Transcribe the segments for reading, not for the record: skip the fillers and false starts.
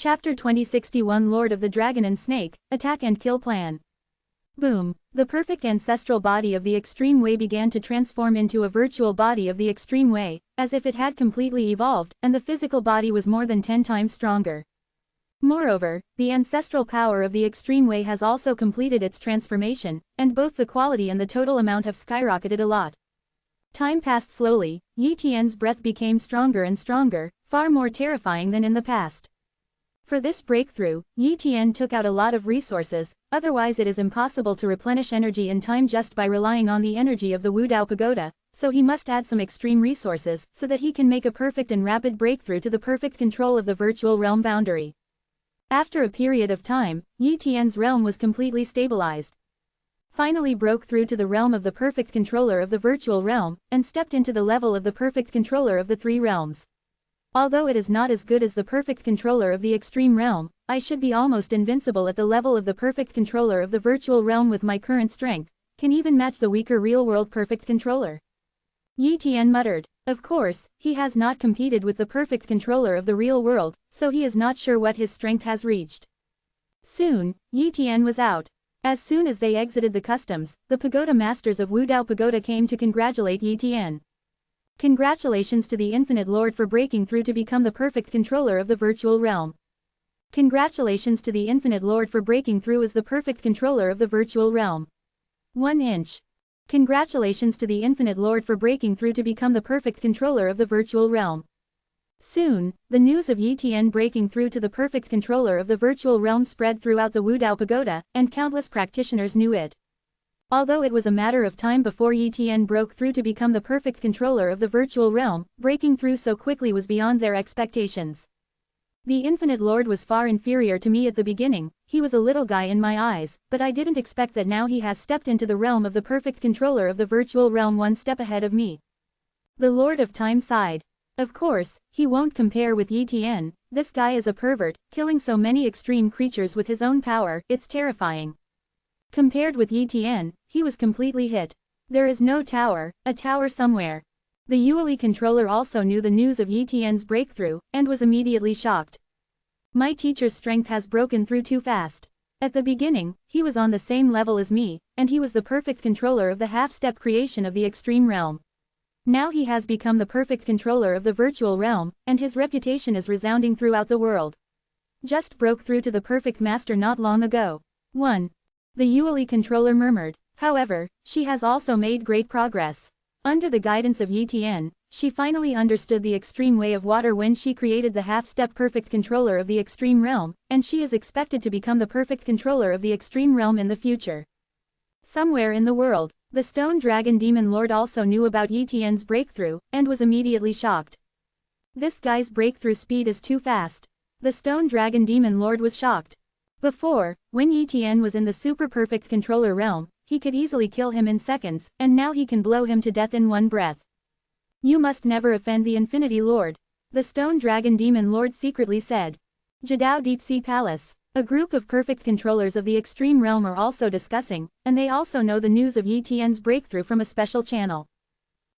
Chapter 2061 Lord of the Dragon and Snake, Attack and Kill Plan. Boom. The perfect ancestral body of the Extreme Way began to transform into a virtual body of the Extreme Way, as if it had completely evolved, and the physical body was more than 10 times stronger. Moreover, the ancestral power of the Extreme Way has also completed its transformation, and both the quality and the total amount have skyrocketed a lot. Time passed slowly. Yi Tian's breath became stronger and stronger, far more terrifying than in the past. For this breakthrough, Yi Tian took out a lot of resources, otherwise it is impossible to replenish energy in time just by relying on the energy of the Wudao Pagoda, so he must add some extreme resources so that he can make a perfect and rapid breakthrough to the perfect control of the virtual realm boundary. After a period of time, Yi Tian's realm was completely stabilized. Finally broke through to the realm of the perfect controller of the virtual realm, and stepped into the level of the perfect controller of the three realms. Although it is not as good as the perfect controller of the extreme realm, I should be almost invincible at the level of the perfect controller of the virtual realm with my current strength, can even match the weaker real-world perfect controller. Yi Tian muttered. Of course, he has not competed with the perfect controller of the real world, so he is not sure what his strength has reached. Soon, Yi Tian was out. As soon as they exited the customs, the pagoda masters of Wudao Pagoda came to congratulate Yi Tian. Congratulations to the Infinite Lord for breaking through to become the perfect controller of the virtual realm. Congratulations to the Infinite Lord for breaking through as the perfect controller of the virtual realm. 1 inch. Congratulations to the Infinite Lord for breaking through to become the perfect controller of the virtual realm. Soon, the news of Yi Tian breaking through to the perfect controller of the virtual realm spread throughout the Wudao Pagoda, and countless practitioners knew it. Although it was a matter of time before Yi Tian broke through to become the perfect controller of the virtual realm, breaking through so quickly was beyond their expectations. The Infinite Lord was far inferior to me at the beginning, he was a little guy in my eyes, but I didn't expect that now he has stepped into the realm of the perfect controller of the virtual realm one step ahead of me. The Lord of Time sighed. Of course, he won't compare with Yi Tian, this guy is a pervert, killing so many extreme creatures with his own power, it's terrifying. Compared with Yi Tian, he was completely hit. There is no tower, a tower somewhere. The Yueli controller also knew the news of Yi Tian's breakthrough, and was immediately shocked. My teacher's strength has broken through too fast. At the beginning, he was on the same level as me, and he was the perfect controller of the half-step creation of the extreme realm. Now he has become the perfect controller of the virtual realm, and his reputation is resounding throughout the world. Just broke through to the perfect master not long ago. 1. The Yueli controller murmured. However, she has also made great progress. Under the guidance of Yi Tian, she finally understood the extreme way of water when she created the half-step perfect controller of the extreme realm, and she is expected to become the perfect controller of the extreme realm in the future. Somewhere in the world, the Stone Dragon Demon Lord also knew about Yi Tian's breakthrough, and was immediately shocked. This guy's breakthrough speed is too fast. The Stone Dragon Demon Lord was shocked. Before, when Yi Tian was in the super perfect controller realm, he could easily kill him in seconds, and now he can blow him to death in one breath. You must never offend the Infinity Lord. The Stone Dragon Demon Lord secretly said. Jadao Deep Sea Palace. A group of perfect controllers of the extreme realm are also discussing, and they also know the news of Yi Tian's breakthrough from a special channel.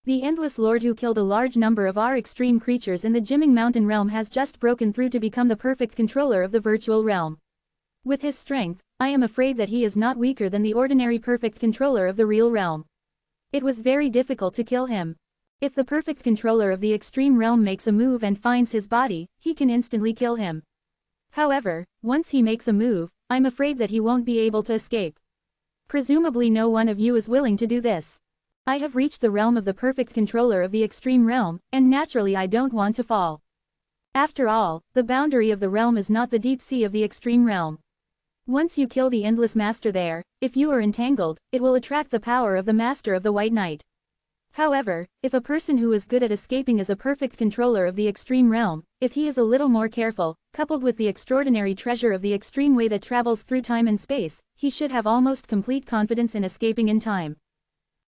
The Endless Lord who killed a large number of our extreme creatures in the Jimming Mountain realm has just broken through to become the perfect controller of the virtual realm. With his strength, I am afraid that he is not weaker than the ordinary perfect controller of the real realm. It was very difficult to kill him. If the perfect controller of the extreme realm makes a move and finds his body, he can instantly kill him. However, once he makes a move, I'm afraid that he won't be able to escape. Presumably no one of you is willing to do this. I have reached the realm of the perfect controller of the extreme realm, and naturally I don't want to fall. After all, the boundary of the realm is not the deep sea of the extreme realm. Once you kill the Endless Master there, if you are entangled, it will attract the power of the Master of the White Knight. However, if a person who is good at escaping is a perfect controller of the extreme realm, if he is a little more careful, coupled with the extraordinary treasure of the extreme way that travels through time and space, he should have almost complete confidence in escaping in time.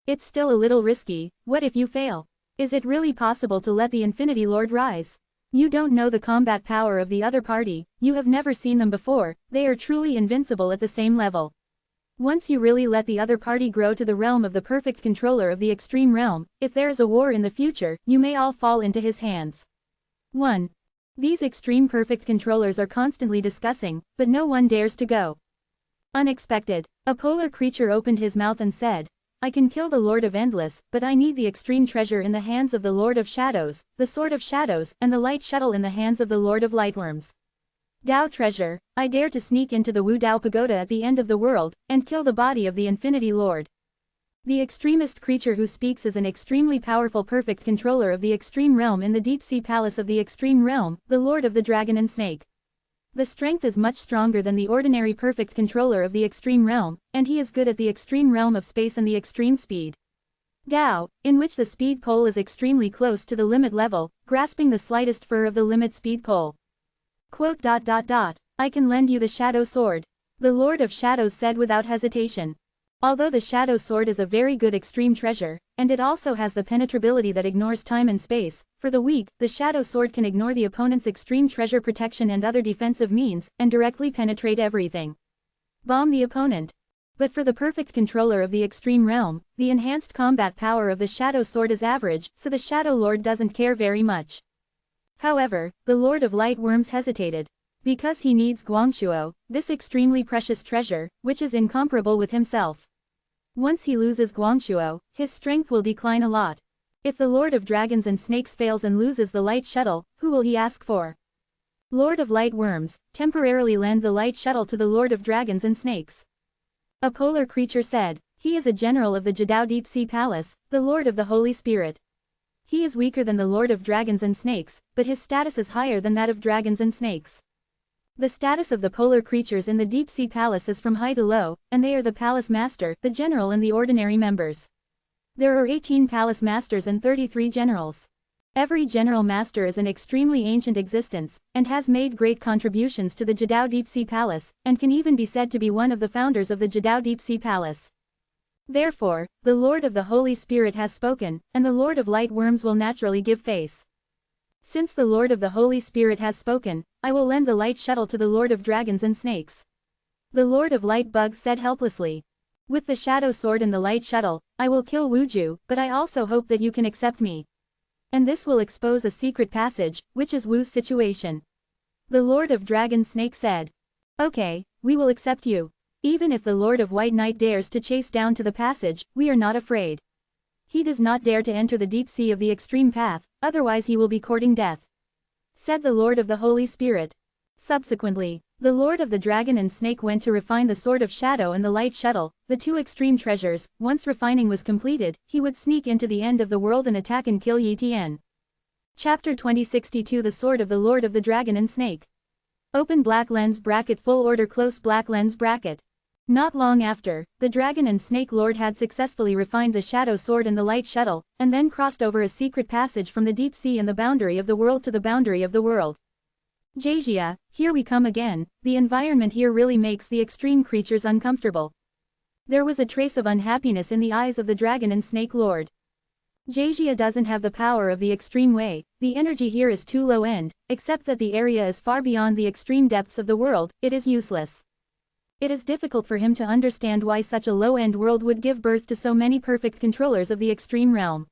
It's still a little risky. What if you fail? Is it really possible to let the Infinity Lord rise? You don't know the combat power of the other party, you have never seen them before, they are truly invincible at the same level. Once you really let the other party grow to the realm of the perfect controller of the extreme realm, if there is a war in the future, you may all fall into his hands. 1. These extreme perfect controllers are constantly discussing, but no one dares to go. Unexpected. A polar creature opened his mouth and said, I can kill the Lord of Endless, but I need the extreme treasure in the hands of the Lord of Shadows, the Sword of Shadows, and the light shuttle in the hands of the Lord of Lightworms. Dao treasure, I dare to sneak into the Wu Dao pagoda at the end of the world, and kill the body of the Infinity Lord. The extremist creature who speaks is an extremely powerful perfect controller of the extreme realm in the deep sea palace of the extreme realm, the Lord of the Dragon and Snake. The strength is much stronger than the ordinary perfect controller of the extreme realm, and he is good at the extreme realm of space and the extreme speed. Dao, in which the speed pole is extremely close to the limit level, grasping the slightest fur of the limit speed pole. Quote, I can lend you the shadow sword. The Lord of Shadows said without hesitation. Although the shadow sword is a very good extreme treasure, and it also has the penetrability that ignores time and space, for the weak, the shadow sword can ignore the opponent's extreme treasure protection and other defensive means, and directly penetrate everything. Bomb the opponent. But for the perfect controller of the extreme realm, the enhanced combat power of the shadow sword is average, so the shadow lord doesn't care very much. However, the Lord of Light Worms hesitated. Because he needs Guangshuo, this extremely precious treasure, which is incomparable with himself. Once he loses Guangshuo, his strength will decline a lot. If the Lord of Dragons and Snakes fails and loses the light shuttle, who will he ask for? Lord of Light Worms, temporarily lend the light shuttle to the Lord of Dragons and Snakes. A polar creature said, he is a general of the Jadao Deep Sea Palace, the Lord of the Holy Spirit. He is weaker than the Lord of Dragons and Snakes, but his status is higher than that of dragons and snakes. The status of the polar creatures in the Deep Sea Palace is from high to low, and they are the Palace Master, the General and the ordinary members. There are 18 Palace Masters and 33 Generals. Every General Master is an extremely ancient existence, and has made great contributions to the Jadao Deep Sea Palace, and can even be said to be one of the founders of the Jadao Deep Sea Palace. Therefore, the Lord of the Holy Spirit has spoken, and the Lord of Light Worms will naturally give face. Since the Lord of the Holy Spirit has spoken, I will lend the light shuttle to the Lord of Dragons and Snakes. The Lord of Light Bugs said helplessly. With the shadow sword and the light shuttle, I will kill Wuju, but I also hope that you can accept me. And this will expose a secret passage, which is Wu's situation. The Lord of Dragon Snake said. Okay, we will accept you. Even if the Lord of White Knight dares to chase down to the passage, we are not afraid. He does not dare to enter the deep sea of the extreme path, otherwise he will be courting death. Said the Lord of the Holy Spirit. Subsequently, the Lord of the Dragon and Snake went to refine the Sword of Shadow and the Light Shuttle, the two extreme treasures. Once refining was completed, he would sneak into the end of the world and attack and kill Yi Tian. Chapter 2062 The Sword of the Lord of the Dragon and Snake. Open black lens bracket full order close black lens bracket. Not long after, the Dragon and Snake Lord had successfully refined the Shadow Sword and the Light Shuttle, and then crossed over a secret passage from the deep sea and the boundary of the world to the boundary of the world. Jajia, here we come again, the environment here really makes the extreme creatures uncomfortable. There was a trace of unhappiness in the eyes of the Dragon and Snake Lord. Jajia doesn't have the power of the extreme way, the energy here is too low end, except that the area is far beyond the extreme depths of the world, it is useless. It is difficult for him to understand why such a low-end world would give birth to so many perfect controllers of the extreme realm.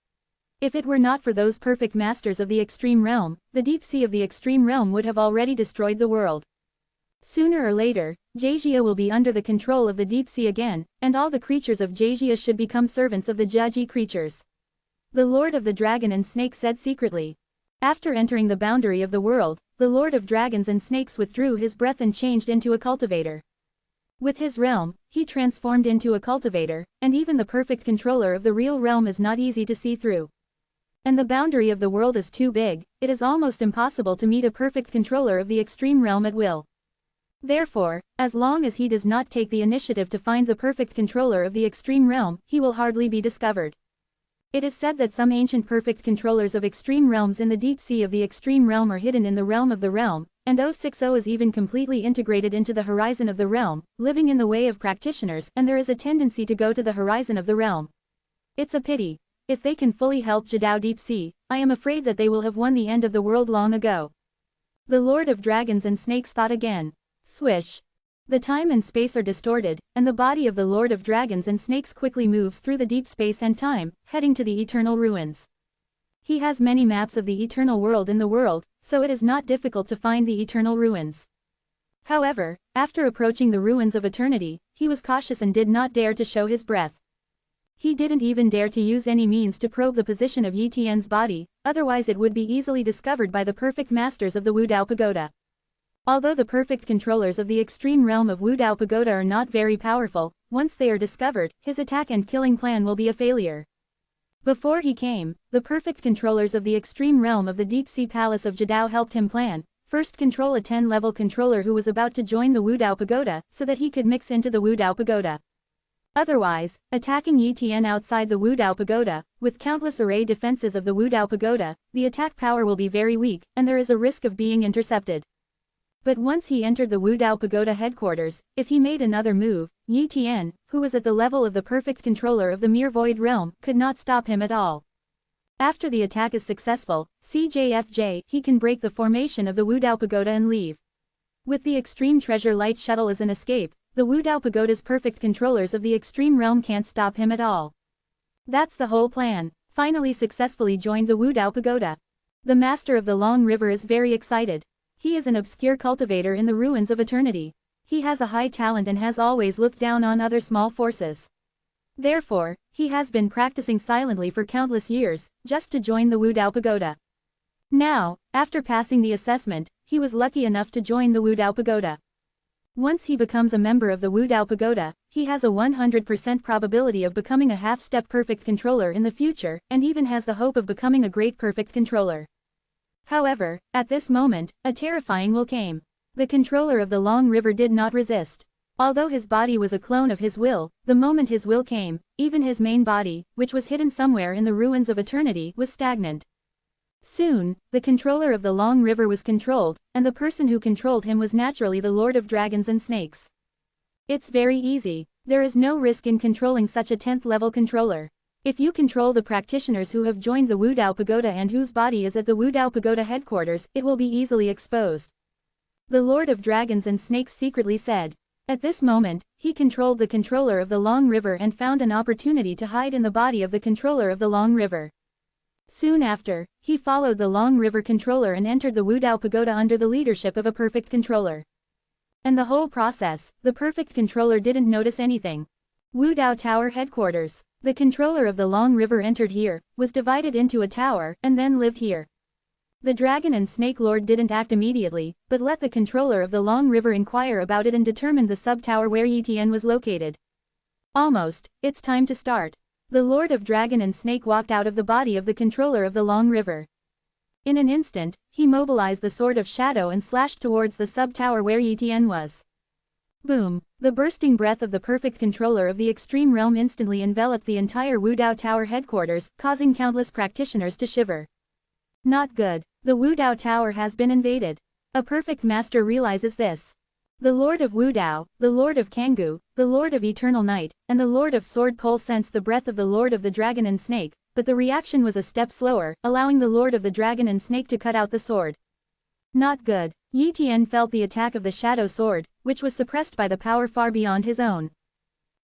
If it were not for those perfect masters of the extreme realm, the deep sea of the extreme realm would have already destroyed the world. Sooner or later, Jajia will be under the control of the deep sea again, and all the creatures of Jajia should become servants of the Jaji creatures. The Lord of the Dragon and Snake said secretly. After entering the boundary of the world, the Lord of Dragons and Snakes withdrew his breath and changed into a cultivator. With his realm, he transformed into a cultivator, and even the perfect controller of the real realm is not easy to see through. And the boundary of the world is too big, it is almost impossible to meet a perfect controller of the extreme realm at will. Therefore, as long as he does not take the initiative to find the perfect controller of the extreme realm, he will hardly be discovered. It is said that some ancient perfect controllers of extreme realms in the deep sea of the extreme realm are hidden in the realm of the realm, and 060 is even completely integrated into the horizon of the realm, living in the way of practitioners, and there is a tendency to go to the horizon of the realm. It's a pity. If they can fully help Jadao Deep Sea, I am afraid that they will have won the end of the world long ago. The Lord of Dragons and Snakes thought again. Swish. The time and space are distorted, and the body of the Lord of Dragons and Snakes quickly moves through the deep space and time, heading to the eternal ruins. He has many maps of the eternal world in the world, so it is not difficult to find the eternal ruins. However, after approaching the ruins of eternity, he was cautious and did not dare to show his breath. He didn't even dare to use any means to probe the position of Yi Tian's body, otherwise it would be easily discovered by the perfect masters of the Wu Dao Pagoda. Although the perfect controllers of the extreme realm of Wu Dao Pagoda are not very powerful, once they are discovered, his attack and killing plan will be a failure. Before he came, the perfect controllers of the extreme realm of the Deep Sea Palace of Jadao helped him plan, first control a 10-level controller who was about to join the Wu Dao Pagoda, so that he could mix into the Wu Dao Pagoda. Otherwise, attacking Yi Tian outside the Wu Dao Pagoda, with countless array defenses of the Wu Dao Pagoda, the attack power will be very weak, and there is a risk of being intercepted. But once he entered the Wu Dao Pagoda headquarters, if he made another move, Yi Tian, who was at the level of the perfect controller of the mere void realm, could not stop him at all. After the attack is successful, CJFJ, he can break the formation of the Wu Dao Pagoda and leave. With the Extreme Treasure Light Shuttle as an escape, the Wu Dao Pagoda's perfect controllers of the extreme realm can't stop him at all. That's the whole plan. Finally successfully joined the Wu Dao Pagoda. The master of the Long River is very excited. He is an obscure cultivator in the ruins of eternity. He has a high talent and has always looked down on other small forces. Therefore, he has been practicing silently for countless years, just to join the Wu Dao Pagoda. Now, after passing the assessment, he was lucky enough to join the Wu Dao Pagoda. Once he becomes a member of the Wu Dao Pagoda, he has a 100% probability of becoming a half-step perfect controller in the future, and even has the hope of becoming a great perfect controller. However, at this moment, a terrifying will came. The controller of the Long River did not resist. Although his body was a clone of his will, the moment his will came, even his main body, which was hidden somewhere in the ruins of eternity, was stagnant. Soon, the controller of the Long River was controlled, and the person who controlled him was naturally the Lord of Dragons and Snakes. It's very easy. There is no risk in controlling such a 10th level controller. If you control the practitioners who have joined the Wu Dao Pagoda and whose body is at the Wu Dao Pagoda headquarters, it will be easily exposed. The Lord of Dragons and Snakes secretly said. At this moment, he controlled the controller of the Long River and found an opportunity to hide in the body of the controller of the Long River. Soon after, he followed the Long River controller and entered the Wu Dao Pagoda under the leadership of a perfect controller. And the whole process, the perfect controller didn't notice anything. Wu Dao Tower headquarters. The controller of the Long River entered here, was divided into a tower, and then lived here. The Dragon and Snake Lord didn't act immediately, but let the controller of the Long River inquire about it and determined the sub-tower where Yi Tian was located. Almost, it's time to start. The Lord of Dragon and Snake walked out of the body of the controller of the Long River. In an instant, he mobilized the Sword of Shadow and slashed towards the sub-tower where Yi Tian was. Boom! The bursting breath of the perfect controller of the extreme realm instantly enveloped the entire Wu Dao Tower headquarters, causing countless practitioners to shiver. Not good. The Wu Dao Tower has been invaded. A perfect master realizes this. The Lord of Wu Dao, the Lord of Kanggu, the Lord of Eternal Night, and the Lord of Sword Pole sensed the breath of the Lord of the Dragon and Snake, but the reaction was a step slower, allowing the Lord of the Dragon and Snake to cut out the sword. Not good. Yi Tian felt the attack of the Shadow Sword, which was suppressed by the power far beyond his own.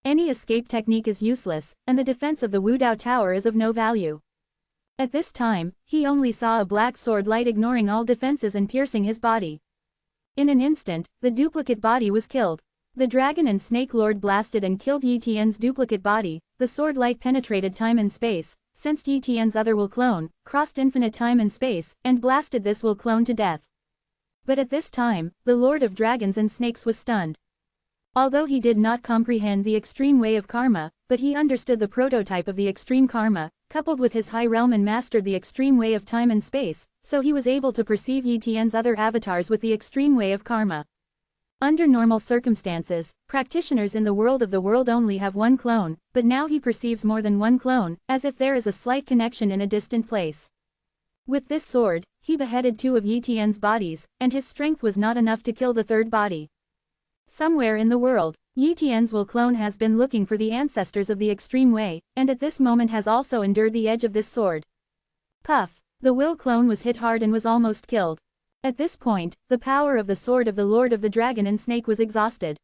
Any escape technique is useless, and the defense of the Wu Dao Tower is of no value. At this time, he only saw a black sword light ignoring all defenses and piercing his body. In an instant, the duplicate body was killed. The Dragon and Snake Lord blasted and killed Yi Tian's duplicate body. The sword light penetrated time and space, sensed Yi Tian's other will clone, crossed infinite time and space, and blasted this will clone to death. But at this time, the Lord of Dragons and Snakes was stunned. Although he did not comprehend the extreme way of karma, but he understood the prototype of the extreme karma, coupled with his high realm and mastered the extreme way of time and space, so he was able to perceive Yi Tian's other avatars with the extreme way of karma. Under normal circumstances, practitioners in the world only have one clone, but now he perceives more than one clone, as if there is a slight connection in a distant place. With this sword, he beheaded 2 of Yi Tian's bodies, and his strength was not enough to kill the third body. Somewhere in the world, Yi Tian's will clone has been looking for the ancestors of the extreme way, and at this moment has also endured the edge of this sword. Puff! The will clone was hit hard and was almost killed. At this point, the power of the sword of the Lord of the Dragon and Snake was exhausted.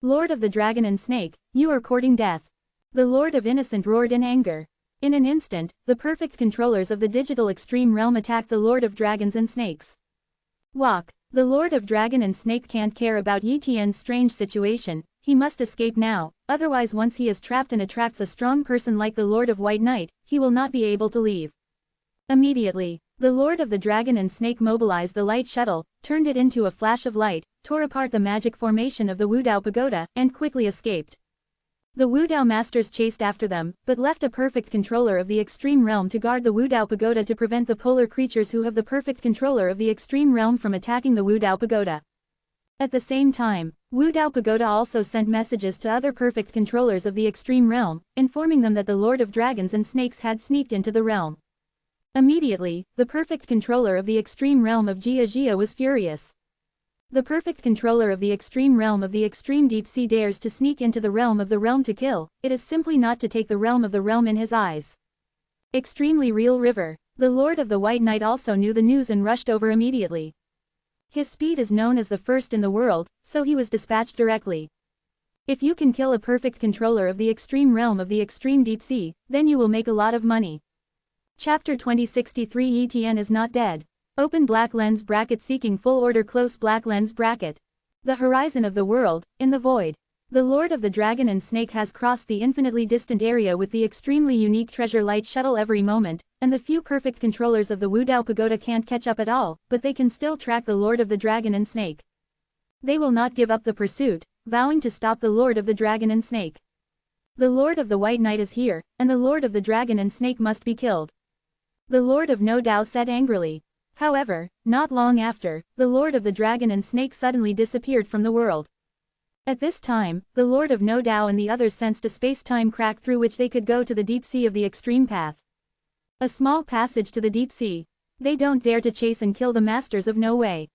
Lord of the Dragon and Snake, you are courting death. The Lord of Innocent roared in anger. In an instant, the perfect controllers of the digital extreme realm attack the Lord of Dragons and Snakes. Walk. The Lord of Dragon and Snake can't care about Yi Tian's strange situation, he must escape now, otherwise once he is trapped and attracts a strong person like the Lord of White Knight, he will not be able to leave. Immediately, the Lord of the Dragon and Snake mobilized the light shuttle, turned it into a flash of light, tore apart the magic formation of the Wudao Pagoda, and quickly escaped. The Wudao masters chased after them, but left a perfect controller of the extreme realm to guard the Wudao Pagoda to prevent the polar creatures who have the perfect controller of the extreme realm from attacking the Wudao Pagoda. At the same time, Wudao Pagoda also sent messages to other perfect controllers of the extreme realm, informing them that the Lord of Dragons and Snakes had sneaked into the realm. Immediately, the perfect controller of the extreme realm of Jia was furious. The perfect controller of the extreme realm of the extreme deep sea dares to sneak into the realm to kill, it is simply not to take the realm in his eyes. Extremely real river. The Lord of the White Knight also knew the news and rushed over immediately. His speed is known as the first in the world, so he was dispatched directly. If you can kill a perfect controller of the extreme realm of the extreme deep sea, then you will make a lot of money. Chapter 2063 ETN is not dead. Open black lens bracket seeking full order close black lens bracket. The horizon of the world, in the void. The Lord of the Dragon and Snake has crossed the infinitely distant area with the extremely unique treasure light shuttle every moment, and the few perfect controllers of the Wudao Pagoda can't catch up at all, but they can still track the Lord of the Dragon and Snake. They will not give up the pursuit, vowing to stop the Lord of the Dragon and Snake. The Lord of the White Knight is here, and the Lord of the Dragon and Snake must be killed. The Lord of No Dao said angrily. However, not long after, the Lord of the Dragon and Snake suddenly disappeared from the world. At this time, the Lord of No Dao and the others sensed a space-time crack through which they could go to the deep sea of the extreme path. A small passage to the deep sea. They don't dare to chase and kill the masters of No Way.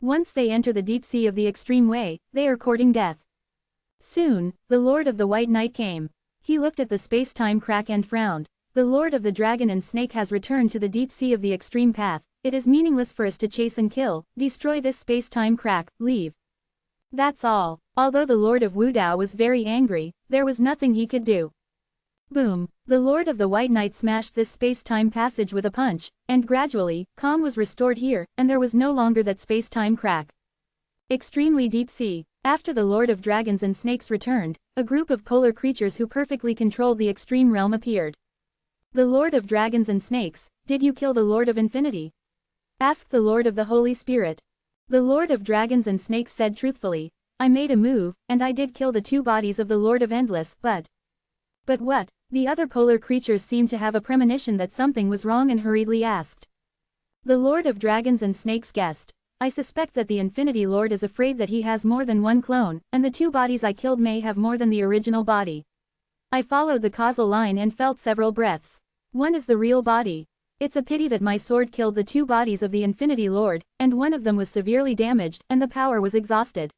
Once they enter the deep sea of the extreme way, they are courting death. Soon, the Lord of the White Knight came. He looked at the space-time crack and frowned. The Lord of the Dragon and Snake has returned to the deep sea of the extreme path. It is meaningless for us to chase and kill, destroy this space-time crack, leave. That's all. Although the Lord of Wudao was very angry, there was nothing he could do. Boom! The Lord of the White Knight smashed this space-time passage with a punch, and gradually, calm was restored here, and there was no longer that space-time crack. Extremely deep sea. After the Lord of Dragons and Snakes returned, a group of polar creatures who perfectly controlled the extreme realm appeared. The Lord of Dragons and Snakes, did you kill the Lord of Infinity? Asked the Lord of the Holy Spirit. The Lord of Dragons and Snakes said truthfully, I made a move, and I did kill the two bodies of the Lord of Endless, but what? The other polar creatures seemed to have a premonition that something was wrong and hurriedly asked. The Lord of Dragons and Snakes guessed, I suspect that the Infinity Lord is afraid that he has more than one clone, and the two bodies I killed may have more than the original body. I followed the causal line and felt several breaths. One is the real body. It's a pity that my sword killed the two bodies of the Infinity Lord, and one of them was severely damaged, and the power was exhausted.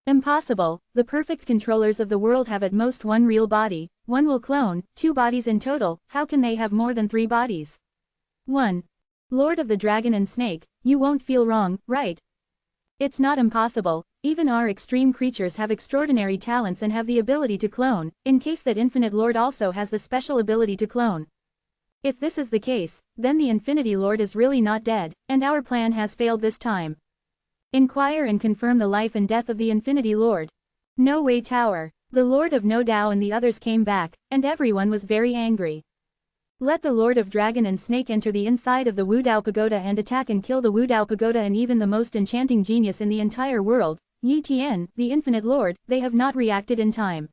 Impossible, the perfect controllers of the world have at most one real body, one will clone, two bodies in total, how can they have more than three bodies? 1. Lord of the Dragon and Snake, you won't feel wrong, right? It's not impossible, even our extreme creatures have extraordinary talents and have the ability to clone, in case that Infinite Lord also has the special ability to clone. If this is the case, then the Infinity Lord is really not dead, and our plan has failed this time. Inquire and confirm the life and death of the Infinity Lord. No Way Tower. The Lord of No Dao and the others came back, and everyone was very angry. Let the Lord of Dragon and Snake enter the inside of the Wudao Pagoda and attack and kill the Wudao Pagoda and even the most enchanting genius in the entire world, Yi Tian, the Infinite Lord, they have not reacted in time.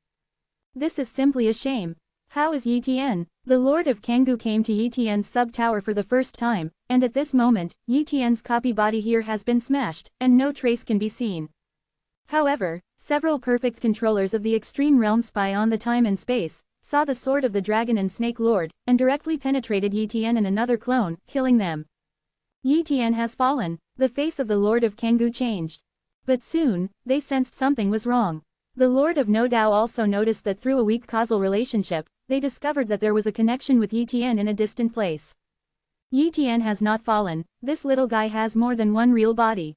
This is simply a shame. How is Yi Tian? The Lord of Kangoo came to Yi Tian's sub-tower for the first time, and at this moment, Yi Tian's copy body here has been smashed, and no trace can be seen. However, several perfect controllers of the extreme realm spy on the time and space, saw the sword of the Dragon and Snake Lord, and directly penetrated Yi Tian and another clone, killing them. Yi Tian has fallen. The face of the Lord of Kangoo changed. But soon, they sensed something was wrong. The Lord of No Dao also noticed that through a weak causal relationship, they discovered that there was a connection with Yi Tian in a distant place. Yi Tian has not fallen, this little guy has more than one real body.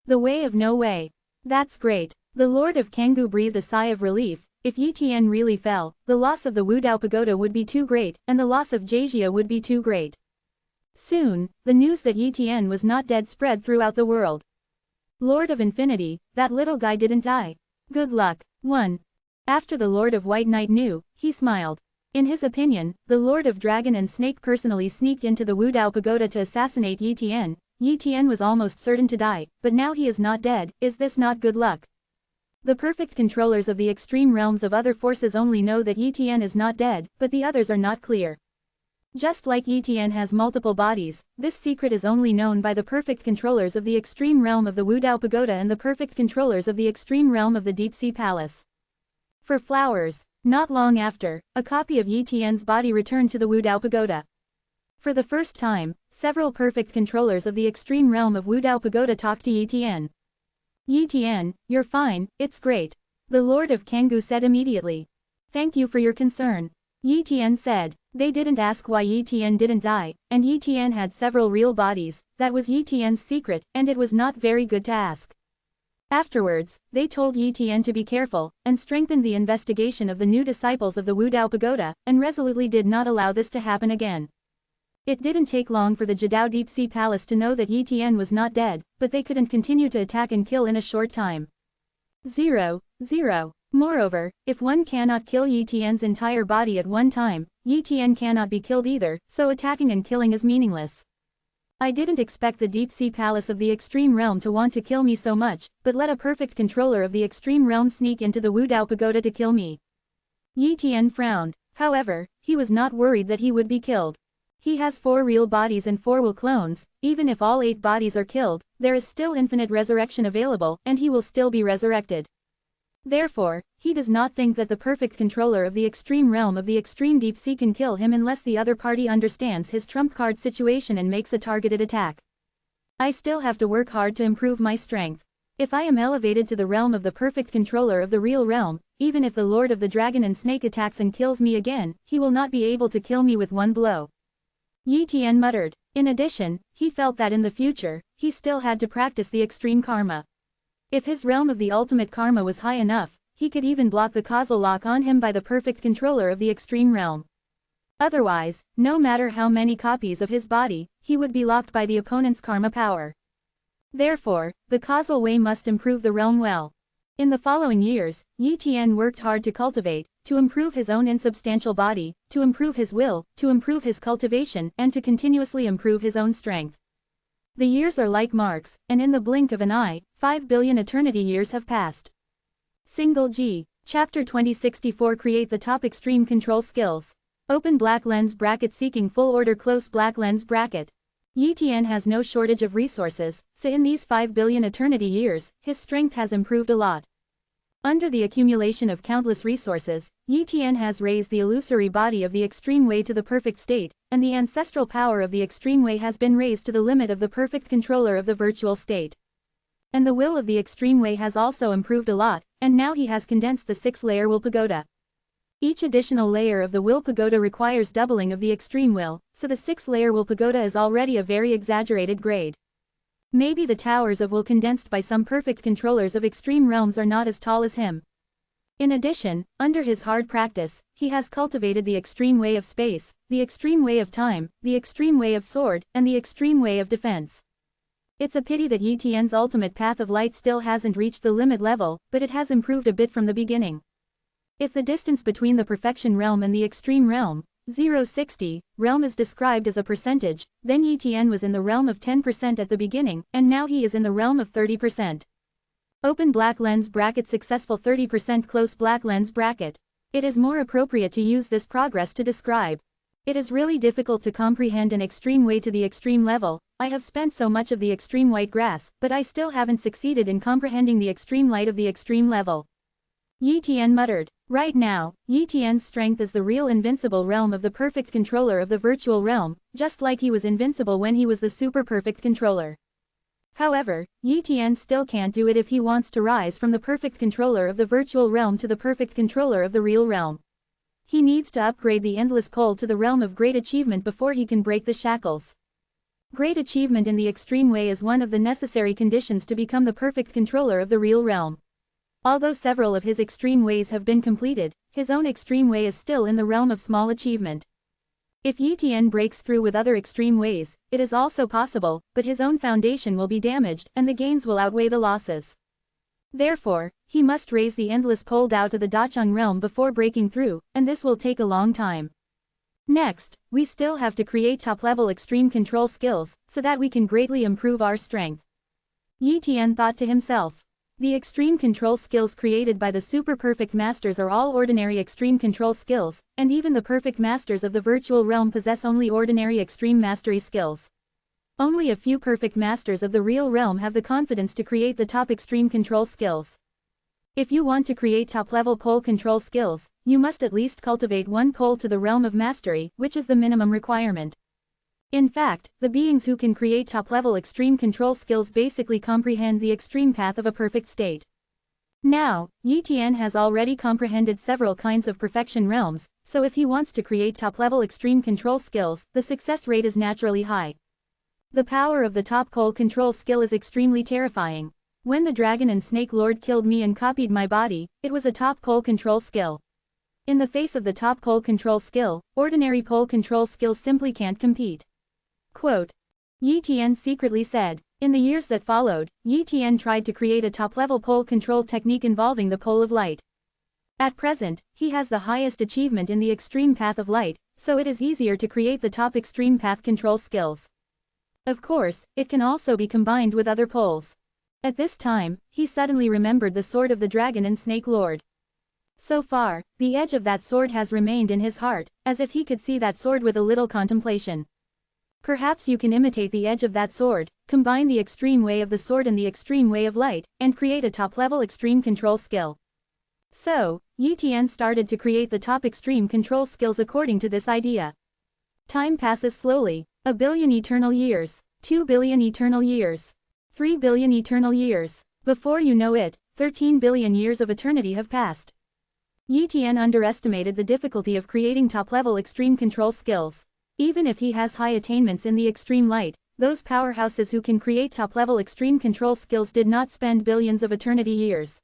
The Way of No Way. That's great. The Lord of Kangoo breathed a sigh of relief, if Yi Tian really fell, the loss of the Wudao Pagoda would be too great, and the loss of Jia would be too great. Soon, the news that Yi Tian was not dead spread throughout the world. Lord of Infinity, that little guy didn't die. Good luck. 1. After the Lord of White Knight knew, he smiled. In his opinion, the Lord of Dragon and Snake personally sneaked into the Wudao Pagoda to assassinate Yi Tian. Yi Tian was almost certain to die, but now he is not dead. Is this not good luck? The perfect controllers of the extreme realms of other forces only know that Yi Tian is not dead, but the others are not clear. Just like Yi Tian has multiple bodies, this secret is only known by the perfect controllers of the extreme realm of the Wudao Pagoda and the perfect controllers of the extreme realm of the Deep Sea Palace. For flowers. Not long after, a copy of Yi Tian's body returned to the Wudao Pagoda. For the first time, several perfect controllers of the extreme realm of Wudao Pagoda talked to Yi Tian. Yi Tian, you're fine, it's great. The Lord of Kanggu said immediately. Thank you for your concern. Yi Tian said. They didn't ask why Yi Tian didn't die, and Yi Tian had several real bodies. That was Yi Tian's secret, and it was not very good to ask. Afterwards, they told Yi Tian to be careful, and strengthened the investigation of the new disciples of the Wudao Pagoda, and resolutely did not allow this to happen again. It didn't take long for the Jidao Deep Sea Palace to know that Yi Tian was not dead, but they couldn't continue to attack and kill in a short time. 0. Moreover, if one cannot kill Yi Tian's entire body at one time, Yi Tian cannot be killed either, so attacking and killing is meaningless. I didn't expect the Deep Sea Palace of the Extreme Realm to want to kill me so much, but let a perfect controller of the Extreme Realm sneak into the Wudao Pagoda to kill me. Yi Tian frowned. However, he was not worried that he would be killed. He has 4 real bodies and 4 will clones. Even if all 8 bodies are killed, there is still infinite resurrection available, and he will still be resurrected. Therefore, he does not think that the perfect controller of the extreme realm of the extreme deep sea can kill him unless the other party understands his trump card situation and makes a targeted attack. I still have to work hard to improve my strength. If I am elevated to the realm of the perfect controller of the real realm, even if the Lord of the Dragon and Snake attacks and kills me again, he will not be able to kill me with one blow. Yi Tian muttered. In addition, he felt that in the future, he still had to practice the extreme karma. If his realm of the ultimate karma was high enough, he could even block the causal lock on him by the perfect controller of the extreme realm. Otherwise, no matter how many copies of his body, he would be locked by the opponent's karma power. Therefore, the causal way must improve the realm well. In the following years, Yi Tian worked hard to cultivate, to improve his own insubstantial body, to improve his will, to improve his cultivation, and to continuously improve his own strength. The years are like marks, and in the blink of an eye, 5 billion eternity years have passed. Single G. Chapter 2064 Create the top extreme control skills. Open black lens bracket seeking full order close black lens bracket. Yi Tian has no shortage of resources, so in these 5 billion eternity years, his strength has improved a lot. Under the accumulation of countless resources, Yi Tian has raised the illusory body of the extreme way to the perfect state, and the ancestral power of the extreme way has been raised to the limit of the perfect controller of the virtual state. And the will of the extreme way has also improved a lot, and now he has condensed the 6-layer will pagoda. Each additional layer of the will pagoda requires doubling of the extreme will, so the 6-layer will pagoda is already a very exaggerated grade. Maybe the towers of will condensed by some perfect controllers of extreme realms are not as tall as him. In addition, under his hard practice, he has cultivated the extreme way of space, the extreme way of time, the extreme way of sword, and the extreme way of defense. It's a pity that Yi Tian's ultimate path of light still hasn't reached the limit level, but it has improved a bit from the beginning. If the distance between the perfection realm and the extreme realm, 0.60, realm is described as a percentage, then Yi Tian was in the realm of 10% at the beginning, and now he is in the realm of 30%. Open black lens bracket successful 30% close black lens bracket. It is more appropriate to use this progress to describe. It is really difficult to comprehend an extreme way to the extreme level. I have spent so much of the extreme white grass, but I still haven't succeeded in comprehending the extreme light of the extreme level. Yi Tian muttered. Right now, Yi Tian's strength is the real invincible realm of the perfect controller of the virtual realm, just like he was invincible when he was the super perfect controller. However, Yi Tian still can't do it if he wants to rise from the perfect controller of the virtual realm to the perfect controller of the real realm. He needs to upgrade the endless pole to the realm of great achievement before he can break the shackles. Great achievement in the extreme way is one of the necessary conditions to become the perfect controller of the real realm. Although several of his extreme ways have been completed, his own extreme way is still in the realm of small achievement. If Yi Tian breaks through with other extreme ways, it is also possible, but his own foundation will be damaged and the gains will outweigh the losses. Therefore, he must raise the endless pole Dao to the Dacheng realm before breaking through, and this will take a long time. Next, we still have to create top-level extreme control skills, so that we can greatly improve our strength. Yi Tian thought to himself. The extreme control skills created by the super-perfect masters are all ordinary extreme control skills, and even the perfect masters of the virtual realm possess only ordinary extreme mastery skills. Only a few perfect masters of the real realm have the confidence to create the top extreme control skills. If you want to create top-level pole control skills, you must at least cultivate one pole to the realm of mastery, which is the minimum requirement. In fact, the beings who can create top-level extreme control skills basically comprehend the extreme path of a perfect state. Now, Yi Tian has already comprehended several kinds of perfection realms, so if he wants to create top-level extreme control skills, the success rate is naturally high. The power of the top pole control skill is extremely terrifying. When the dragon and snake lord killed me and copied my body, it was a top pole control skill. In the face of the top pole control skill, ordinary pole control skills simply can't compete. Quote. Yi Tian secretly said. In the years that followed, Yi Tian tried to create a top-level pole control technique involving the pole of light. At present, he has the highest achievement in the extreme path of light, so it is easier to create the top extreme path control skills. Of course, it can also be combined with other poles. At this time, he suddenly remembered the sword of the dragon and snake lord. So far, the edge of that sword has remained in his heart, as if he could see that sword with a little contemplation. Perhaps you can imitate the edge of that sword, combine the extreme way of the sword and the extreme way of light, and create a top-level extreme control skill. So, Yi Tian started to create the top extreme control skills according to this idea. Time passes slowly. 1 billion eternal years, 2 billion eternal years, 3 billion eternal years. Before you know it, 13 billion years of eternity have passed. Yi Tian underestimated the difficulty of creating top-level extreme control skills. Even if he has high attainments in the extreme light, those powerhouses who can create top-level extreme control skills did not spend billions of eternity years.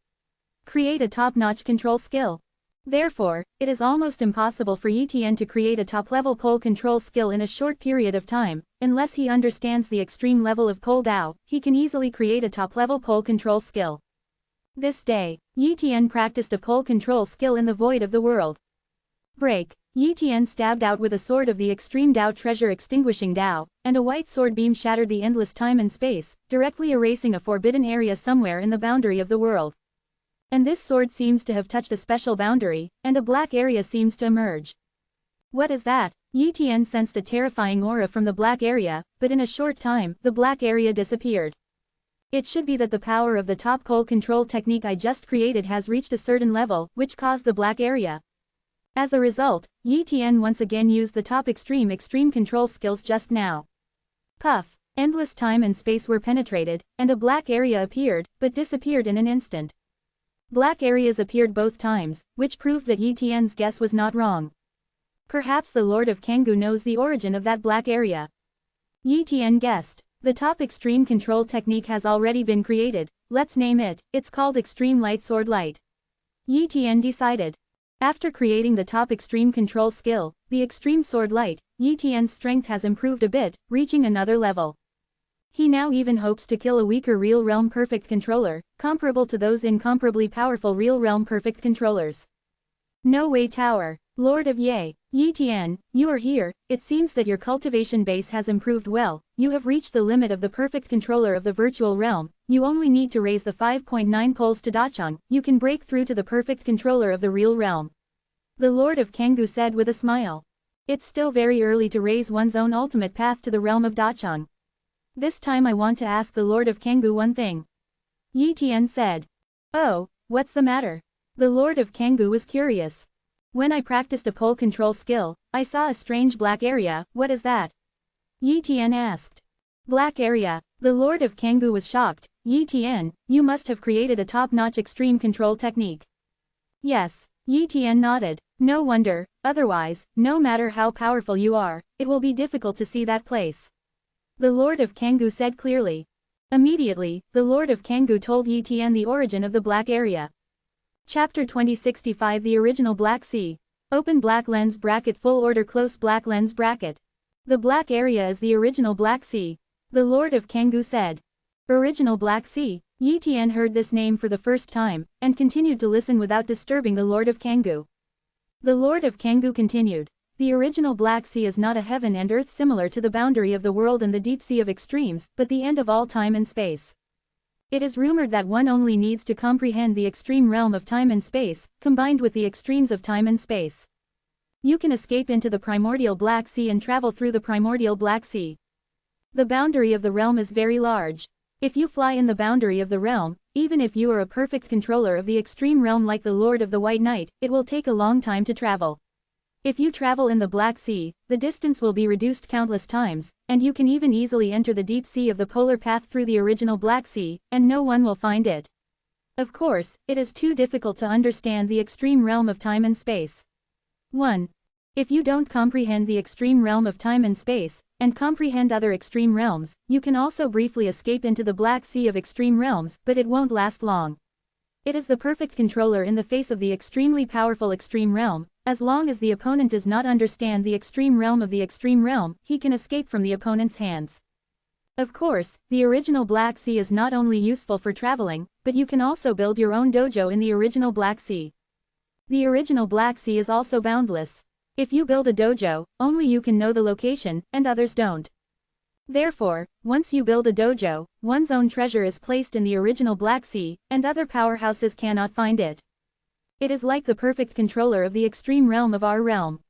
Create a top-notch control skill. Therefore, it is almost impossible for Yi Tian to create a top-level pole control skill in a short period of time. Unless he understands the extreme level of pole Dao, he can easily create a top-level pole control skill. This day, Yi Tian practiced a pole control skill in the void of the world. Break. Yi Tian stabbed out with a sword of the extreme Dao treasure extinguishing Dao, and a white sword beam shattered the endless time and space, directly erasing a forbidden area somewhere in the boundary of the world. And this sword seems to have touched a special boundary, and a black area seems to emerge. What is that? Yi Tian sensed a terrifying aura from the black area, but in a short time, the black area disappeared. It should be that the power of the top pole control technique I just created has reached a certain level, which caused the black area. As a result, Yi Tian once again used the top extreme control skills just now. Puff. Endless time and space were penetrated, and a black area appeared, but disappeared in an instant. Black areas appeared both times, which proved that Yi Tian's guess was not wrong. Perhaps the Lord of Kangoo knows the origin of that black area. Yi Tian guessed. The top extreme control technique has already been created, let's name it, it's called Extreme Light Sword Light. Yi Tian decided. After creating the top extreme control skill, the Extreme Sword Light, Yi Tian's strength has improved a bit, reaching another level. He now even hopes to kill a weaker Real Realm Perfect Controller, comparable to those incomparably powerful Real Realm Perfect Controllers. No Way Tower. Lord of Ye. Yi Tian, you are here. It seems that your cultivation base has improved well. You have reached the limit of the perfect controller of the virtual realm. You only need to raise the 5.9 poles to Dacheng. You can break through to the perfect controller of the real realm. The Lord of Kangoo said with a smile. It's still very early to raise one's own ultimate path to the realm of Dacheng. This time I want to ask the Lord of Kangoo one thing. Yi Tian said. Oh, what's the matter? The Lord of Kangoo was curious. When I practiced a pole control skill, I saw a strange black area. What is that? Yi Tian asked. Black area. The Lord of Kangoo was shocked. Yi Tian, you must have created a top-notch extreme control technique. Yes. Yi Tian nodded. No wonder, otherwise, no matter how powerful you are, it will be difficult to see that place. The Lord of Kangoo said clearly. Immediately, the Lord of Kangoo told Yi Tian the origin of the black area. Chapter 2065 The Original Black Sea. Open black lens bracket full order close black lens bracket. The black area is the original Black Sea. The Lord of Kangoo said. Original Black Sea. Yi Tian heard this name for the first time, and continued to listen without disturbing the Lord of Kangoo. The Lord of Kangoo continued. The original Black Sea is not a heaven and earth similar to the boundary of the world and the deep sea of extremes, but the end of all time and space. It is rumored that one only needs to comprehend the extreme realm of time and space, combined with the extremes of time and space. You can escape into the primordial Black Sea and travel through the primordial Black Sea. The boundary of the realm is very large. If you fly in the boundary of the realm, even if you are a perfect controller of the extreme realm like the Lord of the White Knight, it will take a long time to travel. If you travel in the Black Sea, the distance will be reduced countless times, and you can even easily enter the deep sea of the polar path through the original Black Sea, and no one will find it. Of course, it is too difficult to understand the extreme realm of time and space. 1. If you don't comprehend the extreme realm of time and space, and comprehend other extreme realms, you can also briefly escape into the Black Sea of extreme realms, but it won't last long. It is the perfect controller in the face of the extremely powerful extreme realm. As long as the opponent does not understand the extreme realm of the extreme realm, he can escape from the opponent's hands. Of course, the original Black Sea is not only useful for traveling, but you can also build your own dojo in the original Black Sea. The original Black Sea is also boundless. If you build a dojo, only you can know the location, and others don't. Therefore, once you build a dojo, one's own treasure is placed in the original Black Sea, and other powerhouses cannot find it. It is like the perfect controller of the extreme realm of our realm.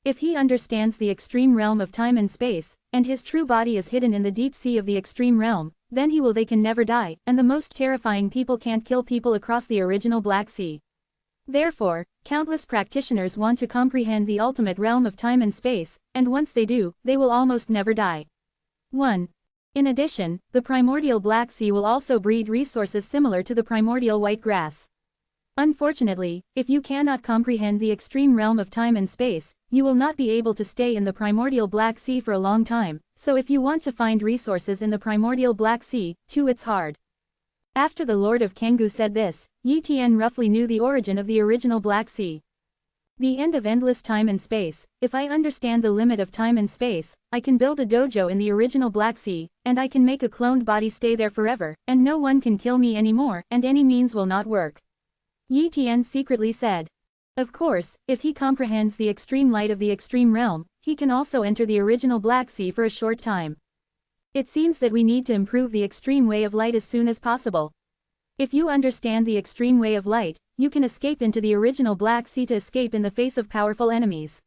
If he understands the extreme realm of time and space, and his true body is hidden in the deep sea of the extreme realm, then they can never die, and the most terrifying people can't kill people across the original Black Sea. Therefore, countless practitioners want to comprehend the ultimate realm of time and space, and once they do, they will almost never die. 1. In addition, the primordial Black Sea will also breed resources similar to the primordial white grass. Unfortunately, if you cannot comprehend the extreme realm of time and space, you will not be able to stay in the primordial Black Sea for a long time, so if you want to find resources in the primordial Black Sea, too it's hard. After the Lord of Kangoo said this, Yi Tian roughly knew the origin of the original Black Sea. The end of endless time and space. If I understand the limit of time and space, I can build a dojo in the original Black Sea, and I can make a cloned body stay there forever, and no one can kill me anymore, and any means will not work. Yi Tian secretly said. Of course, if he comprehends the extreme light of the extreme realm, he can also enter the original Black Sea for a short time. It seems that we need to improve the extreme way of light as soon as possible. If you understand the extreme way of light, you can escape into the original Black Sea to escape in the face of powerful enemies.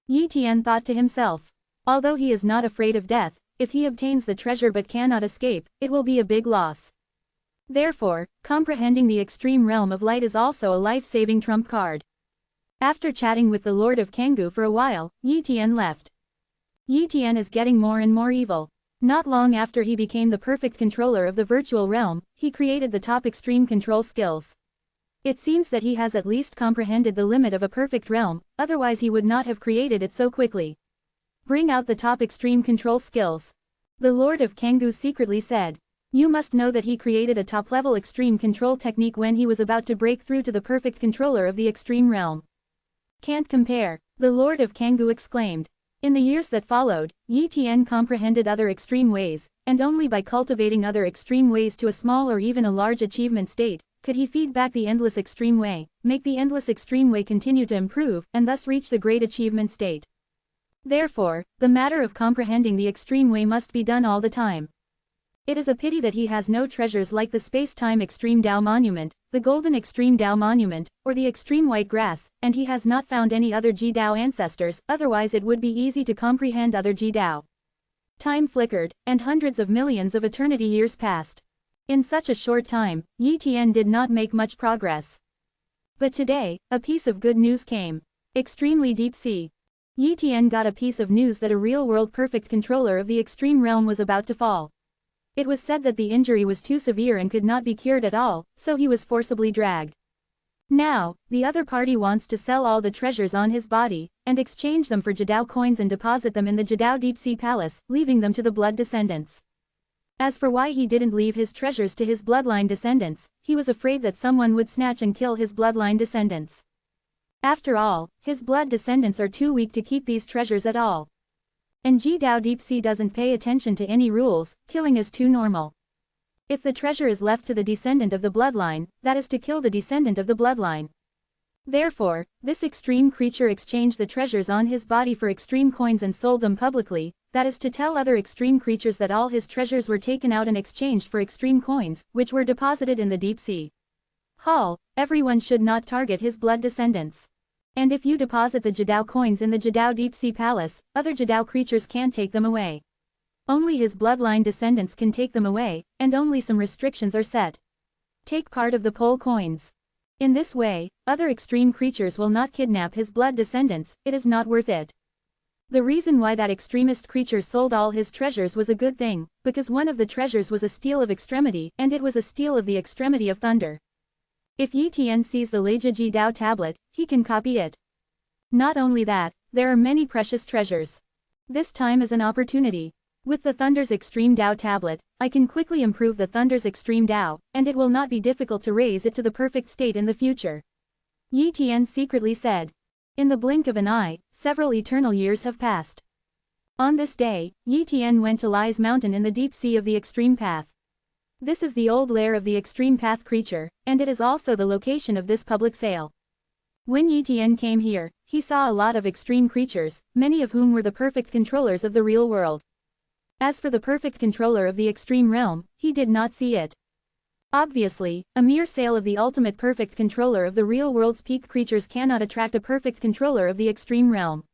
Yi Tian thought to himself. Although he is not afraid of death, if he obtains the treasure but cannot escape, it will be a big loss. Therefore, comprehending the extreme realm of light is also a life-saving trump card. After chatting with the Lord of Kangoo for a while, Yi Tian left. Yi Tian is getting more and more evil. Not long after he became the perfect controller of the virtual realm, he created the top extreme control skills. It seems that he has at least comprehended the limit of a perfect realm, otherwise he would not have created it so quickly. Bring out the top extreme control skills. The Lord of Kangoo secretly said. You must know that he created a top-level extreme control technique when he was about to break through to the perfect controller of the extreme realm. Can't compare, the Lord of Kangoo exclaimed. In the years that followed, Yi Tian comprehended other extreme ways, and only by cultivating other extreme ways to a small or even a large achievement state, could he feed back the endless extreme way, make the endless extreme way continue to improve, and thus reach the great achievement state. Therefore, the matter of comprehending the extreme way must be done all the time. It is a pity that he has no treasures like the space-time extreme Tao monument, the golden extreme Tao monument, or the extreme white grass, and he has not found any other Ji Tao ancestors, otherwise it would be easy to comprehend other Ji Tao. Time flickered, and hundreds of millions of eternity years passed. In such a short time, Yi Tian did not make much progress. But today, a piece of good news came. Extremely deep sea. Yi Tian got a piece of news that a real-world perfect controller of the extreme realm was about to fall. It was said that the injury was too severe and could not be cured at all, so he was forcibly dragged. Now, the other party wants to sell all the treasures on his body, and exchange them for Jidao coins and deposit them in the Jidao Deep Sea Palace, leaving them to the blood descendants. As for why he didn't leave his treasures to his bloodline descendants, he was afraid that someone would snatch and kill his bloodline descendants. After all, his blood descendants are too weak to keep these treasures at all. And Ji Dao Deep Sea doesn't pay attention to any rules, killing is too normal. If the treasure is left to the descendant of the bloodline, that is to kill the descendant of the bloodline. Therefore, this extreme creature exchanged the treasures on his body for extreme coins and sold them publicly, that is to tell other extreme creatures that all his treasures were taken out and exchanged for extreme coins, which were deposited in the deep sea. Hall, everyone should not target his blood descendants. And if you deposit the Jidao coins in the Jidao Deep Sea Palace, other Jidao creatures can't take them away. Only his bloodline descendants can take them away, and only some restrictions are set. Take part of the pole coins. In this way, other extreme creatures will not kidnap his blood descendants, it is not worth it. The reason why that extremist creature sold all his treasures was a good thing, because one of the treasures was a steel of extremity, and it was a steel of the extremity of thunder. If Yi Tian sees the Leija Ji Dao tablet, he can copy it. Not only that, there are many precious treasures. This time is an opportunity. With the Thunder's Extreme Dao tablet, I can quickly improve the Thunder's Extreme Dao, and it will not be difficult to raise it to the perfect state in the future. Yi Tian secretly said. In the blink of an eye, several eternal years have passed. On this day, Yi Tian went to Lai's mountain in the deep sea of the Extreme Path. This is the old lair of the Extreme Path creature, and it is also the location of this public sale. When Yi Tian came here, he saw a lot of extreme creatures, many of whom were the perfect controllers of the real world. As for the perfect controller of the extreme realm, he did not see it. Obviously, a mere sale of the ultimate perfect controller of the real world's peak creatures cannot attract a perfect controller of the extreme realm.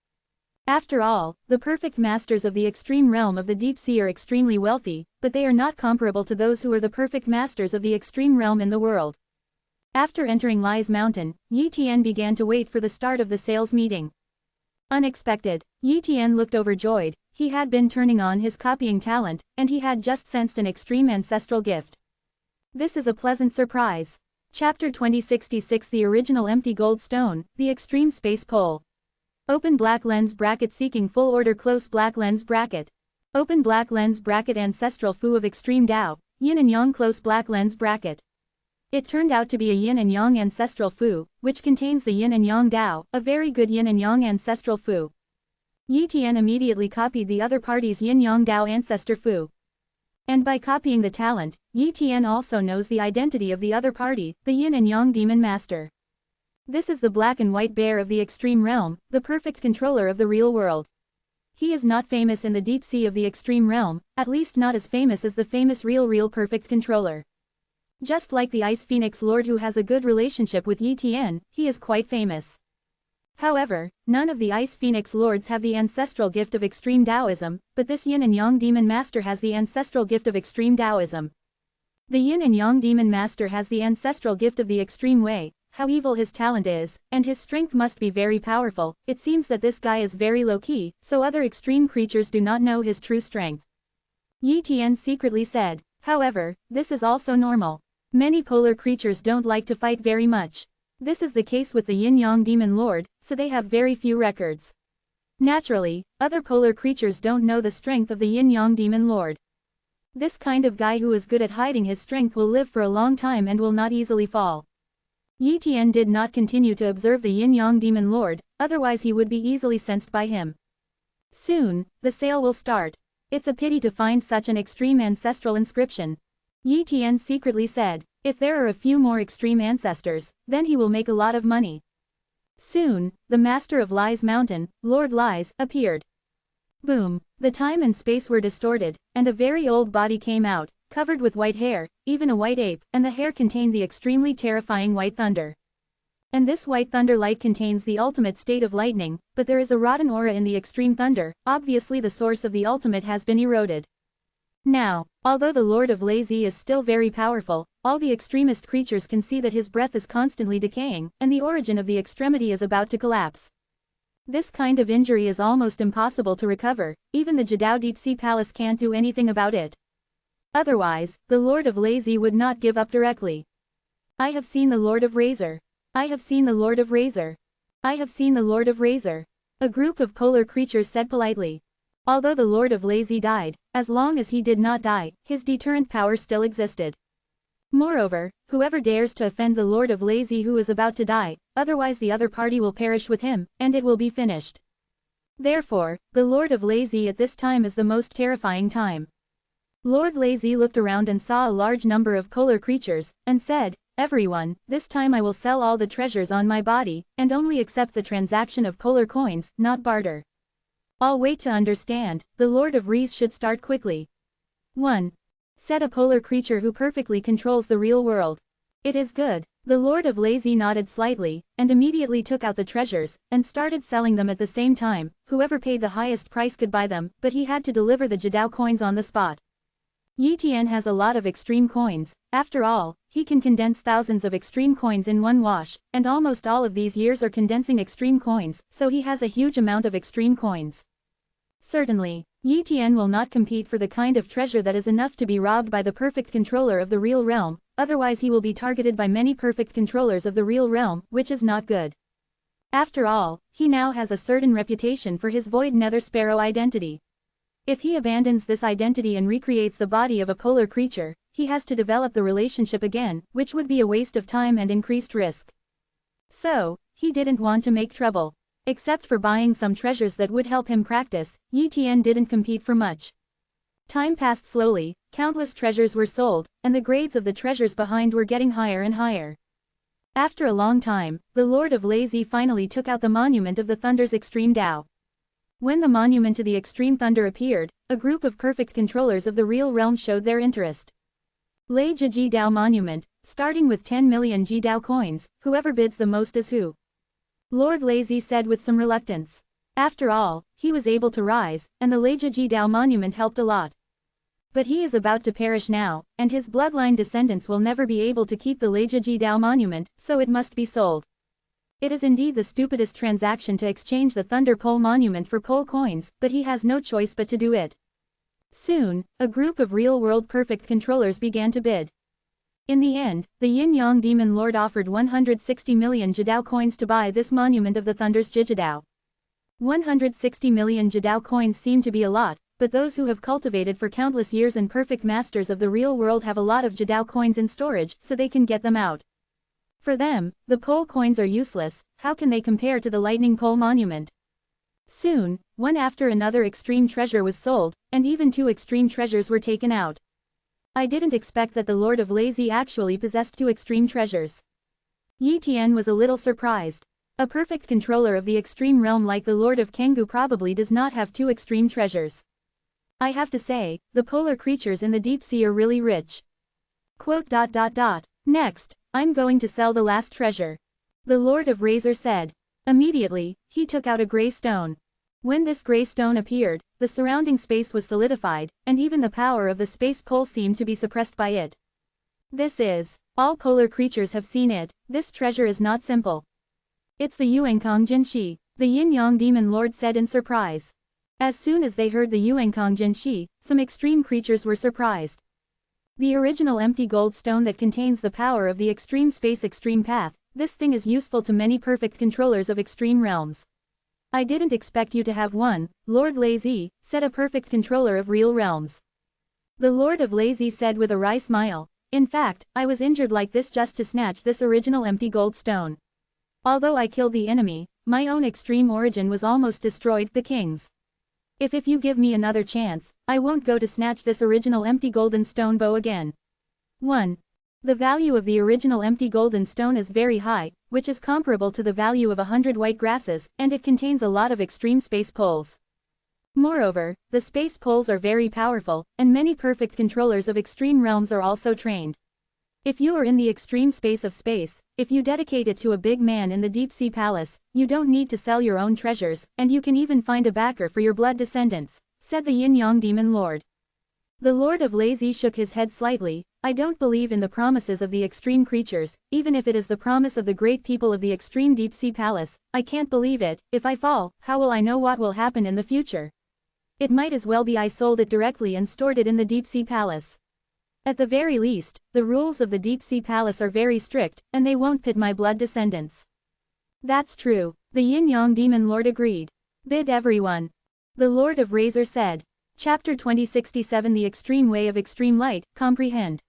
After all, the perfect masters of the extreme realm of the deep sea are extremely wealthy, but they are not comparable to those who are the perfect masters of the extreme realm in the world. After entering Lai's mountain, Yi Tian began to wait for the start of the sales meeting. Unexpected, Yi Tian looked overjoyed. He had been turning on his copying talent, and he had just sensed an extreme ancestral gift. This is a pleasant surprise. Chapter 2066 The original empty gold stone, the extreme space pole. Open black lens bracket seeking full order close black lens bracket. Open black lens bracket ancestral fu of extreme Dao, yin and yang close black lens bracket. It turned out to be a yin and yang ancestral fu, which contains the yin and yang Dao, a very good yin and yang ancestral fu. Yi Tian immediately copied the other party's yin-yang Dao ancestor fu. And by copying the talent, Yi Tian also knows the identity of the other party, the yin and yang demon master. This is the black and white bear of the extreme realm, the perfect controller of the real world. He is not famous in the deep sea of the extreme realm, at least not as famous as the famous real perfect controller. Just like the Ice Phoenix Lord who has a good relationship with Yi Tian, he is quite famous. However, none of the Ice Phoenix Lords have the ancestral gift of extreme Taoism, but this Yin and Yang Demon Master has the ancestral gift of extreme Taoism. The Yin and Yang Demon Master has the ancestral gift of the extreme way. How evil his talent is, and his strength must be very powerful. It seems that this guy is very low-key, so other extreme creatures do not know his true strength. Yi Tian secretly said. However, this is also normal. Many polar creatures don't like to fight very much. This is the case with the Yin-Yang Demon Lord, so they have very few records. Naturally, other polar creatures don't know the strength of the Yin-Yang Demon Lord. This kind of guy who is good at hiding his strength will live for a long time and will not easily fall. Yi Tian did not continue to observe the Yin-Yang Demon Lord, otherwise he would be easily sensed by him. Soon, the sale will start. It's a pity to find such an extreme ancestral inscription. Yi Tian secretly said. If there are a few more extreme ancestors, then he will make a lot of money. Soon, the master of Lai's mountain, Lord Lai's, appeared. Boom, the time and space were distorted, and a very old body came out, covered with white hair, even a white ape, and the hair contained the extremely terrifying white thunder. And this white thunder light contains the ultimate state of lightning, but there is a rotten aura in the extreme thunder, obviously the source of the ultimate has been eroded. Now, although the Lord of Lazy is still very powerful, all the extremist creatures can see that his breath is constantly decaying, and the origin of the extremity is about to collapse. This kind of injury is almost impossible to recover, even the Jidao Deep Sea Palace can't do anything about it. Otherwise, the Lord of Lazy would not give up directly. I have seen the Lord of Razor. I have seen the Lord of Razor. I have seen the Lord of Razor. A group of polar creatures said politely. Although the Lord of Lazy died, As long as he did not die, his deterrent power still existed. Moreover, whoever dares to offend the Lord of Lazy who is about to die, otherwise the other party will perish with him, and it will be finished. Therefore, the Lord of Lazy at this time is the most terrifying time. Lord Lazy looked around and saw a large number of polar creatures, and said, "Everyone, this time I will sell all the treasures on my body, and only accept the transaction of polar coins, not barter. I'll wait to understand, the Lord of Rees should start quickly." 1. Said a polar creature who perfectly controls the real world. "It is good." The Lord of Lazy nodded slightly, and immediately took out the treasures, and started selling them at the same time. Whoever paid the highest price could buy them, but he had to deliver the Jadao coins on the spot. Yi Tian has a lot of extreme coins. After all, he can condense thousands of extreme coins in one wash, and almost all of these years are condensing extreme coins, so he has a huge amount of extreme coins. Certainly, Yi Tian will not compete for the kind of treasure that is enough to be robbed by the perfect controller of the real realm, otherwise he will be targeted by many perfect controllers of the real realm, which is not good. After all, he now has a certain reputation for his void nether sparrow identity. If he abandons this identity and recreates the body of a polar creature, he has to develop the relationship again, which would be a waste of time and increased risk. So, he didn't want to make trouble. Except for buying some treasures that would help him practice, Yi Tian didn't compete for much. Time passed slowly, countless treasures were sold, and the grades of the treasures behind were getting higher and higher. After a long time, the Lord of Lazy finally took out the monument of the Thunder's extreme Tao. When the monument to the extreme thunder appeared, a group of perfect controllers of the real realm showed their interest. Lei Ji Dao monument, starting with 10 million Ji Dao coins, whoever bids the most is who. Lord Lazy said with some reluctance. After all, he was able to rise, and the Lei Ji Dao monument helped a lot. But he is about to perish now, and his bloodline descendants will never be able to keep the Lei Ji Dao monument, so it must be sold. It is indeed the stupidest transaction to exchange the Thunder Pole monument for pole coins, but he has no choice but to do it. Soon, a group of real-world perfect controllers began to bid. In the end, the Yin-Yang Demon Lord offered 160 million Jadao coins to buy this monument of the Thunder's Jijadao. 160 million Jadao coins seem to be a lot, but those who have cultivated for countless years and perfect masters of the real world have a lot of Jadao coins in storage, so they can get them out. For them, the pole coins are useless. How can they compare to the lightning pole monument? Soon, one after another extreme treasure was sold, and even 2 extreme treasures were taken out. I didn't expect that the Lord of Lazy actually possessed 2 extreme treasures. Yi Tian was a little surprised. A perfect controller of the extreme realm like the Lord of Kengu probably does not have 2 extreme treasures. I have to say, the polar creatures in the deep sea are really rich. Next, I'm going to sell the last treasure. The Lord of Razor said. Immediately, he took out a gray stone. When this gray stone appeared, the surrounding space was solidified, and even the power of the space pole seemed to be suppressed by it. This is. All polar creatures have seen it. This treasure is not simple. It's the Yuankong Jinshi, the Yin-Yang Demon Lord said in surprise. As soon as they heard the Yuankong Jinshi, some extreme creatures were surprised. The original empty gold stone that contains the power of the extreme space extreme path, this thing is useful to many perfect controllers of extreme realms. I didn't expect you to have one, Lord Lazy, said a perfect controller of real realms. The Lord of Lazy said with a wry smile, in fact, I was injured like this just to snatch this original empty gold stone. Although I killed the enemy, my own extreme origin was almost destroyed, the king's. If you give me another chance, I won't go to snatch this original empty golden stone bow again. 1. The value of the original empty golden stone is very high, which is comparable to the value of 100 white grasses, and it contains a lot of extreme space poles. Moreover, the space poles are very powerful, and many perfect controllers of extreme realms are also trained. If you are in the extreme space of space, if you dedicate it to a big man in the deep sea palace, you don't need to sell your own treasures, and you can even find a backer for your blood descendants, said the Yin-Yang Demon Lord. The Lord of Lazy shook his head slightly. I don't believe in the promises of the extreme creatures, even if it is the promise of the great people of the extreme deep sea palace. I can't believe it. If I fall, how will I know what will happen in the future? It might as well be I sold it directly and stored it in the deep sea palace. At the very least, the rules of the deep sea palace are very strict, and they won't pit my blood descendants. That's true, the Yin-Yang Demon Lord agreed. Bid everyone. The Lord of Razor said. Chapter 2067 The Extreme Way of Extreme Light, Comprehend.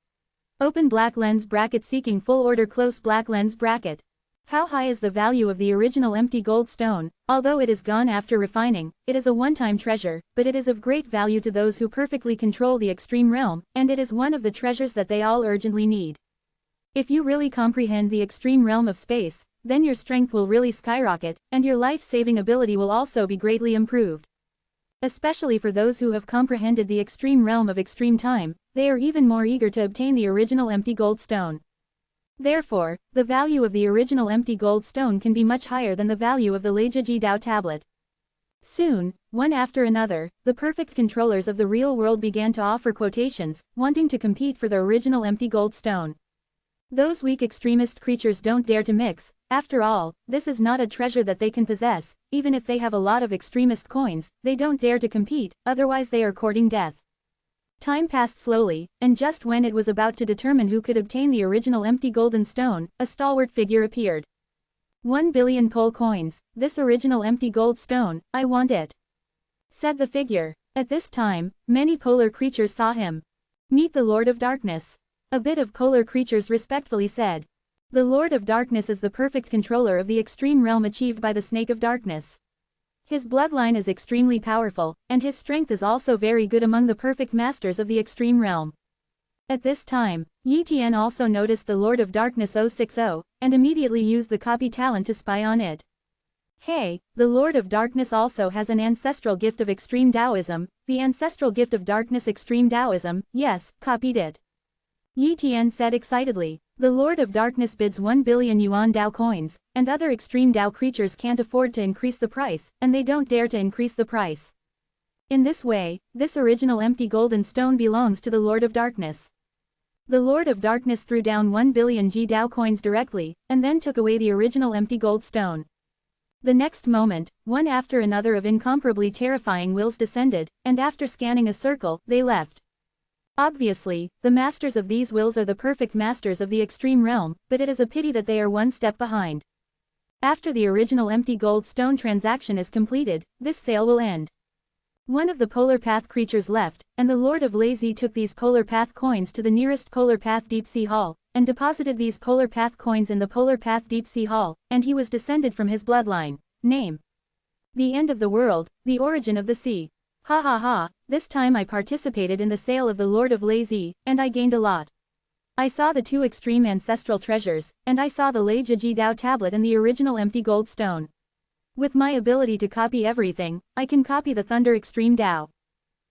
Open black lens bracket seeking full order close black lens bracket. How high is the value of the original empty gold stone? Although it is gone after refining, it is a one-time treasure, but it is of great value to those who perfectly control the extreme realm, and it is one of the treasures that they all urgently need. If you really comprehend the extreme realm of space, then your strength will really skyrocket, and your life-saving ability will also be greatly improved. Especially for those who have comprehended the extreme realm of extreme time, they are even more eager to obtain the original empty gold stone. Therefore, the value of the original empty gold stone can be much higher than the value of the Leja Ji Dao tablet. Soon, one after another, the perfect controllers of the real world began to offer quotations, wanting to compete for the original empty gold stone. Those weak extremist creatures don't dare to mix. After all, this is not a treasure that they can possess. Even if they have a lot of extremist coins, they don't dare to compete, otherwise they are courting death. Time passed slowly, and just when it was about to determine who could obtain the original empty golden stone, a stalwart figure appeared. 1 billion pole coins, this original empty gold stone, I want it, said the figure. At this time, many polar creatures saw him. Meet the Lord of Darkness. A bit of polar creatures respectfully said. The Lord of Darkness is the perfect controller of the extreme realm achieved by the Snake of Darkness. His bloodline is extremely powerful, and his strength is also very good among the perfect masters of the extreme realm. At this time, Yi Tian also noticed the Lord of Darkness 060, and immediately used the copy talent to spy on it. Hey, the Lord of Darkness also has an ancestral gift of extreme Taoism, the ancestral gift of darkness extreme Taoism, yes, copied it. Yi Tian said excitedly. The Lord of Darkness bids 1 billion yuan Dao coins, and other extreme Dao creatures can't afford to increase the price, and they don't dare to increase the price. In this way, this original empty golden stone belongs to the Lord of Darkness. The Lord of Darkness threw down 1 billion G Dao coins directly, and then took away the original empty gold stone. The next moment, one after another of incomparably terrifying wills descended, and after scanning a circle, they left. Obviously, the masters of these wills are the perfect masters of the extreme realm, but it is a pity that they are one step behind. After the original empty gold stone transaction is completed, this sale will end. One of the polar path creatures left, and the Lord of Lazy took these polar path coins to the nearest polar path deep sea hall, and deposited these polar path coins in the polar path deep sea hall, and he was descended from his bloodline. Name: The End of the World, the Origin of the Sea. Ha ha ha, this time I participated in the sale of the Lord of Lazy, and I gained a lot. I saw the two extreme ancestral treasures, and I saw the Leja Ji Dao tablet and the original empty gold stone. With my ability to copy everything, I can copy the Thunder Extreme Dao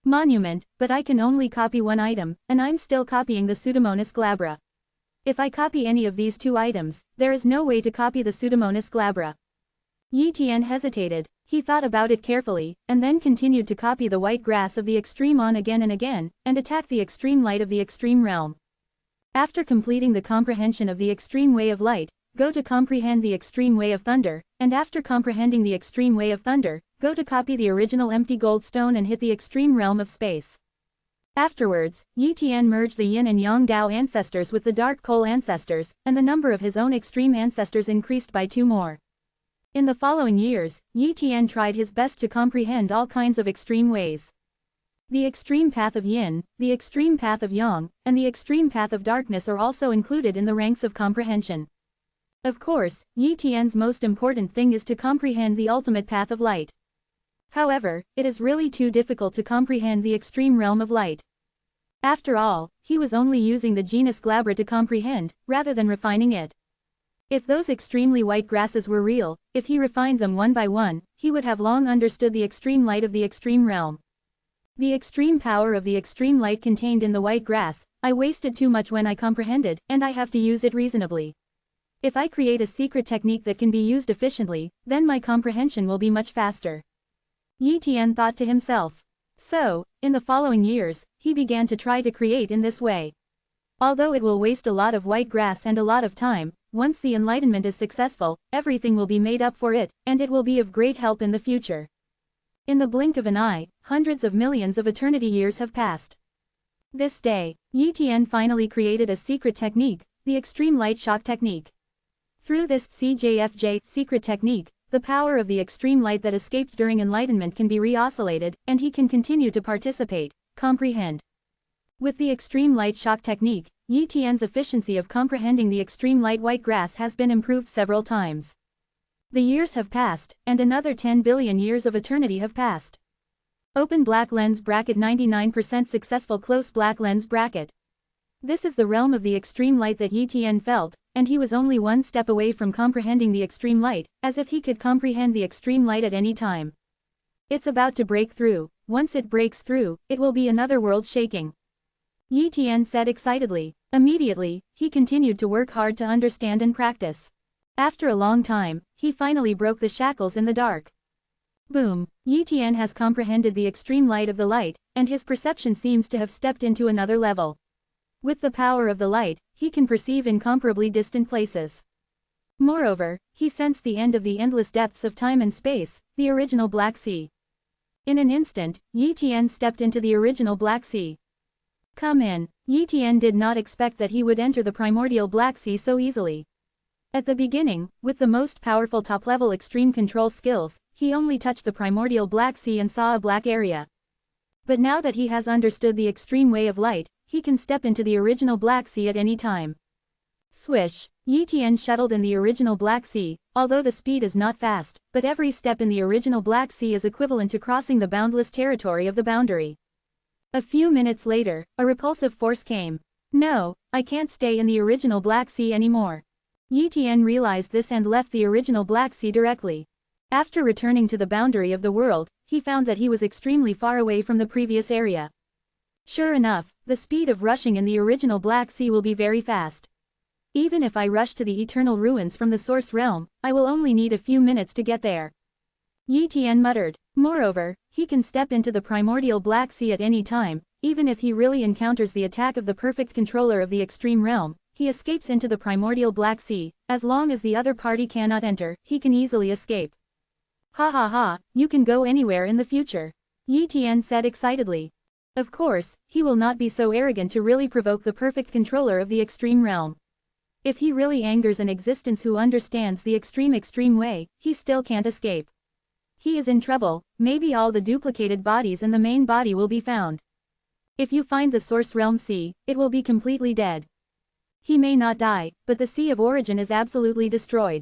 Monument, but I can only copy one item, and I'm still copying the Pseudomonas glabra. If I copy any of these two items, there is no way to copy the Pseudomonas glabra. Yi Tian hesitated. He thought about it carefully, and then continued to copy the white grass of the extreme on again and again, and attack the extreme light of the extreme realm. After completing the comprehension of the extreme way of light, go to comprehend the extreme way of thunder, and after comprehending the extreme way of thunder, go to copy the original empty gold stone and hit the extreme realm of space. Afterwards, Yi Tian merged the yin and yang Dao ancestors with the dark pole ancestors, and the number of his own extreme ancestors increased by 2 more. In the following years, Yi Tian tried his best to comprehend all kinds of extreme ways. The extreme path of yin, the extreme path of yang, and the extreme path of darkness are also included in the ranks of comprehension. Of course, Yi Tian's most important thing is to comprehend the ultimate path of light. However, it is really too difficult to comprehend the extreme realm of light. After all, he was only using the genus glabra to comprehend, rather than refining it. If those extremely white grasses were real, if he refined them one by one, he would have long understood the extreme light of the extreme realm. The extreme power of the extreme light contained in the white grass, I wasted too much when I comprehended, and I have to use it reasonably. If I create a secret technique that can be used efficiently, then my comprehension will be much faster. Yi Tian thought to himself. So, in the following years, he began to try to create in this way. Although it will waste a lot of white grass and a lot of time, once the enlightenment is successful, everything will be made up for it, and it will be of great help in the future. In the blink of an eye, hundreds of millions of eternity years have passed. This day, Yi Tian finally created a secret technique, the extreme light shock technique. Through this CJFJ secret technique, the power of the extreme light that escaped during enlightenment can be re-oscillated, and he can continue to participate, comprehend. With the extreme light shock technique, Yi Tian's efficiency of comprehending the extreme light white grass has been improved several times. The years have passed, and another 10 billion years of eternity have passed. Open black lens bracket 99% successful close black lens bracket. This is the realm of the extreme light that Yi Tian felt, and he was only one step away from comprehending the extreme light, as if he could comprehend the extreme light at any time. It's about to break through. Once it breaks through, it will be another world shaking. Yi Tian said excitedly. Immediately, he continued to work hard to understand and practice. After a long time, he finally broke the shackles in the dark. Boom! Yi Tian has comprehended the extreme light of the light, and his perception seems to have stepped into another level. With the power of the light, he can perceive incomparably distant places. Moreover, he sensed the end of the endless depths of time and space, the original Black Sea. In an instant, Yi Tian stepped into the original Black Sea. Come in. Yi Tian did not expect that he would enter the primordial Black Sea so easily. At the beginning, with the most powerful top-level extreme control skills, he only touched the primordial Black Sea and saw a black area. But now that he has understood the extreme way of light, he can step into the original Black Sea at any time. Swish! Yi Tian shuttled in the original Black Sea, although the speed is not fast, but every step in the original Black Sea is equivalent to crossing the boundless territory of the boundary. A few minutes later, a repulsive force came. No, I can't stay in the original Black Sea anymore. Yi Tian realized this and left the original Black Sea directly. After returning to the boundary of the world, he found that he was extremely far away from the previous area. Sure enough, the speed of rushing in the original Black Sea will be very fast. Even if I rush to the eternal ruins from the source realm, I will only need a few minutes to get there. Yi Tian muttered. Moreover, he can step into the primordial Black Sea at any time, even if he really encounters the attack of the perfect controller of the extreme realm. He escapes into the primordial Black Sea. As long as the other party cannot enter, he can easily escape. Ha ha ha, you can go anywhere in the future. Yi Tian said excitedly. Of course, he will not be so arrogant to really provoke the perfect controller of the extreme realm. If he really angers an existence who understands the extreme way, he still can't escape. He is in trouble. Maybe all the duplicated bodies in the main body will be found. If you find the source realm sea, it will be completely dead. He may not die, but the sea of origin is absolutely destroyed.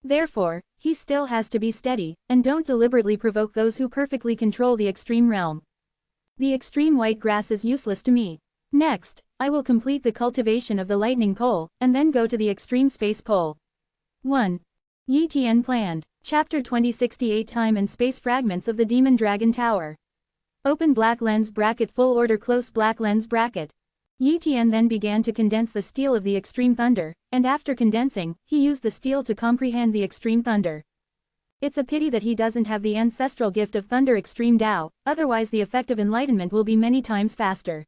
Therefore, he still has to be steady, and don't deliberately provoke those who perfectly control the extreme realm. The extreme white grass is useless to me. Next, I will complete the cultivation of the lightning pole, and then go to the extreme space pole. 1. Yi Tian planned. Chapter 2068 Time and Space Fragments of the Demon Dragon Tower. Open black lens bracket full order close black lens bracket. Yi Tian then began to condense the steel of the extreme thunder, and after condensing, he used the steel to comprehend the extreme thunder. It's a pity that he doesn't have the ancestral gift of thunder extreme Tao, otherwise the effect of enlightenment will be many times faster.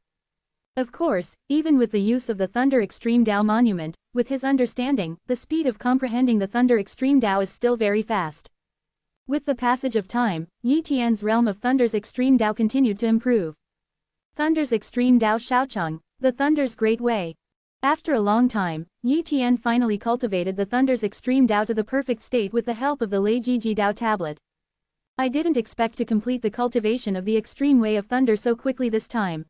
Of course, even with the use of the thunder extreme Tao monument, with his understanding, the speed of comprehending the thunder extreme Tao is still very fast. With the passage of time, Yi Tian's realm of thunder's extreme Tao continued to improve. Thunder's extreme Tao Shaocheng. The Thunder's Great Way. After a long time, Yi Tian finally cultivated the Thunder's extreme Tao to the perfect state with the help of the Lei Jiji Tao tablet. I didn't expect to complete the cultivation of the extreme way of thunder so quickly this time.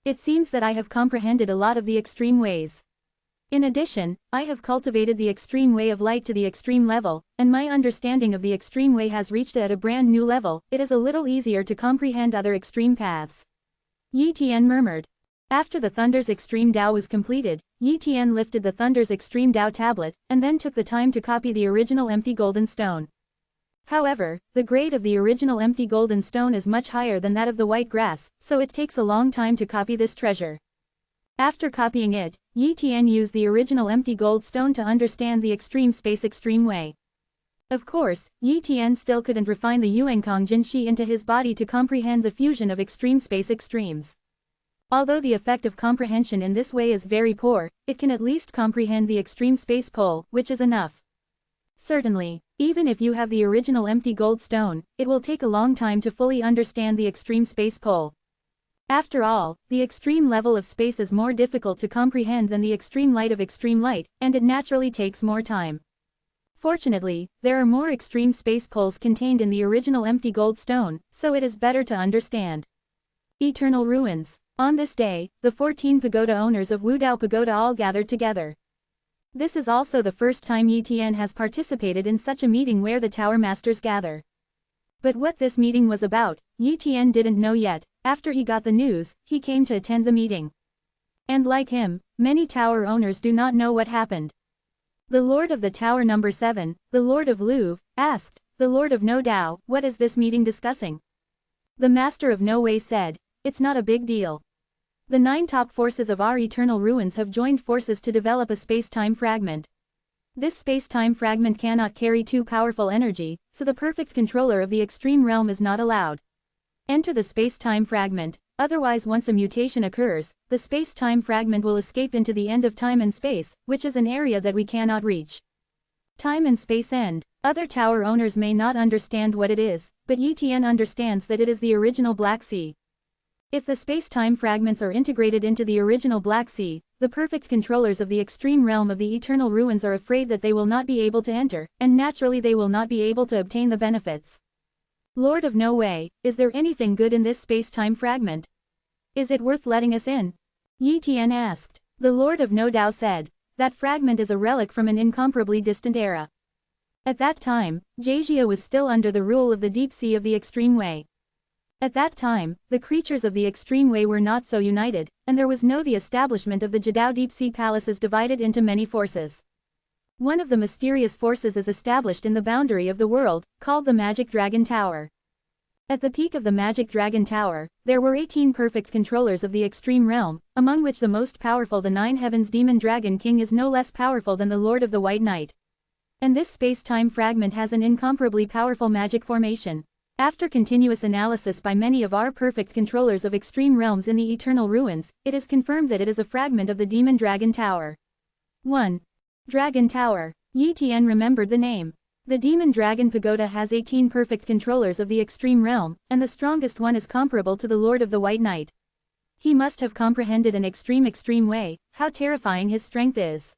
It seems that I have comprehended a lot of the extreme ways. In addition, I have cultivated the extreme way of light to the extreme level, and my understanding of the extreme way has reached at a brand new level. It is a little easier to comprehend other extreme paths. Yi Tian murmured. After the Thunder's Extreme Tao was completed, Yi Tian lifted the Thunder's Extreme Tao tablet, and then took the time to copy the original empty golden stone. However, the grade of the original empty golden stone is much higher than that of the white grass, so it takes a long time to copy this treasure. After copying it, Yi Tian used the original empty gold stone to understand the extreme space extreme way. Of course, Yi Tian still couldn't refine the Yuankong Jinshi into his body to comprehend the fusion of extreme space extremes. Although the effect of comprehension in this way is very poor, it can at least comprehend the extreme space pole, which is enough. Certainly, even if you have the original empty gold stone, it will take a long time to fully understand the extreme space pole. After all, the extreme level of space is more difficult to comprehend than the extreme light of extreme light, and it naturally takes more time. Fortunately, there are more extreme space poles contained in the original empty gold stone, so it is better to understand. Eternal ruins. On this day, the 14 pagoda owners of Wudao Pagoda all gathered together. This is also the first time Yi Tian has participated in such a meeting where the tower masters gather. But what this meeting was about, Yi Tian didn't know yet. After he got the news, he came to attend the meeting. And like him, many tower owners do not know what happened. The Lord of the Tower number 7, the Lord of Louvre, asked, the Lord of No Dao, what is this meeting discussing? The Master of No Way said, it's not a big deal. The 9 top forces of our eternal ruins have joined forces to develop a space-time fragment. This space-time fragment cannot carry too powerful energy, so the perfect controller of the extreme realm is not allowed. Enter the space-time fragment, otherwise once a mutation occurs, the space-time fragment will escape into the end of time and space, which is an area that we cannot reach. Time and space end. Other tower owners may not understand what it is, but Yi Tian understands that it is the original Black Sea. If the space-time fragments are integrated into the original Black Sea, the perfect controllers of the extreme realm of the eternal ruins are afraid that they will not be able to enter, and naturally they will not be able to obtain the benefits. Lord of No Way, is there anything good in this space-time fragment? Is it worth letting us in? Yi Tian asked. The Lord of No Dao said, that fragment is a relic from an incomparably distant era. At that time, Jejia was still under the rule of the deep sea of the extreme way. At that time, the creatures of the extreme way were not so united, and there was no the establishment of the Jadao deep sea palaces divided into many forces. One of the mysterious forces is established in the boundary of the world, called the Magic Dragon Tower. At the peak of the Magic Dragon Tower, there were 18 perfect controllers of the extreme realm, among which the most powerful the 9 Heavens Demon Dragon King is no less powerful than the Lord of the White Knight. And this space-time fragment has an incomparably powerful magic formation. After continuous analysis by many of our perfect controllers of extreme realms in the eternal ruins, it is confirmed that it is a fragment of the Demon Dragon Tower. 1. Dragon Tower. Yi Tian remembered the name. The Demon Dragon Pagoda has 18 perfect controllers of the extreme realm, and the strongest one is comparable to the Lord of the White Knight. He must have comprehended in extreme way, how terrifying his strength is.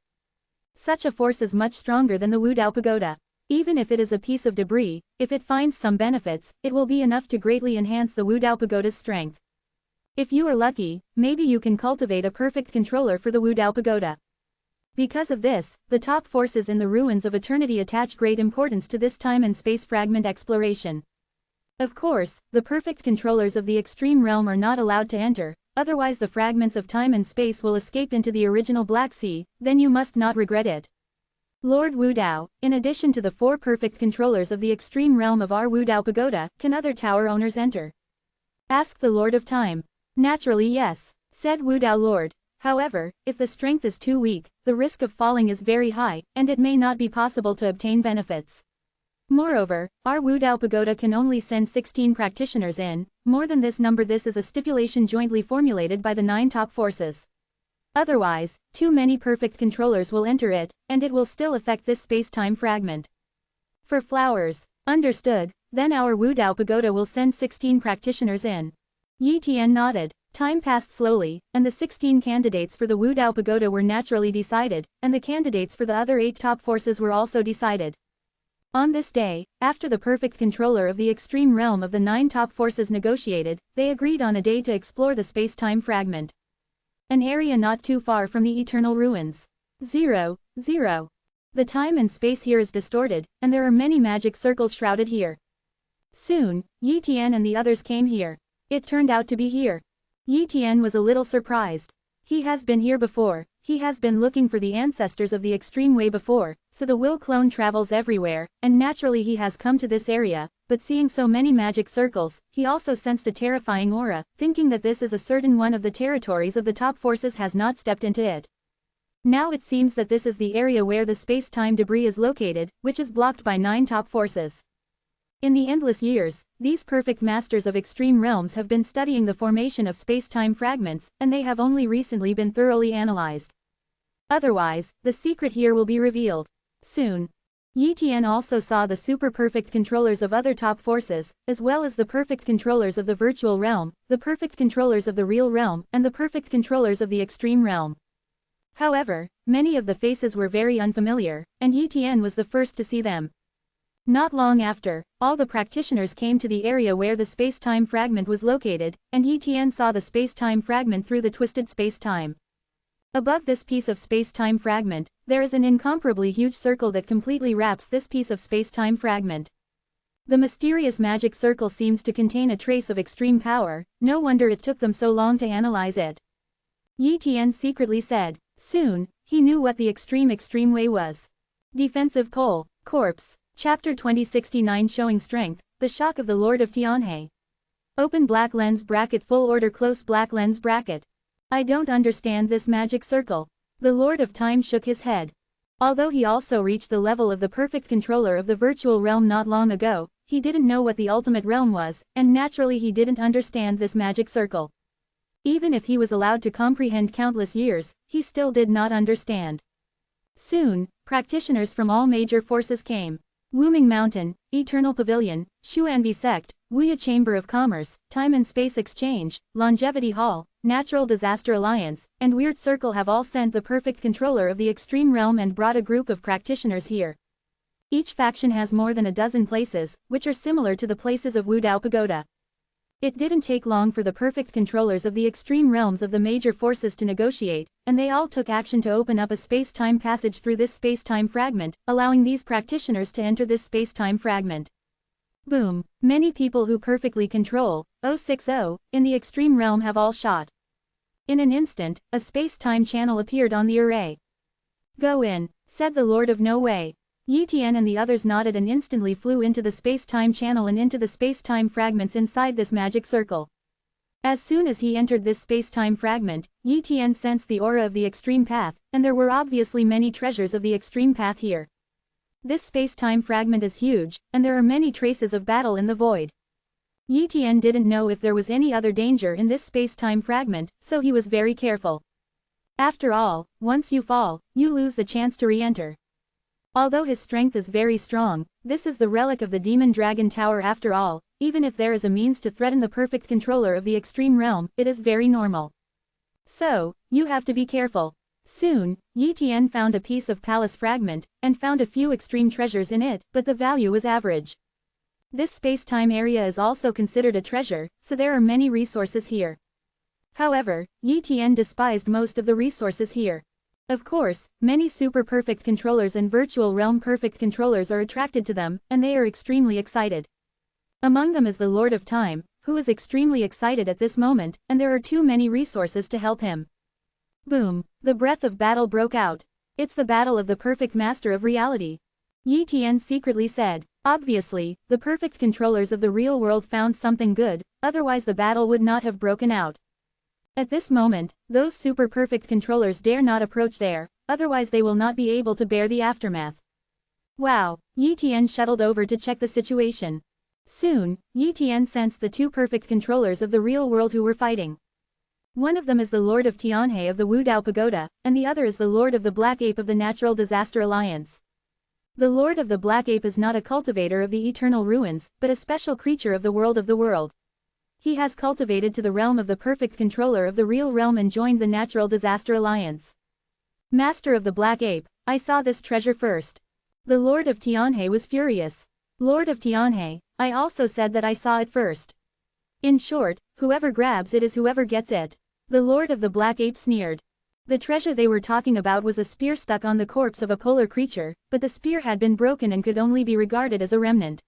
Such a force is much stronger than the Wudao Pagoda. Even if it is a piece of debris, if it finds some benefits, it will be enough to greatly enhance the Wudao Pagoda's strength. If you are lucky, maybe you can cultivate a perfect controller for the Wudao Pagoda. Because of this, the top forces in the ruins of eternity attach great importance to this time and space fragment exploration. Of course, the perfect controllers of the extreme realm are not allowed to enter, otherwise the fragments of time and space will escape into the original Black Sea, then you must not regret it. Lord Wudao, in addition to the 4 perfect controllers of the extreme realm of our Wudao Pagoda, can other tower owners enter? Asked the Lord of Time. Naturally yes, said Wudao Lord. However, if the strength is too weak, the risk of falling is very high, and it may not be possible to obtain benefits. Moreover, our Wudao Pagoda can only send 16 practitioners in, more than this number. This is a stipulation jointly formulated by the 9 top forces. Otherwise, too many perfect controllers will enter it, and it will still affect this space-time fragment. For flowers. Understood, then our Wudao Pagoda will send 16 practitioners in. Yi Tian nodded. Time passed slowly, and the 16 candidates for the Wudao Pagoda were naturally decided, and the candidates for the other 8 top forces were also decided. On this day, after the perfect controller of the extreme realm of the 9 top forces negotiated, they agreed on a day to explore the space-time fragment. An area not too far from the eternal ruins. 0, 0. The time and space here is distorted, and there are many magic circles shrouded here. Soon, Yi Tian and the others came here. It turned out to be here. Yi Tian was a little surprised. He has been here before, he has been looking for the ancestors of the extreme way before, so the will clone travels everywhere, and naturally he has come to this area, but seeing so many magic circles, he also sensed a terrifying aura, thinking that this is a certain one of the territories of the top forces has not stepped into it. Now it seems that this is the area where the space-time debris is located, which is blocked by 9 top forces. In the endless years, these perfect masters of extreme realms have been studying the formation of space-time fragments, and they have only recently been thoroughly analyzed. Otherwise, the secret here will be revealed. Soon. Yi Tian also saw the super-perfect controllers of other top forces, as well as the perfect controllers of the virtual realm, the perfect controllers of the real realm, and the perfect controllers of the extreme realm. However, many of the faces were very unfamiliar, and Yi Tian was the first to see them. Not long after, all the practitioners came to the area where the space-time fragment was located, and Yi Tian saw the space-time fragment through the twisted space-time. Above this piece of space-time fragment, there is an incomparably huge circle that completely wraps this piece of space-time fragment. The mysterious magic circle seems to contain a trace of extreme power, no wonder it took them so long to analyze it. Yi Tian secretly said. Soon, he knew what the extreme way was. Defensive pole, corpse. Chapter 2069 Showing Strength, The Shock of the Lord of Tianhe. Open black lens bracket full order close black lens bracket. I don't understand this magic circle. The Lord of Time shook his head. Although he also reached the level of the perfect controller of the virtual realm not long ago, he didn't know what the ultimate realm was, and naturally he didn't understand this magic circle. Even if he was allowed to comprehend countless years, he still did not understand. Soon, practitioners from all major forces came. Wuming Mountain, Eternal Pavilion, Xuanbi Sect, Wuya Chamber of Commerce, Time and Space Exchange, Longevity Hall, Natural Disaster Alliance, and Weird Circle have all sent the perfect controller of the extreme realm and brought a group of practitioners here. Each faction has more than a dozen places, which are similar to the places of Wudao Pagoda. It didn't take long for the perfect controllers of the extreme realms of the major forces to negotiate, and they all took action to open up a space-time passage through this space-time fragment, allowing these practitioners to enter this space-time fragment. Boom! Many people who perfectly control 060 in the extreme realm have all shot. In an instant, a space-time channel appeared on the array. Go in, said the Lord of No Way. Yi Tian and the others nodded and instantly flew into the space-time channel and into the space-time fragments inside this magic circle. As soon as he entered this space-time fragment, Yi Tian sensed the aura of the extreme path, and there were obviously many treasures of the extreme path here. This space-time fragment is huge, and there are many traces of battle in the void. Yi Tian didn't know if there was any other danger in this space-time fragment, so he was very careful. After all, once you fall, you lose the chance to re-enter. Although his strength is very strong, this is the relic of the Demon Dragon Tower after all, even if there is a means to threaten the perfect controller of the extreme realm, it is very normal. So, you have to be careful. Soon, Yi Tian found a piece of palace fragment, and found a few extreme treasures in it, but the value was average. This space-time area is also considered a treasure, so there are many resources here. However, Yi Tian despised most of the resources here. Of course, many super-perfect controllers and virtual realm perfect controllers are attracted to them, and they are extremely excited. Among them is the Lord of Time, who is extremely excited at this moment, and there are too many resources to help him. Boom! The breath of battle broke out. It's the battle of the perfect master of reality. Yi Tian secretly said. Obviously, the perfect controllers of the real world found something good, otherwise the battle would not have broken out. At this moment, those super-perfect controllers dare not approach there, otherwise they will not be able to bear the aftermath. Wow! Yi Tian shuttled over to check the situation. Soon, Yi Tian sensed the two perfect controllers of the real world who were fighting. One of them is the Lord of Tianhe of the Wudao Pagoda, and the other is the Lord of the Black Ape of the Natural Disaster Alliance. The Lord of the Black Ape is not a cultivator of the eternal ruins, but a special creature of the world. He has cultivated to the realm of the perfect controller of the real realm and joined the Natural Disaster Alliance. Master of the Black Ape, I saw this treasure first. The Lord of Tianhe was furious. Lord of Tianhe, I also said that I saw it first. In short, whoever grabs it is whoever gets it. The Lord of the Black Ape sneered. The treasure they were talking about was a spear stuck on the corpse of a polar creature, but the spear had been broken and could only be regarded as a remnant.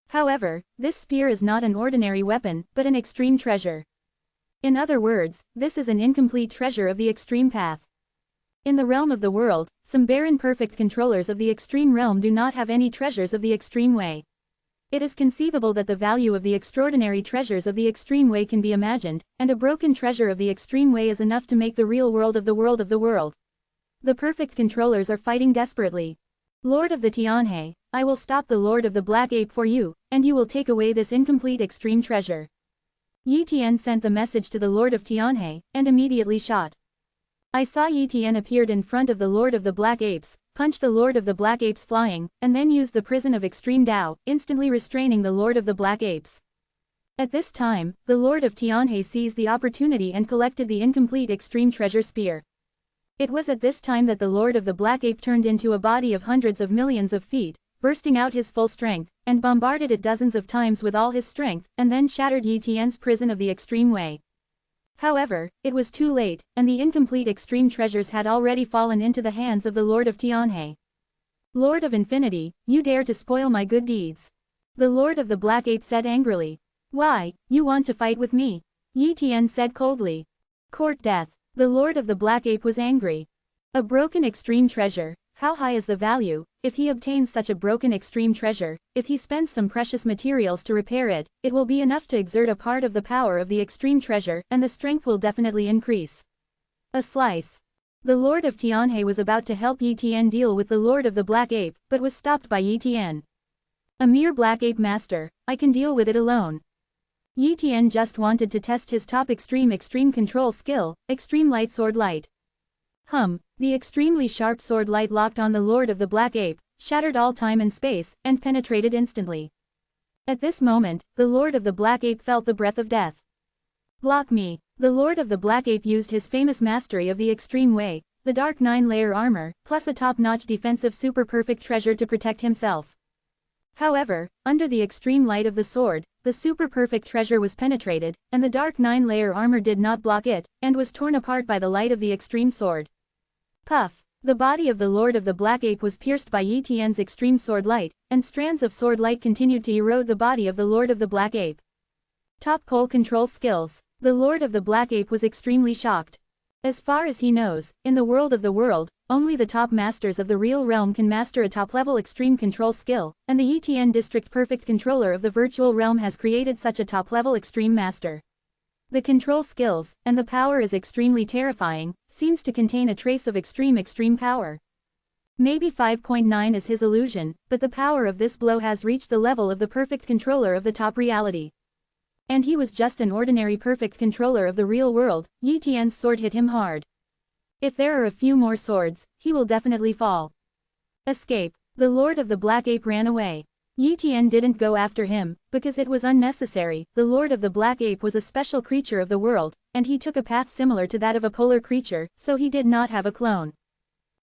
However, this spear is not an ordinary weapon, but an extreme treasure. In other words, this is an incomplete treasure of the extreme path. In the realm of the world, some barren perfect controllers of the extreme realm do not have any treasures of the extreme way. It is conceivable that the value of the extraordinary treasures of the extreme way can be imagined, and a broken treasure of the extreme way is enough to make the real world of the world. The perfect controllers are fighting desperately. Lord of the Tianhe, I will stop the Lord of the Black Ape for you, and you will take away this incomplete extreme treasure. Yi Tian sent the message to the Lord of Tianhe, and immediately shot. I saw Yi Tian appeared in front of the Lord of the Black Apes, punched the Lord of the Black Apes flying, and then used the prison of extreme Dao, instantly restraining the Lord of the Black Apes. At this time, the Lord of Tianhe seized the opportunity and collected the incomplete extreme treasure spear. It was at this time that the Lord of the Black Ape turned into a body of hundreds of millions of feet, bursting out his full strength, and bombarded it dozens of times with all his strength, and then shattered Yi Tian's prison of the extreme way. However, it was too late, and the incomplete extreme treasures had already fallen into the hands of the Lord of Tianhe. Lord of Infinity, you dare to spoil my good deeds. The Lord of the Black Ape said angrily. Why, you want to fight with me? Yi Tian said coldly. Court death. The Lord of the Black Ape was angry. A broken extreme treasure, how high is the value? If he obtains such a broken extreme treasure, if he spends some precious materials to repair it, it will be enough to exert a part of the power of the extreme treasure, and the strength will definitely increase. A slice. The Lord of Tianhe was about to help Yi Tian deal with the Lord of the Black Ape, but was stopped by Yi Tian. A mere Black Ape master, I can deal with it alone. Yi Tian just wanted to test his top extreme control skill, extreme light sword light. The extremely sharp sword light locked on the Lord of the Black Ape, shattered all time and space, and penetrated instantly. At this moment, the Lord of the Black Ape felt the breath of death. Block me. The Lord of the Black Ape used his famous mastery of the extreme way, the dark 9-layer armor, plus a top-notch defensive super perfect treasure to protect himself. However, under the extreme light of the sword, the super perfect treasure was penetrated, and the dark 9-layer armor did not block it, and was torn apart by the light of the extreme sword. Puff! The body of the Lord of the Black Ape was pierced by Yi Tian's extreme sword light, and strands of sword light continued to erode the body of the Lord of the Black Ape. Top pole control skills. The Lord of the Black Ape was extremely shocked. As far as he knows, in the world, only the top masters of the real realm can master a top-level extreme control skill, and the Yi Tian district perfect controller of the virtual realm has created such a top-level extreme master. The control skills, and the power is extremely terrifying, seems to contain a trace of extreme power. Maybe 5.9 is his illusion, but the power of this blow has reached the level of the perfect controller of the top reality. And he was just an ordinary perfect controller of the real world. Yi Tian's sword hit him hard. If there are a few more swords, he will definitely fall. Escape. The Lord of the Black Ape ran away. Yi Tian didn't go after him, because it was unnecessary. The Lord of the Black Ape was a special creature of the world, and he took a path similar to that of a polar creature, so he did not have a clone.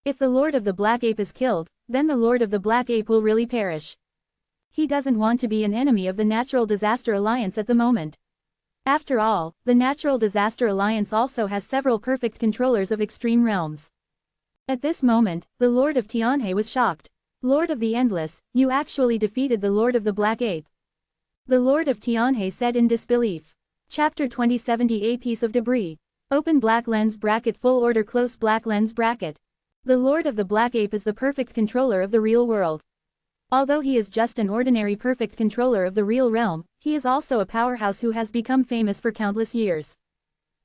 If the Lord of the Black Ape is killed, then the Lord of the Black Ape will really perish. He doesn't want to be an enemy of the Natural Disaster Alliance at the moment. After all, the Natural Disaster Alliance also has several perfect controllers of extreme realms. At this moment, the Lord of Tianhe was shocked. Lord of the Endless, you actually defeated the Lord of the Black Ape. The Lord of Tianhe said in disbelief. Chapter 2070. A piece of debris. Open black lens bracket. Full order. Close black lens bracket. The Lord of the Black Ape is the perfect controller of the real world. Although he is just an ordinary perfect controller of the real realm, he is also a powerhouse who has become famous for countless years.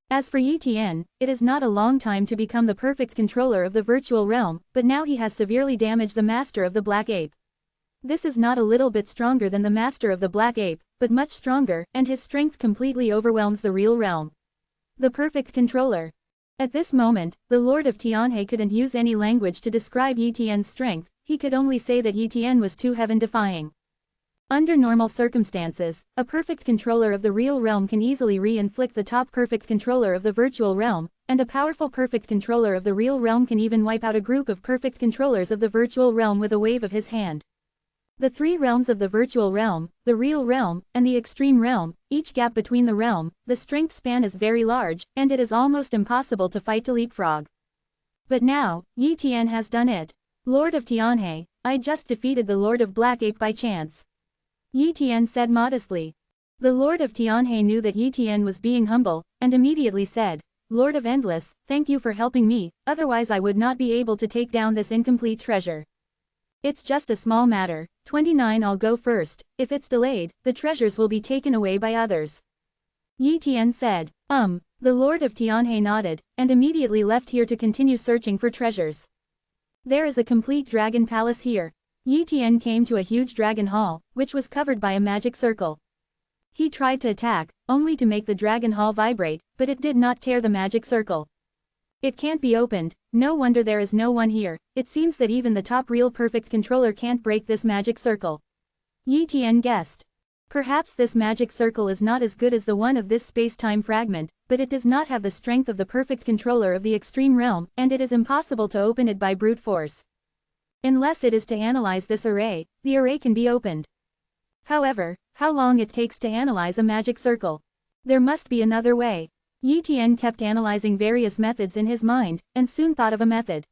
As for Yi Tian, it is not a long time to become the perfect controller of the virtual realm, but now he has severely damaged the master of the Black Ape. This is not a little bit stronger than the master of the Black Ape, but much stronger, and his strength completely overwhelms the real realm. The perfect controller. At this moment, the Lord of Tianhe couldn't use any language to describe Yi Tian's strength. He could only say that Yi Tian was too heaven-defying. Under normal circumstances, a perfect controller of the real realm can easily re-inflict the top perfect controller of the virtual realm, and a powerful perfect controller of the real realm can even wipe out a group of perfect controllers of the virtual realm with a wave of his hand. The three realms of the virtual realm, the real realm, and the extreme realm, each gap between the realm, the strength span is very large, and it is almost impossible to fight to leapfrog. But now, Yi Tian has done it. Lord of Tianhe, I just defeated the Lord of Black Ape by chance. Yi Tian said modestly. The Lord of Tianhe knew that Yi Tian was being humble, and immediately said, Lord of Endless, thank you for helping me, otherwise I would not be able to take down this incomplete treasure. It's just a small matter. 29. I'll go first. If it's delayed, the treasures will be taken away by others. Yi Tian said. The Lord of Tianhe nodded, and immediately left here to continue searching for treasures. There is a complete dragon palace here. Yi Tian came to a huge dragon hall, which was covered by a magic circle. He tried to attack, only to make the dragon hall vibrate, but it did not tear the magic circle. It can't be opened. No wonder there is no one here. It seems that even the top real perfect controller can't break this magic circle. Yi Tian guessed. Perhaps this magic circle is not as good as the one of this space-time fragment, but it does not have the strength of the perfect controller of the extreme realm, and it is impossible to open it by brute force. Unless it is to analyze this array, the array can be opened. However, how long it takes to analyze a magic circle? There must be another way. Yi Tian kept analyzing various methods in his mind, and soon thought of a method.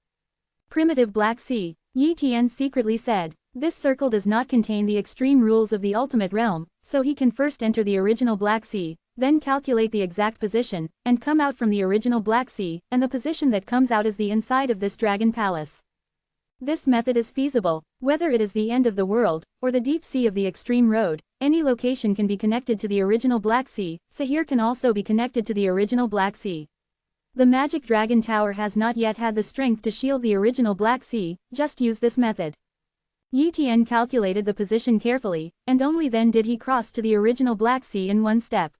Primitive Black Sea, Yi Tian secretly said. This circle does not contain the extreme rules of the ultimate realm, so he can first enter the original Black Sea, then calculate the exact position, and come out from the original Black Sea, and the position that comes out is the inside of this dragon palace. This method is feasible. Whether it is the end of the world, or the deep sea of the extreme road, any location can be connected to the original Black Sea, so here can also be connected to the original Black Sea. The magic dragon tower has not yet had the strength to shield the original Black Sea, just use this method. Yi Tian calculated the position carefully, and only then did he cross to the original Black Sea in one step.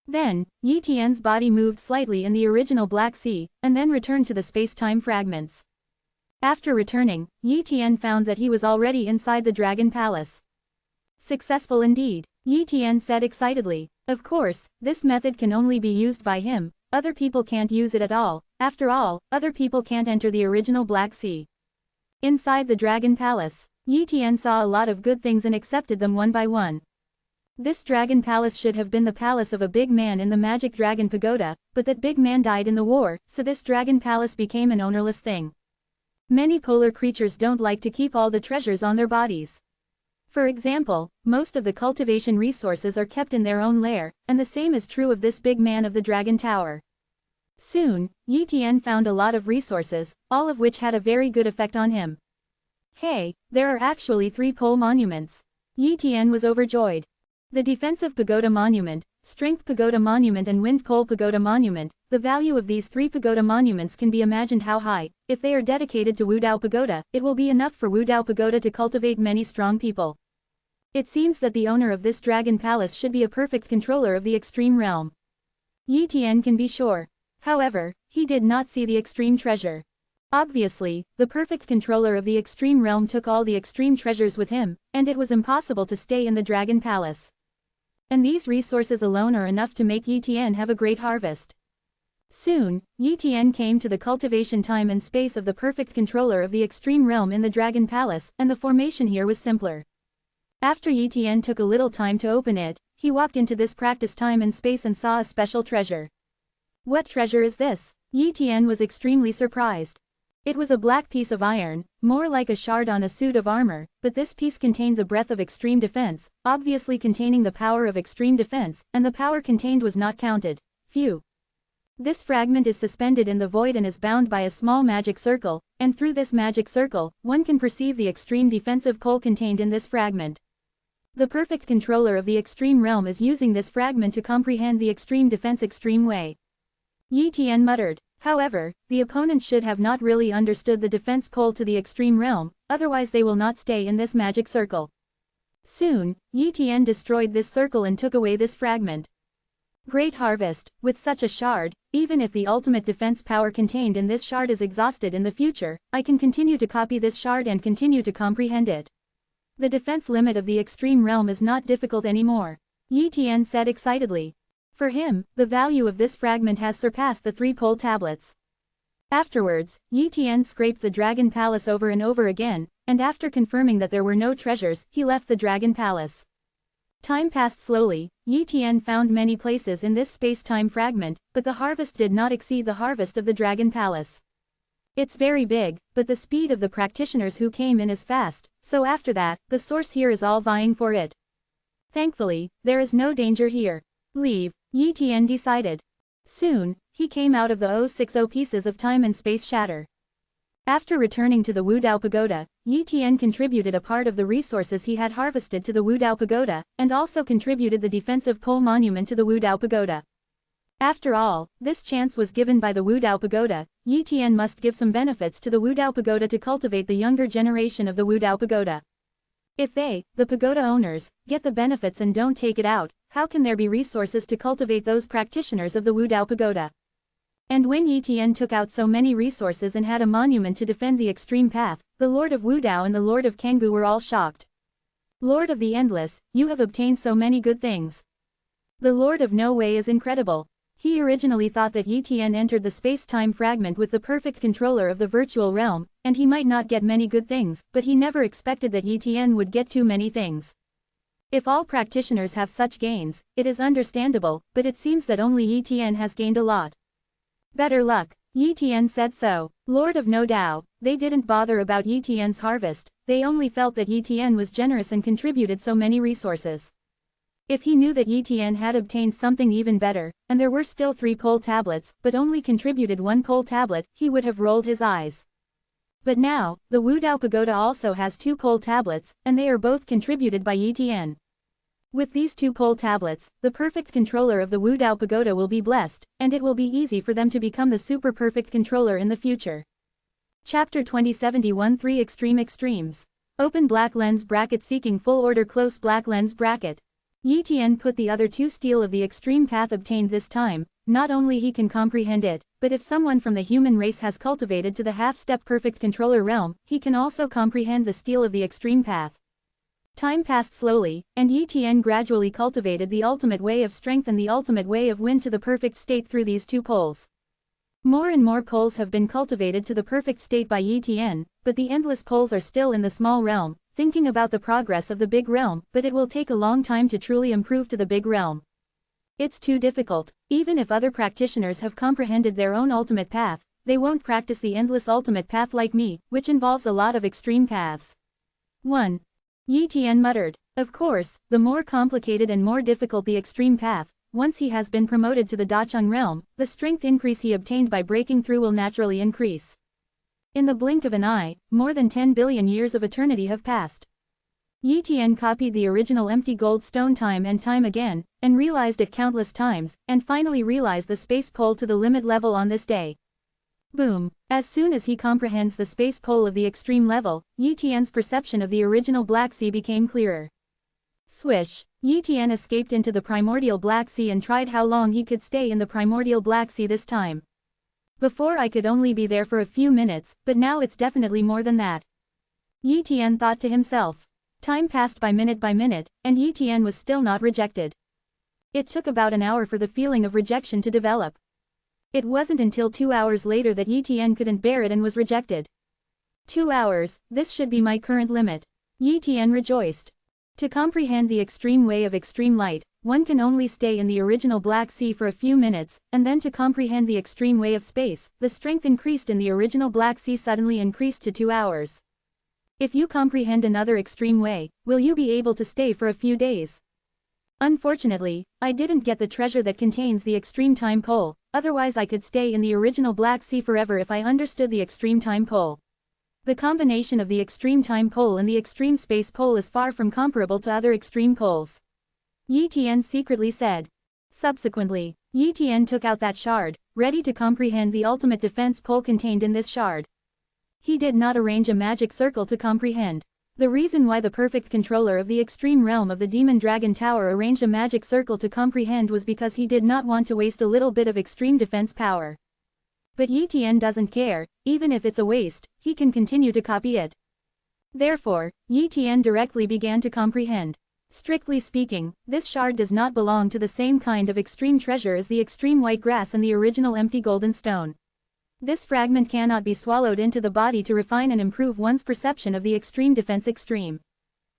Then, Yi Tian's body moved slightly in the original Black Sea, and then returned to the space-time fragments. After returning, Yi Tian found that he was already inside the Dragon Palace. Successful indeed, Yi Tian said excitedly. Of course, this method can only be used by him, other people can't use it at all. After all, other people can't enter the original Black Sea. Inside the Dragon Palace, Yi Tian saw a lot of good things and accepted them one by one. This Dragon Palace should have been the palace of a big man in the Magic Dragon Pagoda, but that big man died in the war, so this Dragon Palace became an ownerless thing. Many polar creatures don't like to keep all the treasures on their bodies. For example, most of the cultivation resources are kept in their own lair, and the same is true of this big man of the Dragon Tower. Soon, Yi Tian found a lot of resources, all of which had a very good effect on him. Hey, there are actually 3 pole monuments. Yi Tian was overjoyed. The Defensive Pagoda Monument, Strength Pagoda Monument and Wind Pole Pagoda Monument. The value of these 3 pagoda monuments can be imagined how high. If they are dedicated to Wudao Pagoda, it will be enough for Wudao Pagoda to cultivate many strong people. It seems that the owner of this Dragon Palace should be a perfect controller of the extreme realm. Yi Tian can be sure. However, he did not see the extreme treasure. Obviously, the perfect controller of the extreme realm took all the extreme treasures with him, and it was impossible to stay in the Dragon Palace. And these resources alone are enough to make Yi Tian have a great harvest. Soon, Yi Tian came to the cultivation time and space of the perfect controller of the extreme realm in the Dragon Palace, and the formation here was simpler. After Yi Tian took a little time to open it, he walked into this practice time and space and saw a special treasure. What treasure is this? Yi Tian was extremely surprised. It was a black piece of iron, more like a shard on a suit of armor, but this piece contained the breath of extreme defense, obviously containing the power of extreme defense, and the power contained was not counted. Phew. This fragment is suspended in the void and is bound by a small magic circle, and through this magic circle, one can perceive the extreme defensive pole contained in this fragment. The perfect controller of the extreme realm is using this fragment to comprehend the extreme defense extreme way. Yi Tian muttered. However, the opponent should have not really understood the defense pole to the extreme realm, otherwise they will not stay in this magic circle. Soon, Yi Tian destroyed this circle and took away this fragment. Great harvest, with such a shard, even if the ultimate defense power contained in this shard is exhausted in the future, I can continue to copy this shard and continue to comprehend it. The defense limit of the extreme realm is not difficult anymore. Yi Tian said excitedly. For him, the value of this fragment has surpassed the 3 pole tablets. Afterwards, Yi Tian scraped the Dragon Palace over and over again, and after confirming that there were no treasures, he left the Dragon Palace. Time passed slowly. Yi Tian found many places in this space-time fragment, but the harvest did not exceed the harvest of the Dragon Palace. It's very big, but the speed of the practitioners who came in is fast, so after that, the source here is all vying for it. Thankfully, there is no danger here. Leave, Yi Tian decided. Soon, he came out of the 060 pieces of time and space shatter. After returning to the Wudao Pagoda, Yi Tian contributed a part of the resources he had harvested to the Wudao Pagoda, and also contributed the defensive pole monument to the Wudao Pagoda. After all, this chance was given by the Wudao Pagoda. Yi Tian must give some benefits to the Wudao Pagoda to cultivate the younger generation of the Wudao Pagoda. If they, the pagoda owners, get the benefits and don't take it out, how can there be resources to cultivate those practitioners of the Wudao Pagoda? And when Yi Tian took out so many resources and had a monument to defend the extreme path, the Lord of Wudao and the Lord of Kanggu were all shocked. Lord of the Endless, you have obtained so many good things. The Lord of No Way is incredible. He originally thought that Yi Tian entered the space-time fragment with the perfect controller of the virtual realm, and he might not get many good things, but he never expected that Yi Tian would get too many things. If all practitioners have such gains, it is understandable, but it seems that only Yi Tian has gained a lot. Better luck. Yi Tian said so. Lord of No Dao, they didn't bother about Yi Tian's harvest, they only felt that Yi Tian was generous and contributed so many resources. If he knew that Yi Tian had obtained something even better, and there were still 3 pole tablets, but only contributed 1 pole tablet, he would have rolled his eyes. But now, the Wudao Pagoda also has 2 pole tablets, and they are both contributed by Yi Tian. With these 2 pole tablets, the perfect controller of the Wudao Pagoda will be blessed, and it will be easy for them to become the super perfect controller in the future. Chapter 2071 3 Extreme Extremes. Open black lens bracket seeking full order close black lens bracket. Yi Tian put the other 2 steel of the extreme path obtained this time, not only he can comprehend it, but if someone from the human race has cultivated to the half-step perfect controller realm, he can also comprehend the steel of the extreme path. Time passed slowly, and Yi Tian gradually cultivated the ultimate way of strength and the ultimate way of wind to the perfect state through these 2 poles. More and more poles have been cultivated to the perfect state by Yi Tian, but the endless poles are still in the small realm, thinking about the progress of the big realm, but it will take a long time to truly improve to the big realm. It's too difficult. Even if other practitioners have comprehended their own ultimate path, they won't practice the endless ultimate path like me, which involves a lot of extreme paths. 1. Yi Tian muttered. Of course, the more complicated and more difficult the extreme path, once he has been promoted to the Dacheng realm, the strength increase he obtained by breaking through will naturally increase. In the blink of an eye, more than 10 billion years of eternity have passed. Yi Tian copied the original empty gold stone time and time again, and realized it countless times, and finally realized the space pole to the limit level on this day. Boom! As soon as he comprehends the space pole of the extreme level, Yi Tian's perception of the original Black Sea became clearer. Swish! Yi Tian escaped into the primordial Black Sea and tried how long he could stay in the primordial Black Sea this time. Before I could only be there for a few minutes, but now it's definitely more than that. Yi Tian thought to himself. Time passed by minute, and Yi Tian was still not rejected. It took about an hour for the feeling of rejection to develop. It wasn't until 2 hours later that Yi Tian couldn't bear it and was rejected. 2 hours, this should be my current limit. Yi Tian rejoiced. To comprehend the extreme way of extreme light, one can only stay in the original Black Sea for a few minutes, and then to comprehend the extreme way of space, the strength increased in the original Black Sea suddenly increased to 2 hours. If you comprehend another extreme way, will you be able to stay for a few days? Unfortunately, I didn't get the treasure that contains the extreme time pole, otherwise I could stay in the original Black Sea forever if I understood the extreme time pole. The combination of the extreme time pole and the extreme space pole is far from comparable to other extreme poles. Yi Tian secretly said. Subsequently, Yi Tian took out that shard, ready to comprehend the ultimate defense pole contained in this shard. He did not arrange a magic circle to comprehend. The reason why the perfect controller of the extreme realm of the Demon Dragon Tower arranged a magic circle to comprehend was because he did not want to waste a little bit of extreme defense power. But Yi Tian doesn't care, even if it's a waste, he can continue to copy it. Therefore, Yi Tian directly began to comprehend. Strictly speaking, this shard does not belong to the same kind of extreme treasure as the extreme white grass and the original empty golden stone. This fragment cannot be swallowed into the body to refine and improve one's perception of the extreme defense extreme.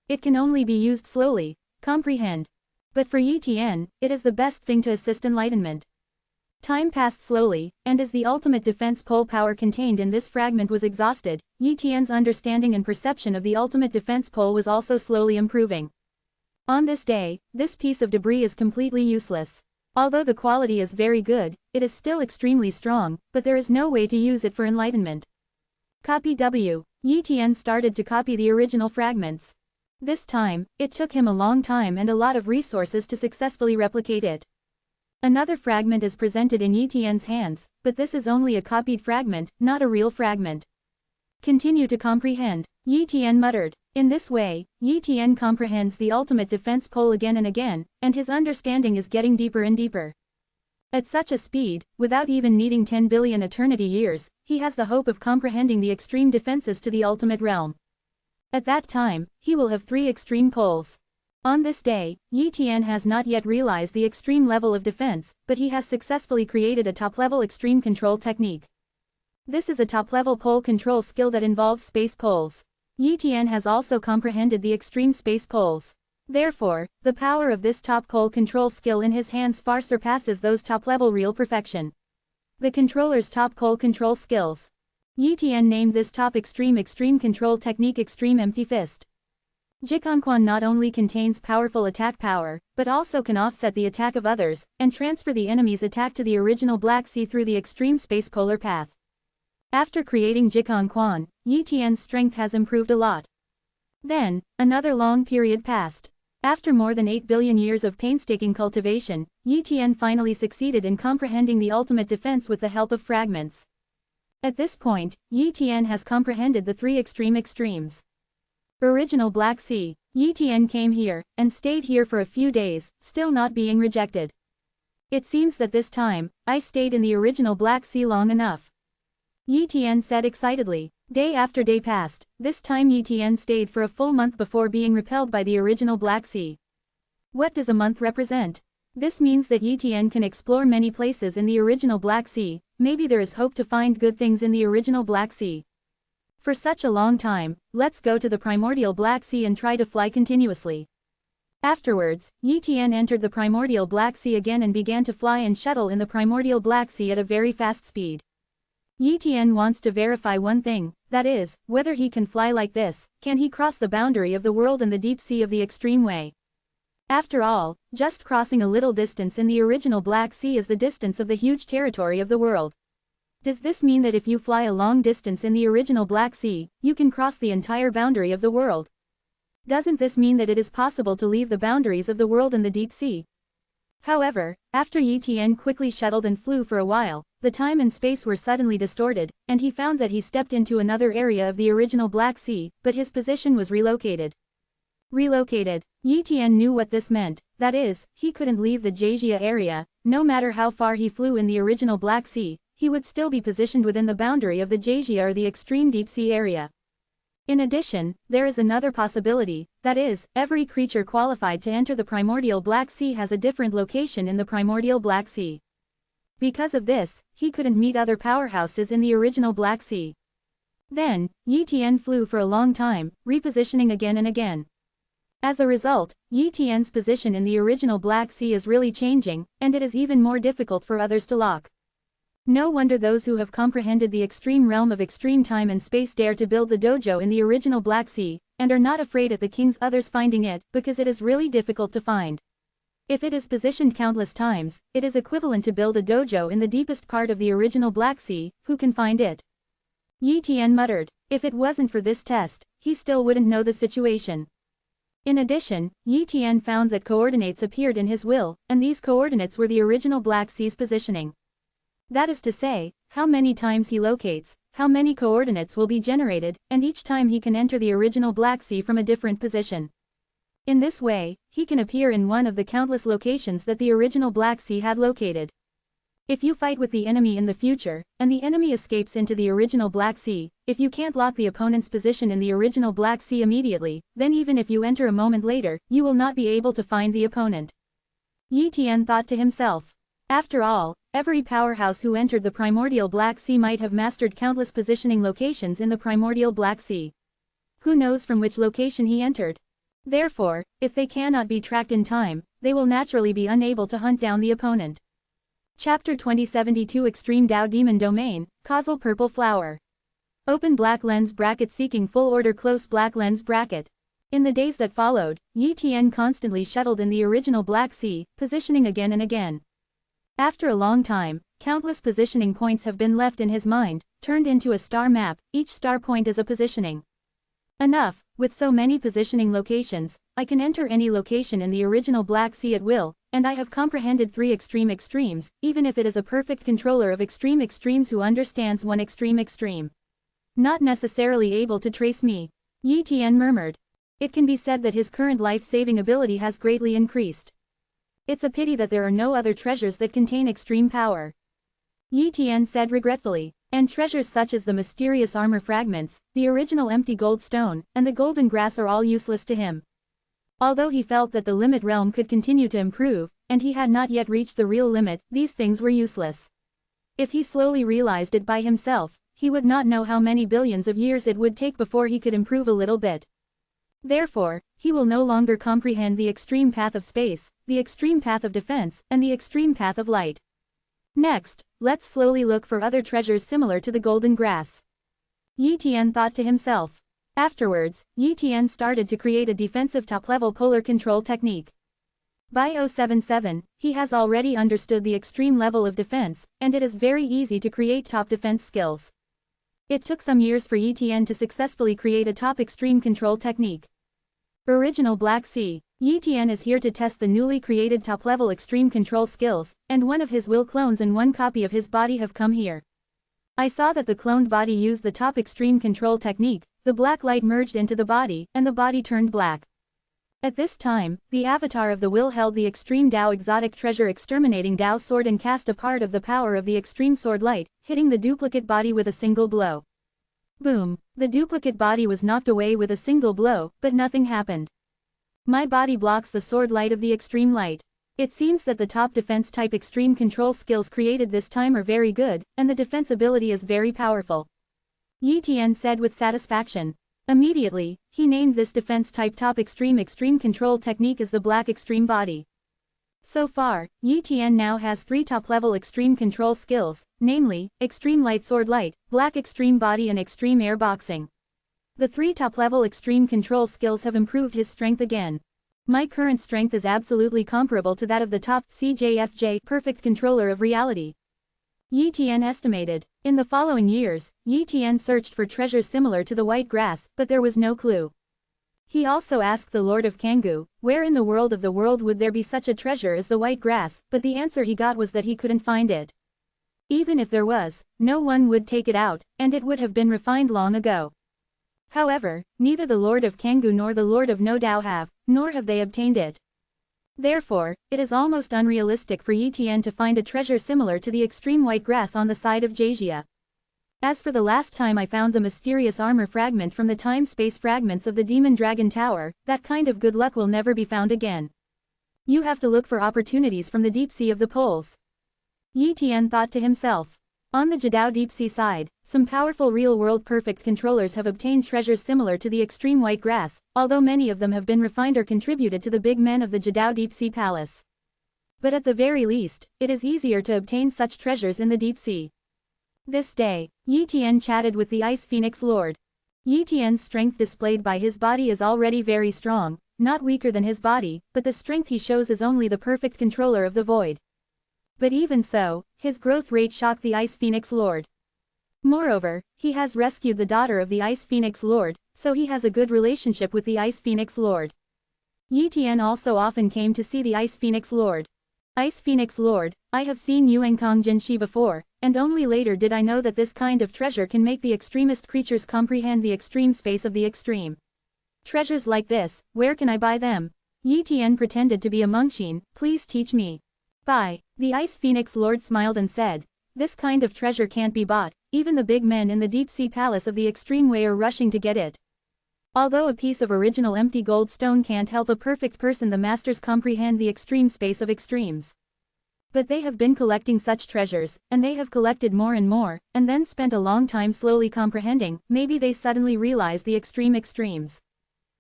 It can only be used slowly, comprehend. But for Yi Tian, it is the best thing to assist enlightenment. Time passed slowly, and as the ultimate defense pole power contained in this fragment was exhausted, Yi Tian's understanding and perception of the ultimate defense pole was also slowly improving. On this day, this piece of debris is completely useless. Although the quality is very good, it is still extremely strong, but there is no way to use it for enlightenment. Copy W. Yi Tian started to copy the original fragments. This time, it took him a long time and a lot of resources to successfully replicate it. Another fragment is presented in Yi Tian's hands, but this is only a copied fragment, not a real fragment. Continue to comprehend, Yi Tian muttered. In this way, Yi Tian comprehends the ultimate defense pole again and again, and his understanding is getting deeper and deeper. At such a speed, without even needing 10 billion eternity years, he has the hope of comprehending the extreme defenses to the ultimate realm. At that time, he will have 3 extreme poles. On this day, Yi Tian has not yet realized the extreme level of defense, but he has successfully created a top-level extreme control technique. This is a top-level pole control skill that involves space poles. Yi Tian has also comprehended the extreme space poles. Therefore, the power of this top pole control skill in his hands far surpasses those top-level real perfection. The controller's top pole control skills. Yi Tian named this top extreme control technique Extreme Empty Fist. Jikonquan not only contains powerful attack power, but also can offset the attack of others, and transfer the enemy's attack to the original Black Sea through the extreme space polar path. After creating Jikonquan, Yi Tian's strength has improved a lot. Then, another long period passed. After more than 8 billion years of painstaking cultivation, Yi Tian finally succeeded in comprehending the ultimate defense with the help of fragments. At this point, Yi Tian has comprehended the 3 extremes. Original Black Sea. Yi Tian came here, and stayed here for a few days, still not being rejected. It seems that this time, I stayed in the original Black Sea long enough. Yi Tian said excitedly. Day after day passed, this time Yi Tian stayed for a full month before being repelled by the original Black Sea. What does a month represent? This means that Yi Tian can explore many places in the original Black Sea. Maybe there is hope to find good things in the original Black Sea. For such a long time, let's go to the primordial Black Sea and try to fly continuously. Afterwards, Yi Tian entered the primordial Black Sea again and began to fly and shuttle in the primordial Black Sea at a very fast speed. Yi Tian wants to verify one thing, that is, whether he can fly like this, can he cross the boundary of the world and the deep sea of the extreme way. After all, just crossing a little distance in the original Black Sea is the distance of the huge territory of the world. Does this mean that if you fly a long distance in the original Black Sea, you can cross the entire boundary of the world? Doesn't this mean that it is possible to leave the boundaries of the world in the deep sea? However, after Yi Tian quickly shuttled and flew for a while, the time and space were suddenly distorted, and he found that he stepped into another area of the original Black Sea, but his position was relocated. Relocated. Yi Tian knew what this meant, that is, he couldn't leave the Jejia area. No matter how far he flew in the original Black Sea, he would still be positioned within the boundary of the Jejia or the extreme deep sea area. In addition, there is another possibility, that is, every creature qualified to enter the primordial Black Sea has a different location in the primordial Black Sea. Because of this, he couldn't meet other powerhouses in the original Black Sea. Then, Yi Tian flew for a long time, repositioning again and again. As a result, Yi Tian's position in the original Black Sea is really changing, and it is even more difficult for others to lock. No wonder those who have comprehended the extreme realm of extreme time and space dare to build the dojo in the original Black Sea, and are not afraid at the king's others finding it, because it is really difficult to find. If it is positioned countless times, it is equivalent to build a dojo in the deepest part of the original Black Sea. Who can find it? Yi Tian muttered. If it wasn't for this test, he still wouldn't know the situation. In addition, Yi Tian found that coordinates appeared in his will, and these coordinates were the original Black Sea's positioning. That is to say, how many times he locates, how many coordinates will be generated, and each time he can enter the original Black Sea from a different position. In this way, he can appear in one of the countless locations that the original Black Sea had located. If you fight with the enemy in the future, and the enemy escapes into the original Black Sea, if you can't lock the opponent's position in the original Black Sea immediately, then even if you enter a moment later, you will not be able to find the opponent. Yi Tian thought to himself. After all, every powerhouse who entered the primordial Black Sea might have mastered countless positioning locations in the primordial Black Sea. Who knows from which location he entered? Therefore, if they cannot be tracked in time, they will naturally be unable to hunt down the opponent. Chapter 2072 Extreme Dao Demon Domain, Causal Purple Flower. Open black lens bracket seeking full order close black lens bracket. In the days that followed, Yi Tian constantly shuttled in the original Black Sea, positioning again and again. After a long time, countless positioning points have been left in his mind, turned into a star map. Each star point is a positioning. Enough, with so many positioning locations, I can enter any location in the original Black Sea at will, and I have comprehended 3 extremes, even if it is a perfect controller of extremes who understands one extreme. Not necessarily able to trace me. Yi Tian murmured. It can be said that his current life-saving ability has greatly increased. It's a pity that there are no other treasures that contain extreme power. Yi Tian said regretfully. And treasures such as the mysterious armor fragments, the original empty gold stone, and the golden grass are all useless to him. Although he felt that the limit realm could continue to improve, and he had not yet reached the real limit, these things were useless. If he slowly realized it by himself, he would not know how many billions of years it would take before he could improve a little bit. Therefore, he will no longer comprehend the extreme path of space, the extreme path of defense, and the extreme path of light. Next, let's slowly look for other treasures similar to the golden grass. Yi Tian thought to himself. Afterwards, Yi Tian started to create a defensive top-level polar control technique. By 077, he has already understood the extreme level of defense, and it is very easy to create top defense skills. It took some years for Yi Tian to successfully create a top extreme control technique. Original Black Sea. Yi Tian is here to test the newly created top-level extreme control skills, and one of his will clones and one copy of his body have come here. I saw that the cloned body used the top extreme control technique, the black light merged into the body, and the body turned black. At this time, the avatar of the will held the extreme Dao exotic treasure exterminating Dao sword and cast a part of the power of the extreme sword light, hitting the duplicate body with a single blow. Boom! The duplicate body was knocked away with a single blow, but nothing happened. My body blocks the sword light of the extreme light. It seems that the top defense type extreme control skills created this time are very good, and the defense ability is very powerful. Yi Tian said with satisfaction. Immediately, he named this defense type top extreme control technique as the black extreme body. So far, Yi Tian now has 3 top-level extreme control skills, namely, extreme light sword light, black extreme body and extreme air boxing. The 3 top-level extreme control skills have improved his strength again. My current strength is absolutely comparable to that of the top CJFJ perfect controller of reality. Yi Tian estimated. In the following years, Yi Tian searched for treasures similar to the white grass, but there was no clue. He also asked the Lord of Kangoo, where in the world would there be such a treasure as the white grass, but the answer he got was that he couldn't find it. Even if there was, no one would take it out, and it would have been refined long ago. However, neither the Lord of Kangoo nor the Lord of No Dao have, nor have they obtained it. Therefore, it is almost unrealistic for Yi Tian to find a treasure similar to the extreme white grass on the side of Jazia. As for the last time I found the mysterious armor fragment from the time-space fragments of the Demon Dragon Tower, that kind of good luck will never be found again. You have to look for opportunities from the deep sea of the poles. Yi Tian thought to himself. On the Jadao deep sea side, some powerful real-world perfect controllers have obtained treasures similar to the extreme white grass, although many of them have been refined or contributed to the big men of the Jadao deep sea palace. But at the very least, it is easier to obtain such treasures in the deep sea. This day, Yi Tian chatted with the Ice Phoenix Lord. Yi Tian's strength displayed by his body is already very strong, not weaker than his body, but the strength he shows is only the perfect controller of the void. But even so, his growth rate shocked the Ice Phoenix Lord. Moreover, he has rescued the daughter of the Ice Phoenix Lord, so he has a good relationship with the Ice Phoenix Lord. Yi Tian also often came to see the Ice Phoenix Lord. Ice Phoenix Lord, I have seen Yuankong Jinshi before, and only later did I know that this kind of treasure can make the extremist creatures comprehend the extreme space of the extreme. Treasures like this, where can I buy them? Yi Tian pretended to be a Mengxin, please teach me. Buy. The Ice Phoenix Lord smiled and said, this kind of treasure can't be bought, even the big men in the deep sea palace of the extreme way are rushing to get it. Although a piece of original empty gold stone can't help a perfect person, the masters comprehend the extreme space of extremes. But they have been collecting such treasures, and they have collected more and more, and then spent a long time slowly comprehending, maybe they suddenly realize the extreme extremes.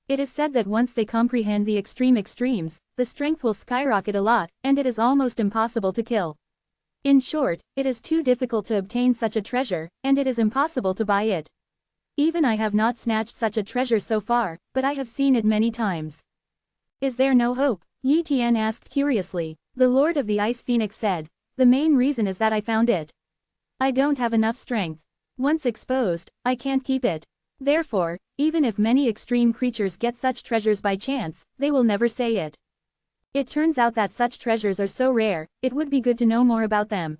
It is said that once they comprehend the extreme extremes, the strength will skyrocket a lot, and it is almost impossible to kill. In short, it is too difficult to obtain such a treasure, and it is impossible to buy it. Even I have not snatched such a treasure so far, but I have seen it many times. Is there no hope? Yi Tian asked curiously. The Lord of the Ice Phoenix said, the main reason is that I found it. I don't have enough strength. Once exposed, I can't keep it. Therefore, even if many extreme creatures get such treasures by chance, they will never say it. It turns out that such treasures are so rare, it would be good to know more about them.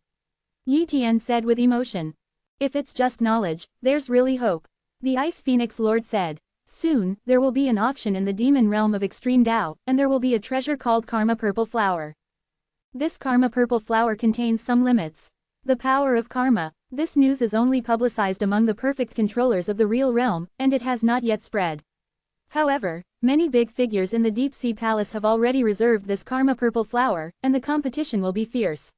Yi Tian said with emotion. If it's just knowledge, there's really hope. The Ice Phoenix Lord said. Soon, there will be an auction in the demon realm of extreme Dao, and there will be a treasure called Karma Purple Flower. This Karma Purple Flower contains some limits. The power of karma. This news is only publicized among the perfect controllers of the real realm, and it has not yet spread. However, many big figures in the Deep Sea Palace have already reserved this karma purple flower, and the competition will be fierce.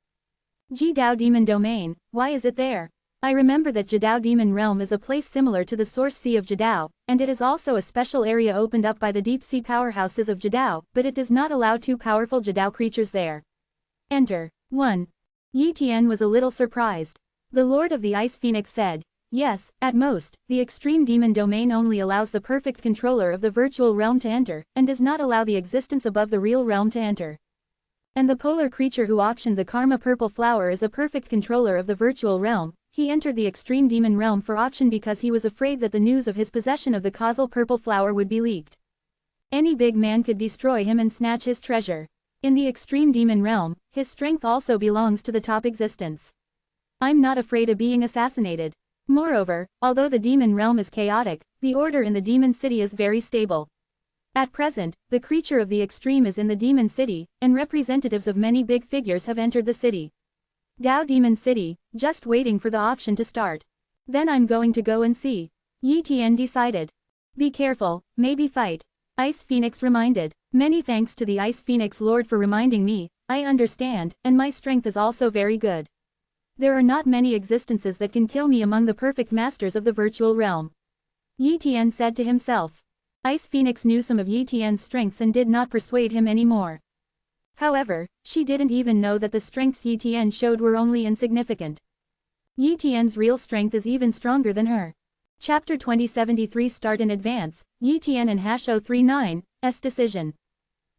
Jidao Demon Domain, why is it there? I remember that Jidao Demon Realm is a place similar to the Source Sea of Jidao, and it is also a special area opened up by the deep sea powerhouses of Jidao, but it does not allow too powerful Jidao creatures there. Enter. 1. Yi Tian was a little surprised. The Lord of the Ice Phoenix said, yes, at most, the extreme demon domain only allows the perfect controller of the virtual realm to enter, and does not allow the existence above the real realm to enter. And the polar creature who auctioned the karma purple flower is a perfect controller of the virtual realm. He entered the extreme demon realm for auction because he was afraid that the news of his possession of the causal purple flower would be leaked. Any big man could destroy him and snatch his treasure. In the extreme demon realm, his strength also belongs to the top existence. I'm not afraid of being assassinated. Moreover, although the demon realm is chaotic, the order in the demon city is very stable. At present, the creature of the extreme is in the demon city, and representatives of many big figures have entered the city. Dao Demon City, just waiting for the auction to start. Then I'm going to go and see. Yi Tian decided. Be careful, maybe fight. Ice Phoenix reminded. Many thanks to the Ice Phoenix Lord for reminding me, I understand, and my strength is also very good. There are not many existences that can kill me among the perfect masters of the virtual realm. Yi Tian said to himself. Ice Phoenix knew some of Yi Tian's strengths and did not persuade him anymore. However, she didn't even know that the strengths Yi Tian showed were only insignificant. Yi Tian's real strength is even stronger than her. Chapter 2073 Start in Advance, Yi Tian and #039's Decision.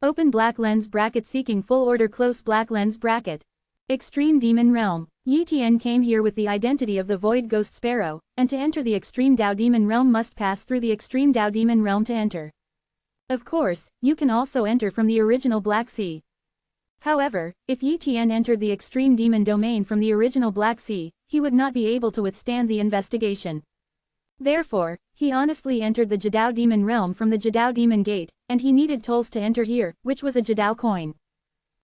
Open black lens bracket seeking full order close black lens bracket. Extreme Demon Realm. Yi Tian came here with the identity of the Void Ghost Sparrow, and to enter the Extreme Dao Demon Realm must pass through the Extreme Dao Demon Realm to enter. Of course, you can also enter from the original Black Sea. However, if Yi Tian entered the Extreme Demon Domain from the original Black Sea, he would not be able to withstand the investigation. Therefore, he honestly entered the Jidao Demon Realm from the Jidao Demon Gate, and he needed tolls to enter here, which was a Jidao coin.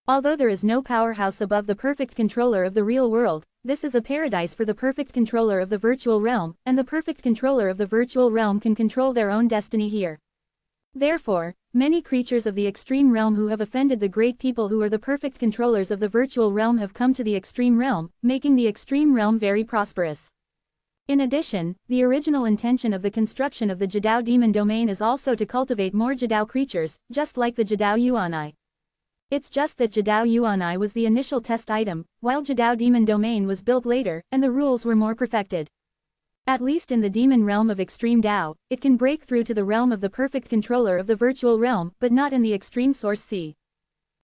Although there is no powerhouse above the perfect controller of the real world, this is a paradise for the perfect controller of the virtual realm, and the perfect controller of the virtual realm can control their own destiny here. Therefore, many creatures of the extreme realm who have offended the great people who are the perfect controllers of the virtual realm have come to the extreme realm, making the extreme realm very prosperous. In addition, the original intention of the construction of the Jidao Demon Domain is also to cultivate more Jidao creatures, just like the Jidao Yuanai. It's just that Jidao Yuanai was the initial test item, while Jidao Demon Domain was built later, and the rules were more perfected. At least in the demon realm of extreme Dao, it can break through to the realm of the perfect controller of the virtual realm, but not in the extreme Source Sea.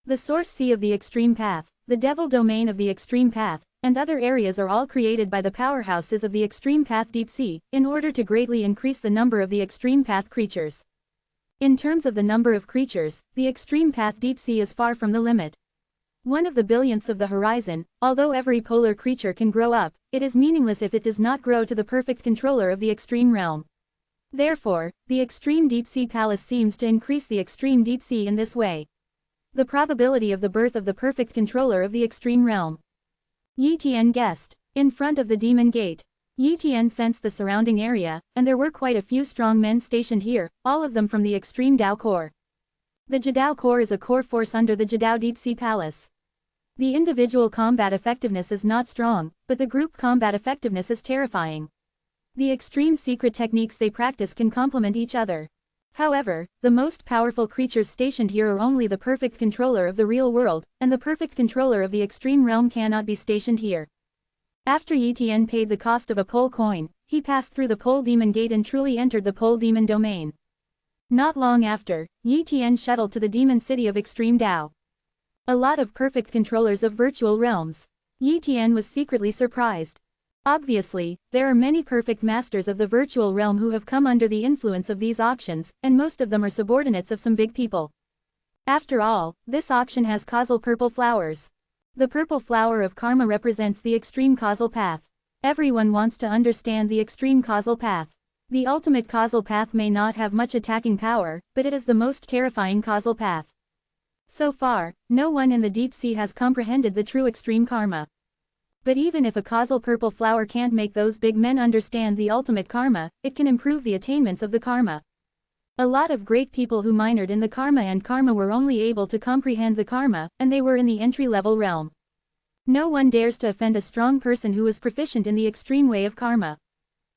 The Source Sea of the Extreme Path, the Devil Domain of the Extreme Path, and other areas are all created by the powerhouses of the Extreme Path Deep Sea, in order to greatly increase the number of the Extreme Path creatures. In terms of the number of creatures, the Extreme Path Deep Sea is far from the limit. One of the billionths of the horizon, although every polar creature can grow up, it is meaningless if it does not grow to the perfect controller of the extreme realm. Therefore, the Extreme Deep Sea Palace seems to increase the Extreme Deep Sea in this way. The probability of the birth of the perfect controller of the extreme realm. Yi Tian guessed. In front of the Demon Gate. Yi Tian sensed the surrounding area, and there were quite a few strong men stationed here, all of them from the Extreme Dao Corps. The Jidao Corps is a core force under the Jidao Deep Sea Palace. The individual combat effectiveness is not strong, but the group combat effectiveness is terrifying. The extreme secret techniques they practice can complement each other. However, the most powerful creatures stationed here are only the perfect controller of the real world, and the perfect controller of the extreme realm cannot be stationed here. After Yi Tian paid the cost of a Pole coin, he passed through the Pole Demon Gate and truly entered the Pole Demon Domain. Not long after, Yi Tian shuttled to the Demon City of Extreme Dao. A lot of perfect controllers of virtual realms. Yi Tian was secretly surprised. Obviously, there are many perfect masters of the virtual realm who have come under the influence of these auctions, and most of them are subordinates of some big people. After all, this auction has causal purple flowers. The purple flower of karma represents the extreme causal path. Everyone wants to understand the extreme causal path. The ultimate causal path may not have much attacking power, but it is the most terrifying causal path. So far, no one in the deep sea has comprehended the true extreme karma. But even if a causal purple flower can't make those big men understand the ultimate karma, it can improve the attainments of the karma. A lot of great people who minored in the karma and karma were only able to comprehend the karma, and they were in the entry-level realm. No one dares to offend a strong person who is proficient in the extreme way of karma.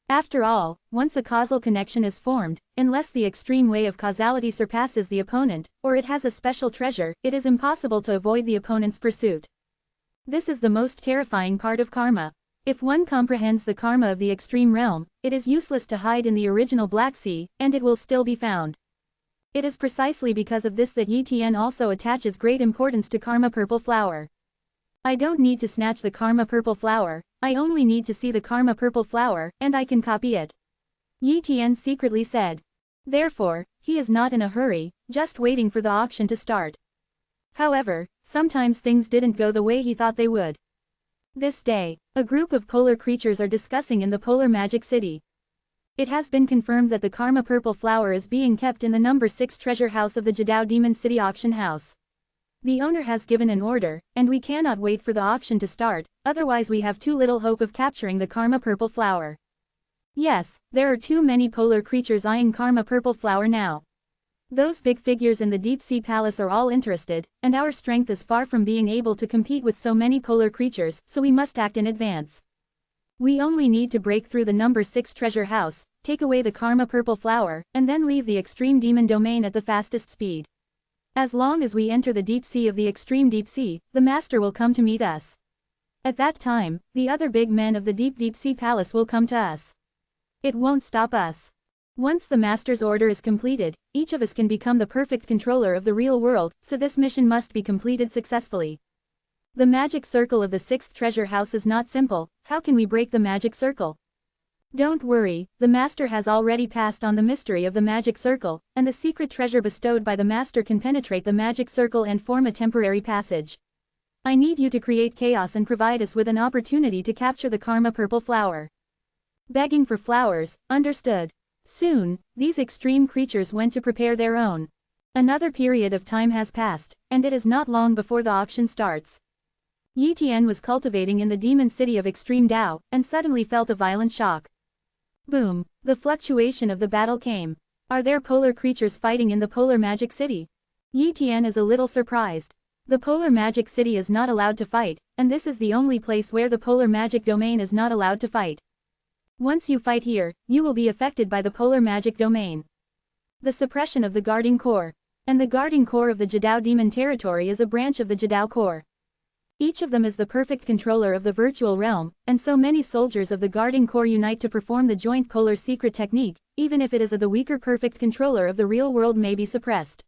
After all, once a causal connection is formed, unless the extreme way of causality surpasses the opponent, or it has a special treasure, it is impossible to avoid the opponent's pursuit. This is the most terrifying part of karma. If one comprehends the karma of the extreme realm, it is useless to hide in the original Black Sea, and it will still be found. It is precisely because of this that Yi Tian also attaches great importance to karma purple flower. I don't need to snatch the karma purple flower, I only need to see the karma purple flower, and I can copy it. Yi Tian secretly said. Therefore, he is not in a hurry, just waiting for the auction to start. However, sometimes things didn't go the way he thought they would. This day, a group of polar creatures are discussing in the Polar Magic City. It has been confirmed that the karma purple flower is being kept in the number 6 treasure house of the Jadao Demon City auction house. The owner has given an order, and we cannot wait for the auction to start, otherwise we have too little hope of capturing the karma purple flower. Yes, there are too many polar creatures eyeing karma purple flower now. Those big figures in the deep sea palace are all interested, and our strength is far from being able to compete with so many polar creatures, so we must act in advance. We only need to break through the number 6 treasure house, take away the karma purple flower, and then leave the extreme demon domain at the fastest speed. As long as we enter the deep sea of the extreme deep sea, the master will come to meet us. At that time, the other big men of the deep sea palace will come to us. It won't stop us. Once the master's order is completed, each of us can become the perfect controller of the real world, so this mission must be completed successfully. The magic circle of the 6th treasure house is not simple. How can we break the magic circle? Don't worry, the master has already passed on the mystery of the magic circle, and the secret treasure bestowed by the master can penetrate the magic circle and form a temporary passage. I need you to create chaos and provide us with an opportunity to capture the karma purple flower. Begging for flowers, understood. Soon, these extreme creatures went to prepare their own. Another period of time has passed, and it is not long before the auction starts. Yi Tian was cultivating in the demon city of extreme Dao, and suddenly felt a violent shock. Boom, the fluctuation of the battle came. Are there polar creatures fighting in the Polar Magic City? Yi Tian is a little surprised. The Polar Magic City is not allowed to fight, and this is the only place where the Polar Magic Domain is not allowed to fight. Once you fight here, you will be affected by the Polar Magic Domain. The suppression of the Guarding Corps. And the Guarding Corps of the Jadao Demon Territory is a branch of the Jadao Corps. Each of them is the perfect controller of the virtual realm, and so many soldiers of the Guarding Corps unite to perform the joint polar secret technique, even if it is the weaker perfect controller of the real world may be suppressed.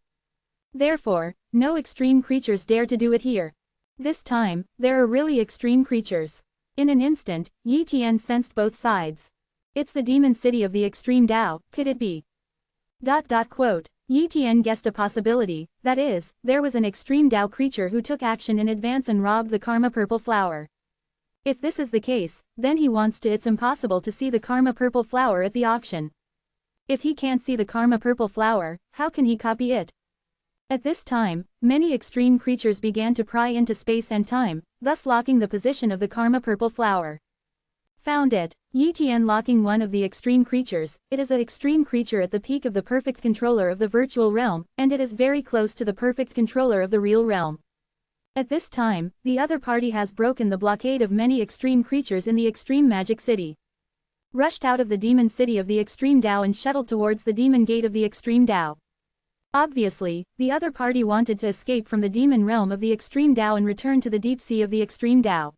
Therefore, no extreme creatures dare to do it here. This time, there are really extreme creatures. In an instant, Yi Tian sensed both sides. It's the demon city of the extreme Dao, could it be? Quote. Yi Tian guessed a possibility, that is, there was an extreme Dao creature who took action in advance and robbed the karma purple flower. If this is the case, then he wants to. It's impossible to see the karma purple flower at the auction. If he can't see the karma purple flower, how can he copy it? At this time, many extreme creatures began to pry into space and time, thus locking the position of the karma purple flower. Found it. Yi Tian locking one of the extreme creatures. It is an extreme creature at the peak of the perfect controller of the virtual realm, and it is very close to the perfect controller of the real realm. At this time, the other party has broken the blockade of many extreme creatures in the extreme magic city. Rushed out of the demon city of the extreme Dao and shuttled towards the demon gate of the extreme Dao. Obviously, the other party wanted to escape from the demon realm of the extreme Dao and return to the deep sea of the extreme Dao.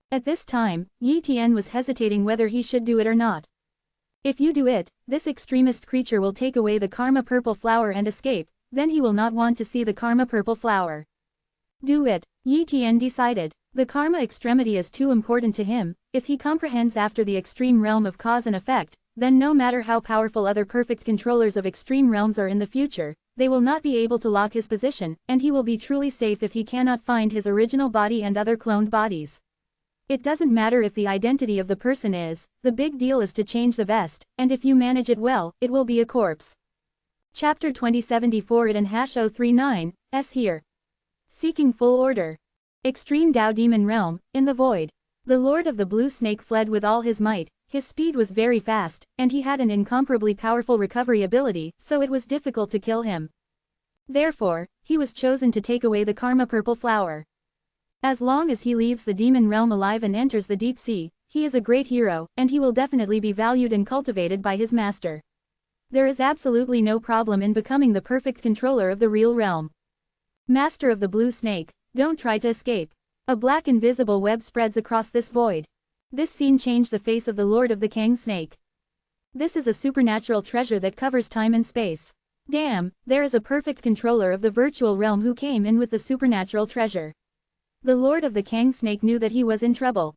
At this time, Yi Tian was hesitating whether he should do it or not. If you do it, this extremist creature will take away the karma purple flower and escape, then he will not want to see the karma purple flower. Do it, Yi Tian decided. The karma extremity is too important to him. If he comprehends after the extreme realm of cause and effect, then no matter how powerful other perfect controllers of extreme realms are in the future, they will not be able to lock his position, and he will be truly safe if he cannot find his original body and other cloned bodies. It doesn't matter if the identity of the person is, the big deal is to change the vest, and if you manage it well, it will be a corpse. Chapter 2074 #039, S here. Seeking full order. Extreme Dao Demon Realm, in the void. The Lord of the Blue Snake fled with all his might, His speed was very fast, and he had an incomparably powerful recovery ability, so it was difficult to kill him. Therefore, he was chosen to take away the karma purple flower. As long as he leaves the demon realm alive and enters the deep sea, he is a great hero, and he will definitely be valued and cultivated by his master. There is absolutely no problem in becoming the perfect controller of the real realm. Master of the blue snake, don't try to escape. A black invisible web spreads across this void. This scene changed the face of the Lord of the Kang Snake. This is a supernatural treasure that covers time and space. Damn, there is a perfect controller of the virtual realm who came in with the supernatural treasure. The Lord of the Kang Snake knew that he was in trouble.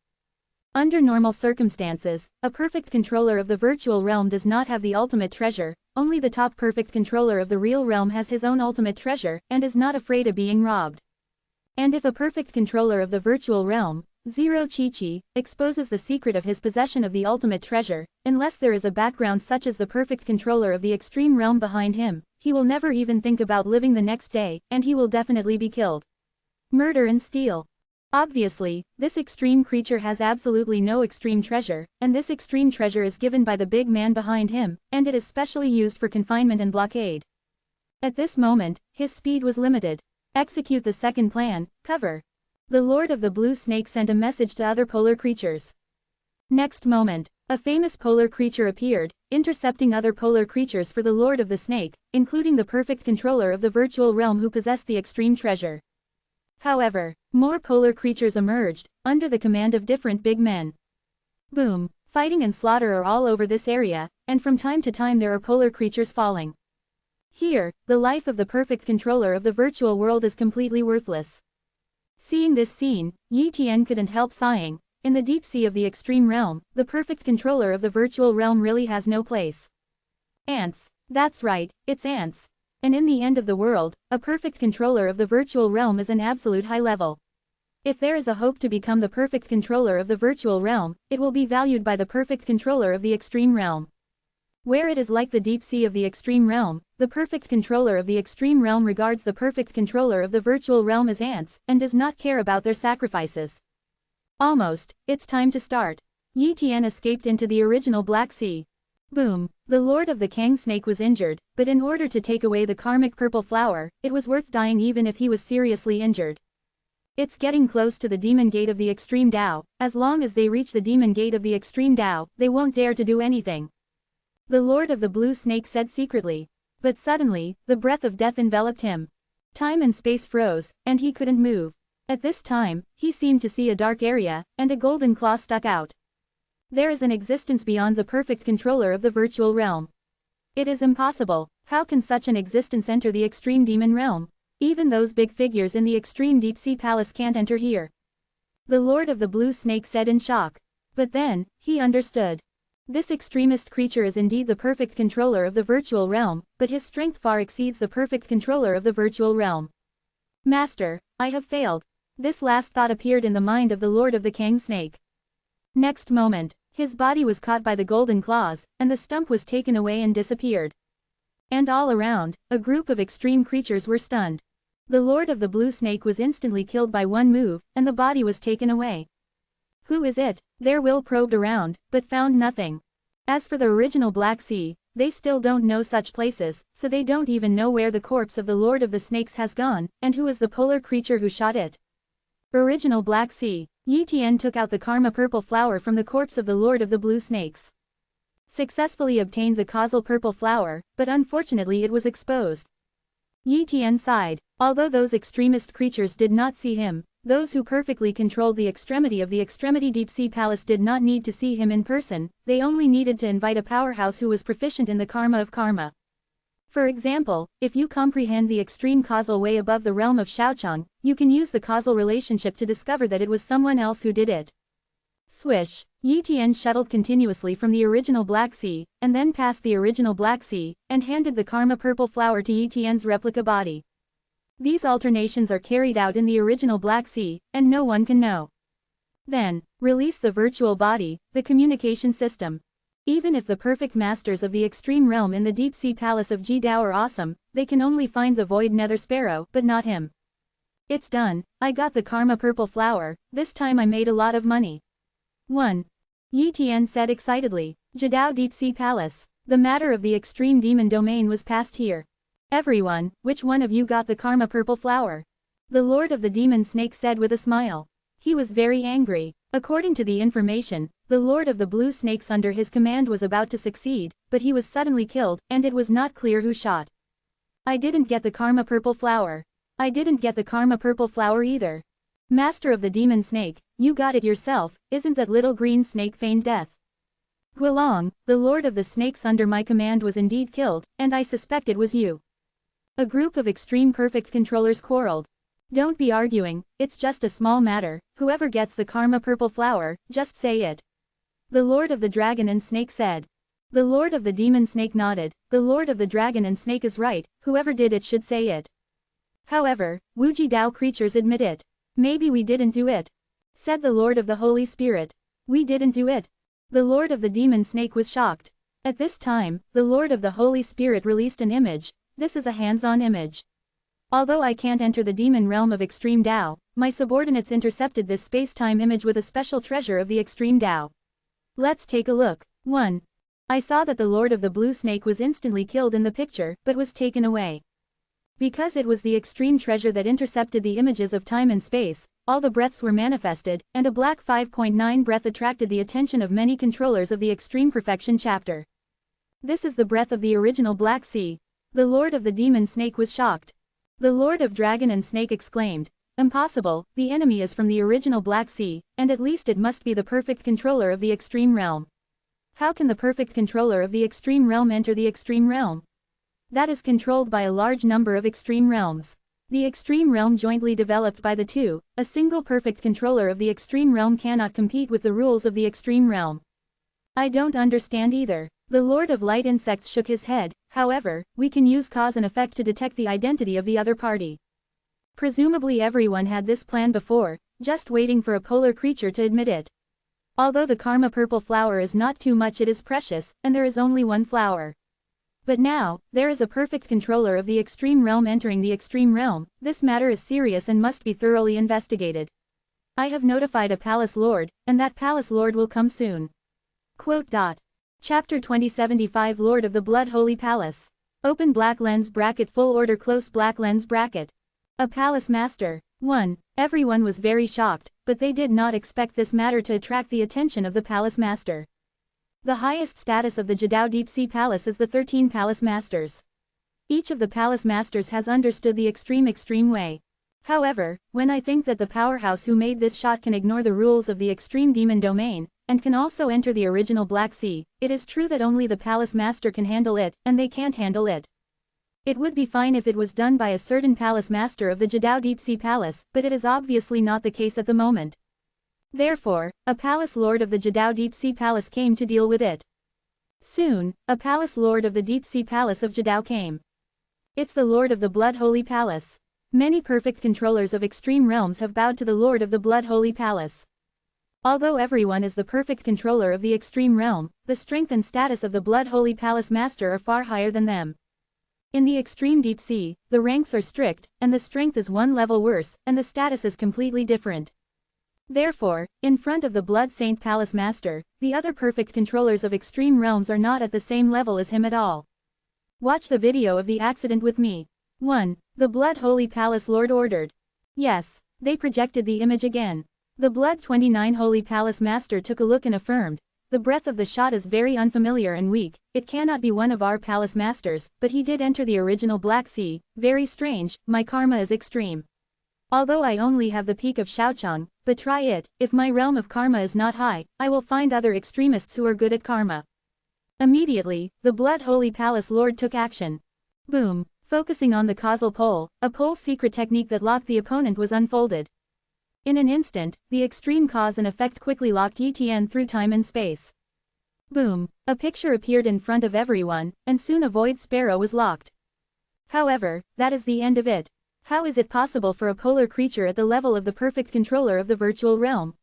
Under normal circumstances, a perfect controller of the virtual realm does not have the ultimate treasure, only the top perfect controller of the real realm has his own ultimate treasure and is not afraid of being robbed. And if a perfect controller of the virtual realm, Zero Chi-Chi, exposes the secret of his possession of the ultimate treasure, unless there is a background such as the perfect controller of the extreme realm behind him, he will never even think about living the next day, and he will definitely be killed. Murder and steal. Obviously, this extreme creature has absolutely no extreme treasure, and this extreme treasure is given by the big man behind him, and it is specially used for confinement and blockade. At this moment, his speed was limited. Execute the second plan, cover. The Lord of the Blue Snake sent a message to other polar creatures. Next moment, a famous polar creature appeared, intercepting other polar creatures for the Lord of the Snake, including the perfect controller of the virtual realm who possessed the extreme treasure. However, more polar creatures emerged, under the command of different big men. Boom, fighting and slaughter are all over this area, and from time to time there are polar creatures falling. Here, the life of the perfect controller of the virtual world is completely worthless. Seeing this scene, Yi Tian couldn't help sighing. In the deep sea of the extreme realm, the perfect controller of the virtual realm really has no place. Ants. That's right, it's ants. And in the end of the world, a perfect controller of the virtual realm is an absolute high level. If there is a hope to become the perfect controller of the virtual realm, it will be valued by the perfect controller of the extreme realm. Where it is like the deep sea of the extreme realm, the perfect controller of the extreme realm regards the perfect controller of the virtual realm as ants, and does not care about their sacrifices. Almost, it's time to start. Yi Tian escaped into the original Black Sea. Boom, the Lord of the Kang Snake was injured, but in order to take away the karmic purple flower, it was worth dying even if he was seriously injured. It's getting close to the demon gate of the extreme Tao. As long as they reach the demon gate of the extreme Tao, they won't dare to do anything. The Lord of the Blue Snake said secretly. But suddenly, the breath of death enveloped him. Time and space froze, and he couldn't move. At this time, he seemed to see a dark area, and a golden claw stuck out. There is an existence beyond the perfect controller of the virtual realm. It is impossible. How can such an existence enter the extreme demon realm? Even those big figures in the extreme deep sea palace can't enter here. The Lord of the Blue Snake said in shock. But then, he understood. This extremist creature is indeed the perfect controller of the virtual realm, but his strength far exceeds the perfect controller of the virtual realm. Master, I have failed. This last thought appeared in the mind of the Lord of the Kang Snake. Next moment, his body was caught by the golden claws, and the stump was taken away and disappeared. And all around, a group of extreme creatures were stunned. The Lord of the Blue Snake was instantly killed by one move, and the body was taken away. Who is it? Their will probed around, but found nothing. As for the original Black Sea, they still don't know such places, so they don't even know where the corpse of the Lord of the Snakes has gone, and who is the polar creature who shot it. Original Black Sea. Yi Tian took out the karma purple flower from the corpse of the Lord of the Blue Snakes. Successfully obtained the causal purple flower, but unfortunately it was exposed. Yi Tian sighed. Although those extremist creatures did not see him, those who perfectly controlled the extremity of the extremity deep sea palace did not need to see him in person, they only needed to invite a powerhouse who was proficient in the karma of karma. For example, if you comprehend the extreme causal way above the realm of Shaocheng, you can use the causal relationship to discover that it was someone else who did it. Swish. Yi Tian shuttled continuously from the original Black Sea, and then past the original Black Sea, and handed the karma purple flower to Yi Tian's replica body. These alternations are carried out in the original Black Sea, and no one can know. Then, release the virtual body, the communication system. Even if the perfect masters of the extreme realm in the deep sea palace of Ji Dao are awesome, they can only find the void nether sparrow, but not him. It's done, I got the karma purple flower, this time I made a lot of money. 1. Yi Tian said excitedly. Jadao Deep Sea Palace. The matter of the extreme demon domain was passed here. Everyone, which one of you got the karma purple flower? The Lord of the Demon Snake said with a smile. He was very angry. According to the information, the Lord of the Blue Snakes under his command was about to succeed, but he was suddenly killed, and it was not clear who shot. I didn't get the karma purple flower. I didn't get the karma purple flower either. Master of the Demon Snake, you got it yourself, isn't that little green snake feigned death? Guilong, the Lord of the Snakes under my command was indeed killed, and I suspect it was you. A group of extreme perfect controllers quarreled. Don't be arguing, it's just a small matter, whoever gets the karma purple flower, just say it. The Lord of the Dragon and Snake said. The Lord of the Demon Snake nodded. The Lord of the Dragon and Snake is right, whoever did it should say it. However, Wuji Dao creatures admit it. Maybe we didn't do it. Said the Lord of the Holy Spirit. We didn't do it. The Lord of the Demon Snake was shocked. At this time, the Lord of the Holy Spirit released an image. This is a hands-on image. Although I can't enter the demon realm of Extreme Dao, my subordinates intercepted this space-time image with a special treasure of the Extreme Dao. Let's take a look. 1. I saw that the Lord of the Blue Snake was instantly killed in the picture, but was taken away. Because it was the extreme treasure that intercepted the images of time and space, all the breaths were manifested, and a black 5.9 breath attracted the attention of many controllers of the Extreme Perfection chapter. This is the breath of the original Black Sea. The Lord of the Demon Snake was shocked. The Lord of Dragon and Snake exclaimed, impossible, the enemy is from the original Black Sea, and at least it must be the perfect controller of the Extreme Realm. How can the perfect controller of the Extreme Realm enter the Extreme Realm? That is controlled by a large number of Extreme Realms. The Extreme Realm jointly developed by the two, a single perfect controller of the Extreme Realm cannot compete with the rules of the Extreme Realm. I don't understand either. The Lord of Light Insects shook his head. However, we can use cause and effect to detect the identity of the other party. Presumably everyone had this plan before, just waiting for a polar creature to admit it. Although the karma purple flower is not too much, it is precious, and there is only one flower. But now, there is a perfect controller of the Extreme Realm entering the Extreme Realm. This matter is serious and must be thoroughly investigated. I have notified a Palace Lord, and that Palace Lord will come soon. Quote. Chapter 2075 Lord of the Blood Holy Palace. Open black lens bracket full order close black lens bracket. A Palace Master. 1. Everyone was very shocked, but they did not expect this matter to attract the attention of the Palace Master. The highest status of the Jadao Deep Sea Palace is the 13 Palace Masters. Each of the Palace Masters has understood the extreme way. However, when I think that the powerhouse who made this shot can ignore the rules of the Extreme Demon Domain, and can also enter the original Black Sea, it is true that only the Palace Master can handle it, and they can't handle it. It would be fine if it was done by a certain Palace Master of the Jadao Deep Sea Palace, but it is obviously not the case at the moment. Therefore, a Palace Lord of the Jadao Deep Sea Palace came to deal with it. Soon, a Palace Lord of the Deep Sea Palace of Jadao came. It's the Lord of the Blood Holy Palace. Many perfect controllers of extreme realms have bowed to the Lord of the Blood Holy Palace. Although everyone is the perfect controller of the extreme realm, the strength and status of the Blood Holy Palace Master are far higher than them. In the extreme deep sea, the ranks are strict, and the strength is one level worse, and the status is completely different. Therefore, in front of the Blood Saint Palace Master, the other perfect controllers of extreme realms are not at the same level as him at all. Watch the video of the accident with me. 1. The Blood Holy Palace Lord ordered. Yes, they projected the image again. The Blood 29 Holy Palace Master took a look and affirmed, the breath of the shot is very unfamiliar and weak, it cannot be one of our Palace Masters, but he did enter the original Black Sea, very strange, my karma is extreme. Although I only have the peak of Shaochang, but try it, if my realm of karma is not high, I will find other extremists who are good at karma. Immediately, the Blood Holy Palace Lord took action. Boom, focusing on the causal pole, a pole secret technique that locked the opponent was unfolded. In an instant, the extreme cause and effect quickly locked ETN through time and space. Boom, a picture appeared in front of everyone, and soon a void sparrow was locked. However, that is the end of it. How is it possible for a polar creature at the level of the perfect controller of the virtual realm?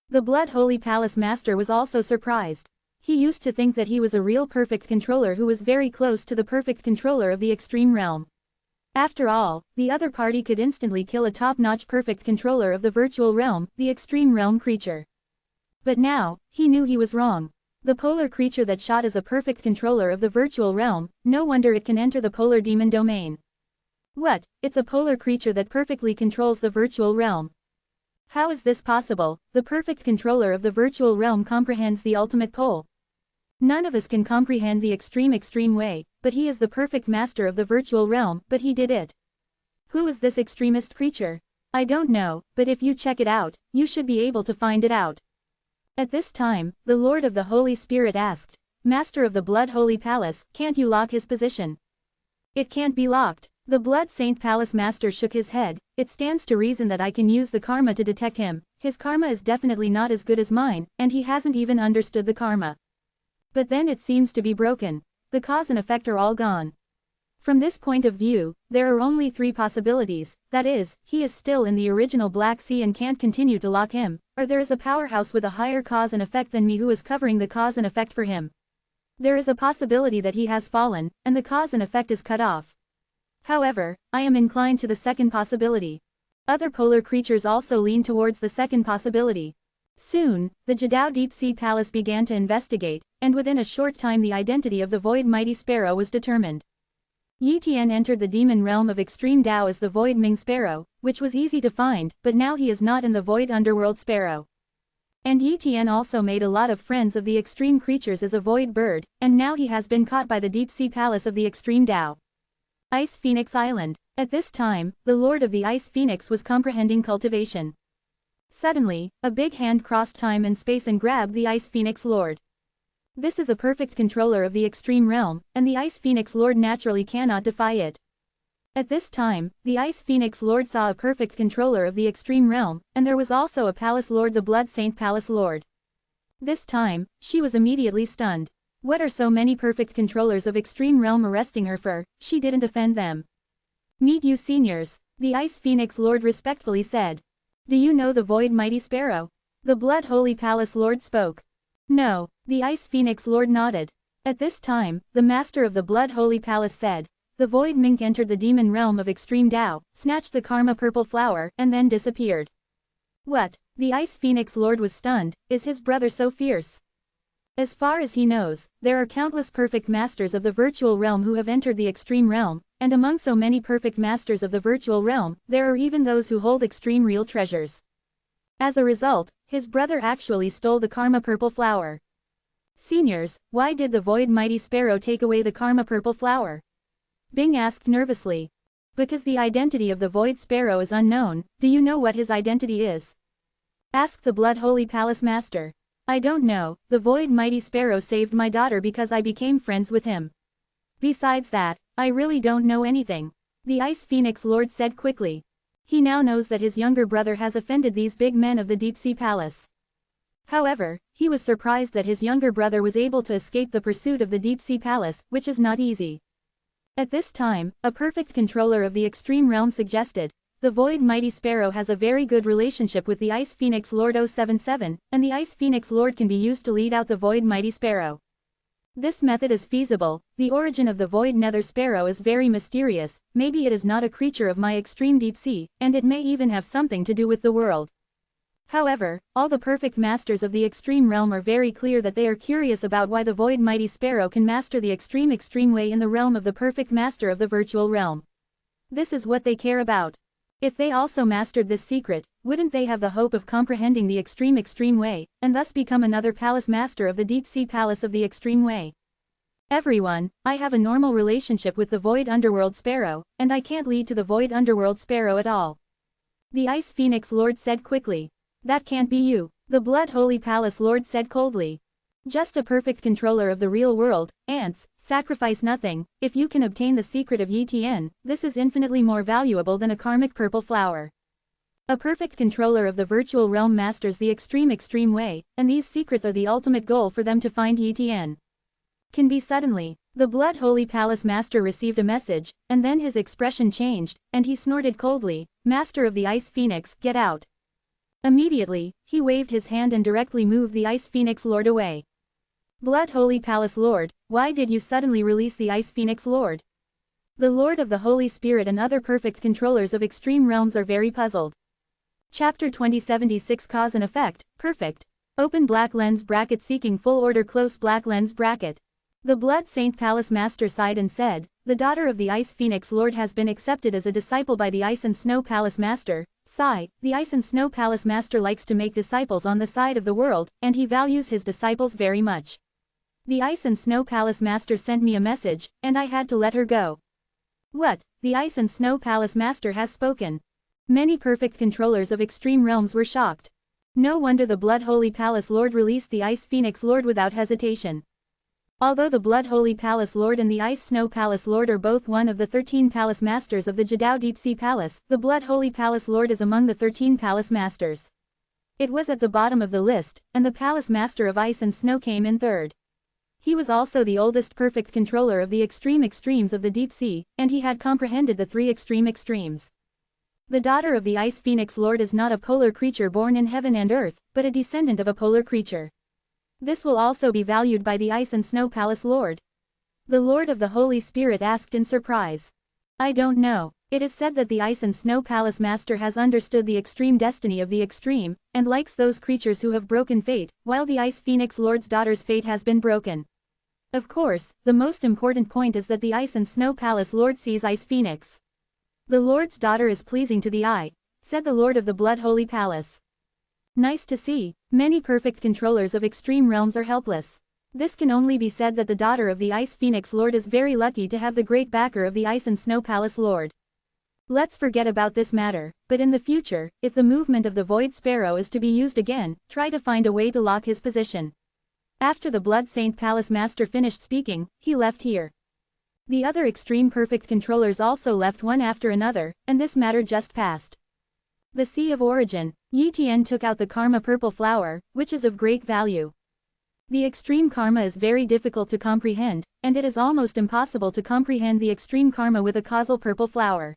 The Blood Holy Palace Master was also surprised. He used to think that he was a real perfect controller who was very close to the perfect controller of the extreme realm. After all, the other party could instantly kill a top-notch perfect controller of the virtual realm, the extreme realm creature. But now, he knew he was wrong. The polar creature that shot is a perfect controller of the virtual realm, no wonder it can enter the polar demon domain. What? It's a polar creature that perfectly controls the virtual realm. How is this possible? The perfect controller of the virtual realm comprehends the ultimate pole. None of us can comprehend the extreme way, but he is the perfect master of the virtual realm, but he did it. Who is this extremist creature? I don't know, but if you check it out, you should be able to find it out. At this time, the Lord of the Holy Spirit asked, Master of the Blood Holy Palace, can't you lock his position? It can't be locked. The Blood Saint Palace Master shook his head. It stands to reason that I can use the karma to detect him. His karma is definitely not as good as mine, and he hasn't even understood the karma. But then it seems to be broken. The cause and effect are all gone. From this point of view, there are only three possibilities, that is, he is still in the original Black Sea and can't continue to lock him, or there is a powerhouse with a higher cause and effect than me who is covering the cause and effect for him. There is a possibility that he has fallen, and the cause and effect is cut off. However, I am inclined to the second possibility. Other polar creatures also lean towards the second possibility. Soon, the Jadao Deep Sea Palace began to investigate, and within a short time the identity of the Void Mighty Sparrow was determined. Yi Tian entered the demon realm of Extreme Tao as the Void Ming Sparrow, which was easy to find, but now he is not in the Void Underworld Sparrow. And Yi Tian also made a lot of friends of the extreme creatures as a Void Bird, and now he has been caught by the Deep Sea Palace of the Extreme Tao. Ice Phoenix Island. At this time, the Lord of the Ice Phoenix was comprehending cultivation. Suddenly, a big hand crossed time and space and grabbed the Ice Phoenix Lord. This is a perfect controller of the extreme realm, and the Ice Phoenix Lord naturally cannot defy it. At this time, the Ice Phoenix Lord saw a perfect controller of the extreme realm, and there was also a Palace Lord, the Blood Saint Palace Lord. This time, she was immediately stunned. What are so many perfect controllers of extreme realm arresting her for? She didn't offend them. Meet you seniors, the Ice Phoenix Lord respectfully said. Do you know the Void Mighty Sparrow? The Blood Holy Palace Lord spoke. No, the Ice Phoenix Lord nodded. At this time, the Master of the Blood Holy Palace said, the Void Mink entered the demon realm of Extreme Tao, snatched the Karma Purple Flower, and then disappeared. What? The Ice Phoenix Lord was stunned. Is his brother so fierce? As far as he knows, there are countless perfect masters of the virtual realm who have entered the extreme realm, and among so many perfect masters of the virtual realm, there are even those who hold extreme real treasures. As a result, his brother actually stole the Karma Purple Flower. Seniors, why did the Void Mighty Sparrow take away the Karma Purple Flower? Bing asked nervously. Because the identity of the Void Sparrow is unknown. Do you know what his identity is? Asked the Blood Holy Palace Master. I don't know. The Void Mighty Sparrow saved my daughter because I became friends with him. Besides that, I really don't know anything. The Ice Phoenix Lord said quickly. He now knows that his younger brother has offended these big men of the Deep Sea Palace. However, he was surprised that his younger brother was able to escape the pursuit of the Deep Sea Palace, which is not easy. At this time, a perfect controller of the extreme realm suggested, the Void Mighty Sparrow has a very good relationship with the Ice Phoenix Lord 077, and the Ice Phoenix Lord can be used to lead out the Void Mighty Sparrow. This method is feasible. The origin of the Void Nether Sparrow is very mysterious. Maybe it is not a creature of my extreme deep sea, and it may even have something to do with the world. However, all the perfect masters of the extreme realm are very clear that they are curious about why the Void Mighty Sparrow can master the extreme way in the realm of the perfect master of the virtual realm. This is what they care about. If they also mastered this secret, wouldn't they have the hope of comprehending the extreme way, and thus become another palace master of the Deep Sea Palace of the Extreme Way? Everyone, I have a normal relationship with the Void Underworld Sparrow, and I can't lead to the Void Underworld Sparrow at all. The Ice Phoenix Lord said quickly. That can't be you. The Blood Holy Palace Lord said coldly. Just a perfect controller of the real world, ants, sacrifice nothing. If you can obtain the secret of Yi Tian, this is infinitely more valuable than a karmic purple flower. A perfect controller of the virtual realm masters the extreme way, and these secrets are the ultimate goal for them to find Yi Tian. Can be suddenly. The Blood Holy Palace Master received a message, and then his expression changed, and he snorted coldly, Master of the Ice Phoenix, get out. Immediately, he waved his hand and directly moved the Ice Phoenix Lord away. Blood Holy Palace Lord, why did you suddenly release the Ice Phoenix Lord? The Lord of the Holy Spirit and other perfect controllers of extreme realms are very puzzled. Chapter 2076 Cause and Effect, Perfect. Open black lens bracket seeking full order close black lens bracket. The Blood Saint Palace Master sighed and said, "The daughter of the Ice Phoenix Lord has been accepted as a disciple by the Ice and Snow Palace Master." Sigh, the Ice and Snow Palace Master likes to make disciples on the side of the world, and he values his disciples very much. The Ice and Snow Palace Master sent me a message, and I had to let her go. What? The Ice and Snow Palace Master has spoken. Many perfect controllers of extreme realms were shocked. No wonder the Blood Holy Palace Lord released the Ice Phoenix Lord without hesitation. Although the Blood Holy Palace Lord and the Ice Snow Palace Lord are both one of the 13 Palace Masters of the Jadao Deep Sea Palace, the Blood Holy Palace Lord is among the 13 Palace Masters. It was at the bottom of the list, and the Palace Master of Ice and Snow came in third. He was also the oldest perfect controller of the extreme extremes of the deep sea, and he had comprehended the 3 extreme extremes. The daughter of the Ice Phoenix Lord is not a polar creature born in heaven and earth, but a descendant of a polar creature. This will also be valued by the Ice and Snow Palace Lord. The Lord of the Holy Spirit asked in surprise. I don't know. It is said that the Ice and Snow Palace Master has understood the extreme destiny of the extreme, and likes those creatures who have broken fate, while the Ice Phoenix Lord's daughter's fate has been broken. Of course, the most important point is that the Ice and Snow Palace Lord sees Ice Phoenix. The Lord's daughter is pleasing to the eye, said the Lord of the Blood Holy Palace. Nice to see. Many perfect controllers of extreme realms are helpless. This can only be said that the daughter of the Ice Phoenix Lord is very lucky to have the great backer of the Ice and Snow Palace Lord. Let's forget about this matter, but in the future, if the movement of the Void Sparrow is to be used again, try to find a way to lock his position. After the Blood Saint Palace Master finished speaking, he left here. The other extreme perfect controllers also left one after another, and this matter just passed. The Sea of Origin. Yi Tian took out the Karma Purple Flower, which is of great value. The extreme karma is very difficult to comprehend, and it is almost impossible to comprehend the extreme karma with a causal purple flower.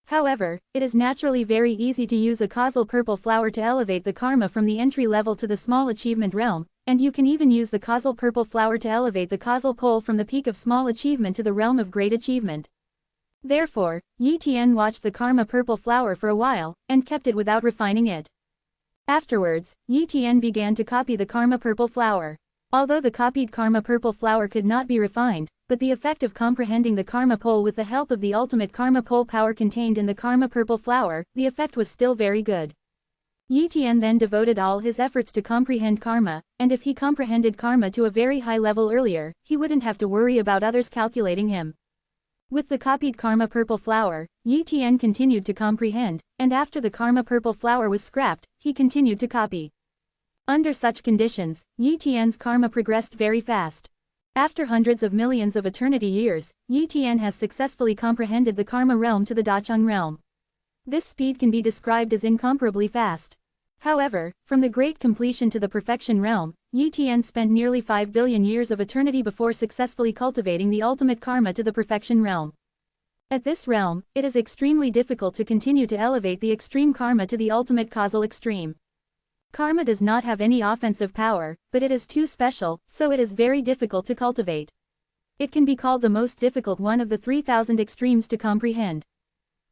However, it is naturally very easy to use a causal purple flower to elevate the karma from the entry level to the small achievement realm, and you can even use the causal purple flower to elevate the causal pole from the peak of small achievement to the realm of great achievement. Therefore, Yi Tian watched the karma purple flower for a while, and kept it without refining it. Afterwards, Yi Tian began to copy the karma purple flower. Although the copied karma purple flower could not be refined, but the effect of comprehending the karma pole with the help of the ultimate karma pole power contained in the karma purple flower, the effect was still very good. Yi Tian then devoted all his efforts to comprehend karma, and if he comprehended karma to a very high level earlier, he wouldn't have to worry about others calculating him. With the copied karma purple flower, Yi Tian continued to comprehend, and after the karma purple flower was scrapped, he continued to copy. Under such conditions, Yi Tian's karma progressed very fast. After hundreds of millions of eternity years, Yi Tian has successfully comprehended the karma realm to the Dacheng realm. This speed can be described as incomparably fast. However, from the great completion to the perfection realm, Yi Tian spent nearly 5 billion years of eternity before successfully cultivating the ultimate karma to the perfection realm. At this realm, it is extremely difficult to continue to elevate the extreme karma to the ultimate causal extreme. Karma does not have any offensive power, but it is too special, so it is very difficult to cultivate. It can be called the most difficult one of the 3,000 extremes to comprehend.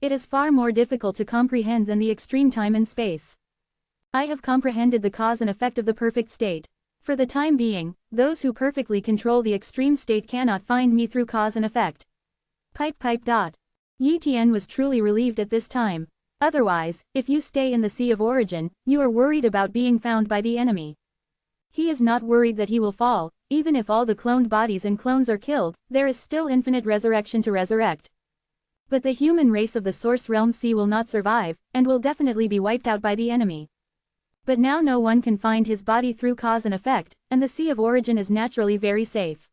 It is far more difficult to comprehend than the extreme time and space. I have comprehended the cause and effect of the perfect state. For the time being, those who perfectly control the extreme state cannot find me through cause and effect. Pipe. Yi Tian was truly relieved at this time. Otherwise, if you stay in the Sea of Origin, you are worried about being found by the enemy. He is not worried that he will fall. Even if all the cloned bodies and clones are killed, there is still infinite resurrection to resurrect. But the human race of the Source Realm Sea will not survive, and will definitely be wiped out by the enemy. But now no one can find his body through cause and effect, and the Sea of Origin is naturally very safe.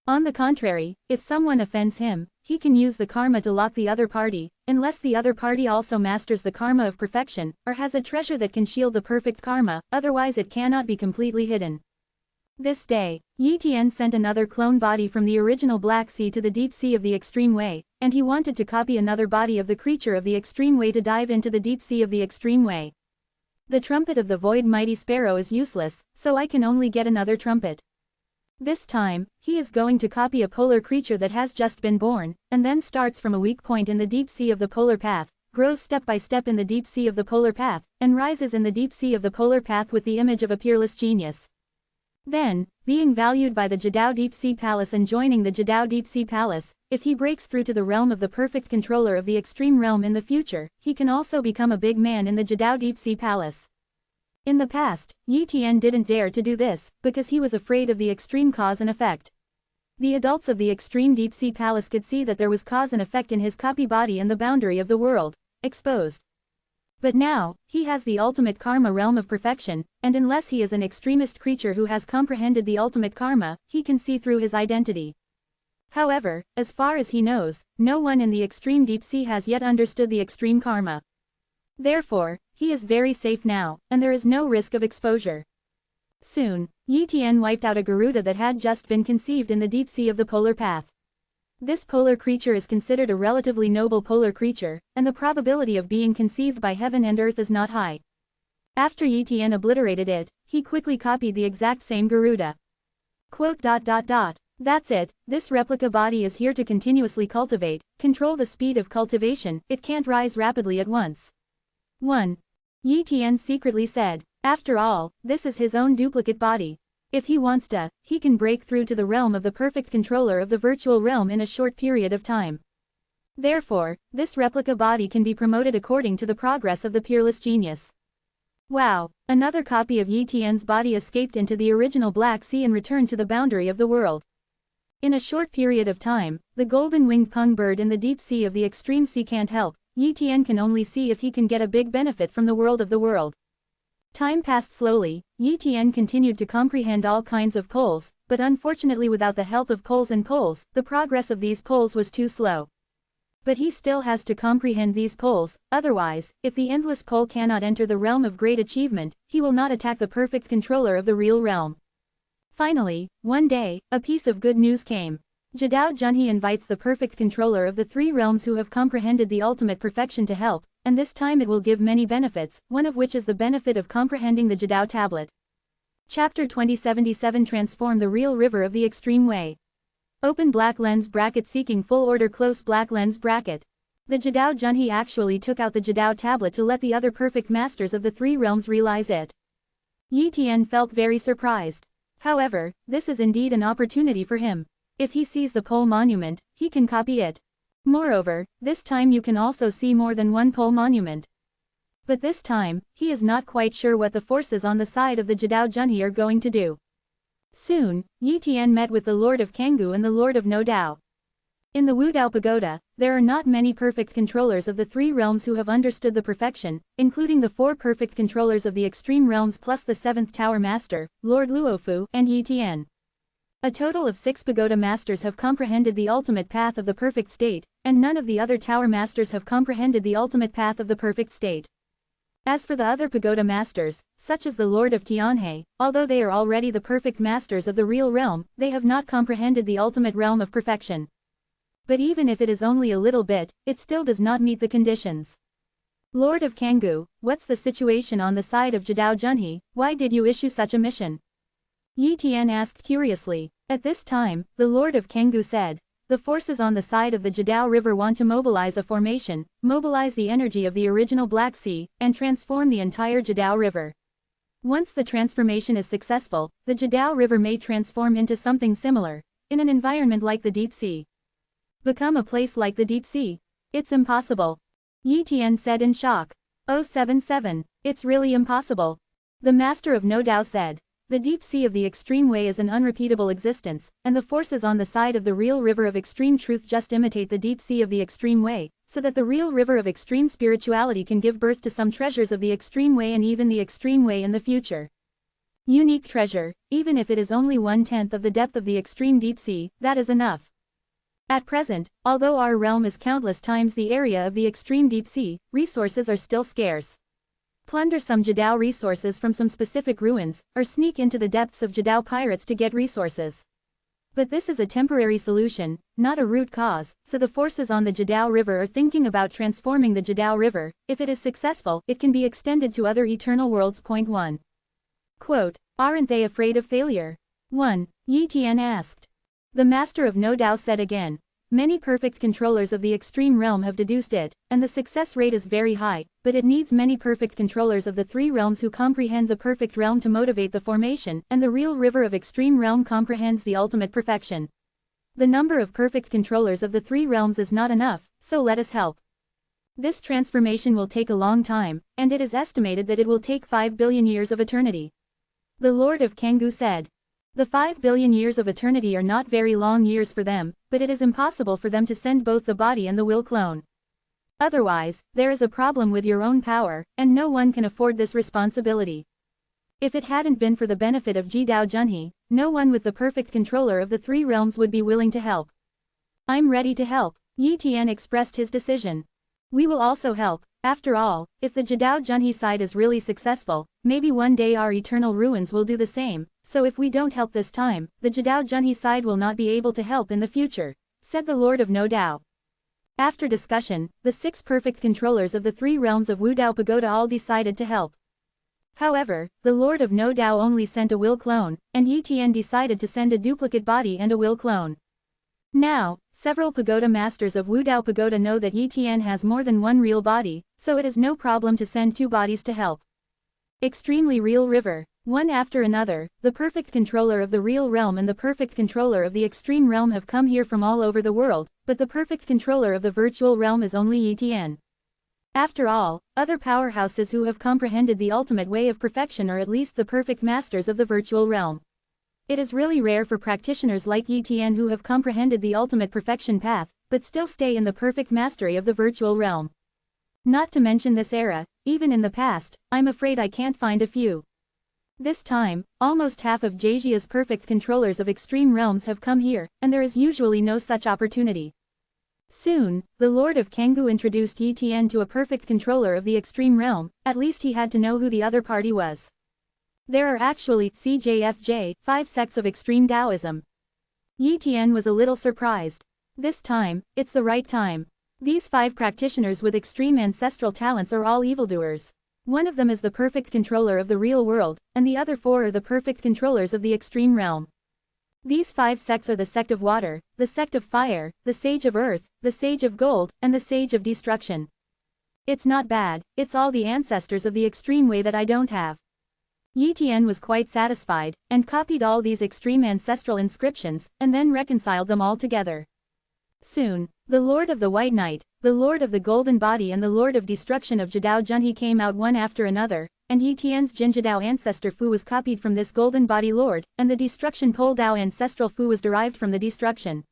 On the contrary, if someone offends him, he can use the karma to lock the other party, unless the other party also masters the karma of perfection, or has a treasure that can shield the perfect karma, otherwise it cannot be completely hidden. This day, Yi Tian sent another clone body from the original Black Sea to the deep sea of the Extreme Way, and he wanted to copy another body of the creature of the Extreme Way to dive into the deep sea of the Extreme Way. The trumpet of the Void Mighty Sparrow is useless, so I can only get another trumpet. This time, he is going to copy a polar creature that has just been born, and then starts from a weak point in the deep sea of the polar path, grows step by step in the deep sea of the polar path, and rises in the deep sea of the polar path with the image of a peerless genius. Then, being valued by the Jadao Deep Sea Palace and joining the Jadao Deep Sea Palace, if he breaks through to the realm of the perfect controller of the extreme realm in the future, he can also become a big man in the Jadao Deep Sea Palace. In the past, Yi Tian didn't dare to do this, because he was afraid of the extreme cause and effect. The adults of the extreme deep sea palace could see that there was cause and effect in his copy body and the boundary of the world, exposed. But now, he has the ultimate karma realm of perfection, and unless he is an extremist creature who has comprehended the ultimate karma, he can see through his identity. However, as far as he knows, no one in the extreme deep sea has yet understood the extreme karma. Therefore, he is very safe now, and there is no risk of exposure. Soon, Yi Tian wiped out a Garuda that had just been conceived in the deep sea of the polar path. This polar creature is considered a relatively noble polar creature, and the probability of being conceived by heaven and earth is not high. After Yi Tian obliterated it, he quickly copied the exact same Garuda. That's it, this replica body is here to continuously cultivate, control the speed of cultivation, it can't rise rapidly at once. 1. Yi Tian secretly said. After all, this is his own duplicate body. If he wants to, he can break through to the realm of the perfect controller of the virtual realm in a short period of time. Therefore, this replica body can be promoted according to the progress of the peerless genius. Wow, another copy of Yi Tian's body escaped into the original Black Sea and returned to the boundary of the world. In a short period of time, the golden-winged pung bird in the deep sea of the extreme sea can't help. Yi Tian can only see if he can get a big benefit from the world of the world. Time passed slowly. Yi Tian continued to comprehend all kinds of poles, but unfortunately without the help of poles and poles, the progress of these poles was too slow. But he still has to comprehend these poles, otherwise, if the endless pole cannot enter the realm of great achievement, he will not attack the perfect controller of the real realm. Finally, one day, a piece of good news came. Jadao Junhe invites the perfect controller of the three realms who have comprehended the ultimate perfection to help, and this time it will give many benefits, one of which is the benefit of comprehending the Jadao tablet. Chapter 2077 Transform the Real River of the Extreme Way. Open black lens bracket seeking full order close black lens bracket. The Jadao Junhe actually took out the Jadao tablet to let the other perfect masters of the three realms realize it. Yi Tian felt very surprised. However, this is indeed an opportunity for him. If he sees the pole monument, he can copy it. Moreover, this time you can also see more than one pole monument. But this time, he is not quite sure what the forces on the side of the Jadao Junhe are going to do. Soon, Yi Tian met with the Lord of Kanggu and the Lord of No Dao. In the Wudao Pagoda, there are not many perfect controllers of the three realms who have understood the perfection, including the four perfect controllers of the extreme realms plus the seventh Tower Master, Lord Luofu, and Yi Tian. A total of 6 pagoda masters have comprehended the ultimate path of the perfect state, and none of the other tower masters have comprehended the ultimate path of the perfect state. As for the other pagoda masters, such as the Lord of Tianhe, although they are already the perfect masters of the real realm, they have not comprehended the ultimate realm of perfection. But even if it is only a little bit, it still does not meet the conditions. Lord of Kanggu, what's the situation on the side of Jadao Junhe? Why did you issue such a mission? Yi Tian asked curiously. At this time, the Lord of Kanggu said, the forces on the side of the Jadao River want to mobilize a formation, mobilize the energy of the original Black Sea, and transform the entire Jadao River. Once the transformation is successful, the Jadao River may transform into something similar, in an environment like the deep sea. Become a place like the deep sea? It's impossible. Yi Tian said in shock. 077. It's really impossible. The Master of No Dao said. The deep sea of the extreme way is an unrepeatable existence, and the forces on the side of the real river of extreme truth just imitate the deep sea of the extreme way, so that the real river of extreme spirituality can give birth to some treasures of the extreme way and even the extreme way in the future. Unique treasure, even if it is only 1/10 of the depth of the extreme deep sea, that is enough. At present, although our realm is countless times the area of the extreme deep sea, resources are still scarce. Plunder some Jadao resources from some specific ruins, or sneak into the depths of Jadao pirates to get resources. But this is a temporary solution, not a root cause, so the forces on the Jadao River are thinking about transforming the Jadao River. If it is successful, it can be extended to other eternal worlds. 1. Quote, aren't they afraid of failure? 1. Yi Tian asked. The Master of No Dao said again. many perfect controllers of the extreme realm have deduced it, and the success rate is very high, but it needs many perfect controllers of the three realms who comprehend the perfect realm to motivate the formation, and the real river of extreme realm comprehends the ultimate perfection. The number of perfect controllers of the three realms is not enough, so let us help. This transformation will take a long time, and it is estimated that it will take 5 billion years of eternity. The Lord of Kangoo said. The 5 billion years of eternity are not very long years for them, but it is impossible for them to send both the body and the will clone. Otherwise, there is a problem with your own power, and no one can afford this responsibility. If it hadn't been for the benefit of Jidao Junhee, no one with the perfect controller of the three realms would be willing to help. I'm ready to help, Yi Tian expressed his decision. We will also help. After all, if the Jidao Junhee side is really successful, maybe one day our eternal ruins will do the same, so if we don't help this time, the Jidao Junhee side will not be able to help in the future, said the Lord of No Dao. After discussion, the 6 perfect controllers of the 3 realms of Wudao Pagoda all decided to help. However, the Lord of No Dao only sent a will clone, and Yi Tian decided to send a duplicate body and a will clone. Now, several pagoda masters of Wudao Pagoda know that Yi Tian has more than one real body, so it is no problem to send 2 bodies to help. Extremely Real River, one after another, the perfect controller of the real realm and the perfect controller of the extreme realm have come here from all over the world, but the perfect controller of the virtual realm is only Yi Tian. After all, other powerhouses who have comprehended the ultimate way of perfection are at least the perfect masters of the virtual realm. It is really rare for practitioners like Yi Tian who have comprehended the ultimate perfection path, but still stay in the perfect mastery of the virtual realm. Not to mention this era, even in the past, I'm afraid I can't find a few. This time, almost half of Jajia's perfect controllers of extreme realms have come here, and there is usually no such opportunity. Soon, the Lord of Kangoo introduced Yi Tian to a perfect controller of the extreme realm, at least he had to know who the other party was. There are actually CJFJ, 5 sects of extreme Taoism. Yi Tian was a little surprised. This time, it's the right time. These 5 practitioners with extreme ancestral talents are all evildoers. One of them is the perfect controller of the real world, and the other 4 are the perfect controllers of the extreme realm. These 5 sects are the sect of water, the sect of fire, the sage of earth, the sage of gold, and the sage of destruction. It's not bad, it's all the ancestors of the extreme way that I don't have. Yi Tian was quite satisfied, and copied all these extreme ancestral inscriptions, and then reconciled them all together. Soon, the Lord of the White Knight, the Lord of the Golden Body and the Lord of Destruction of Jidao Junhee came out one after another, and Yi Tian's Jinjidao ancestor Fu was copied from this Golden Body Lord, and the Destruction Pole Dao ancestral Fu was derived from the Destruction.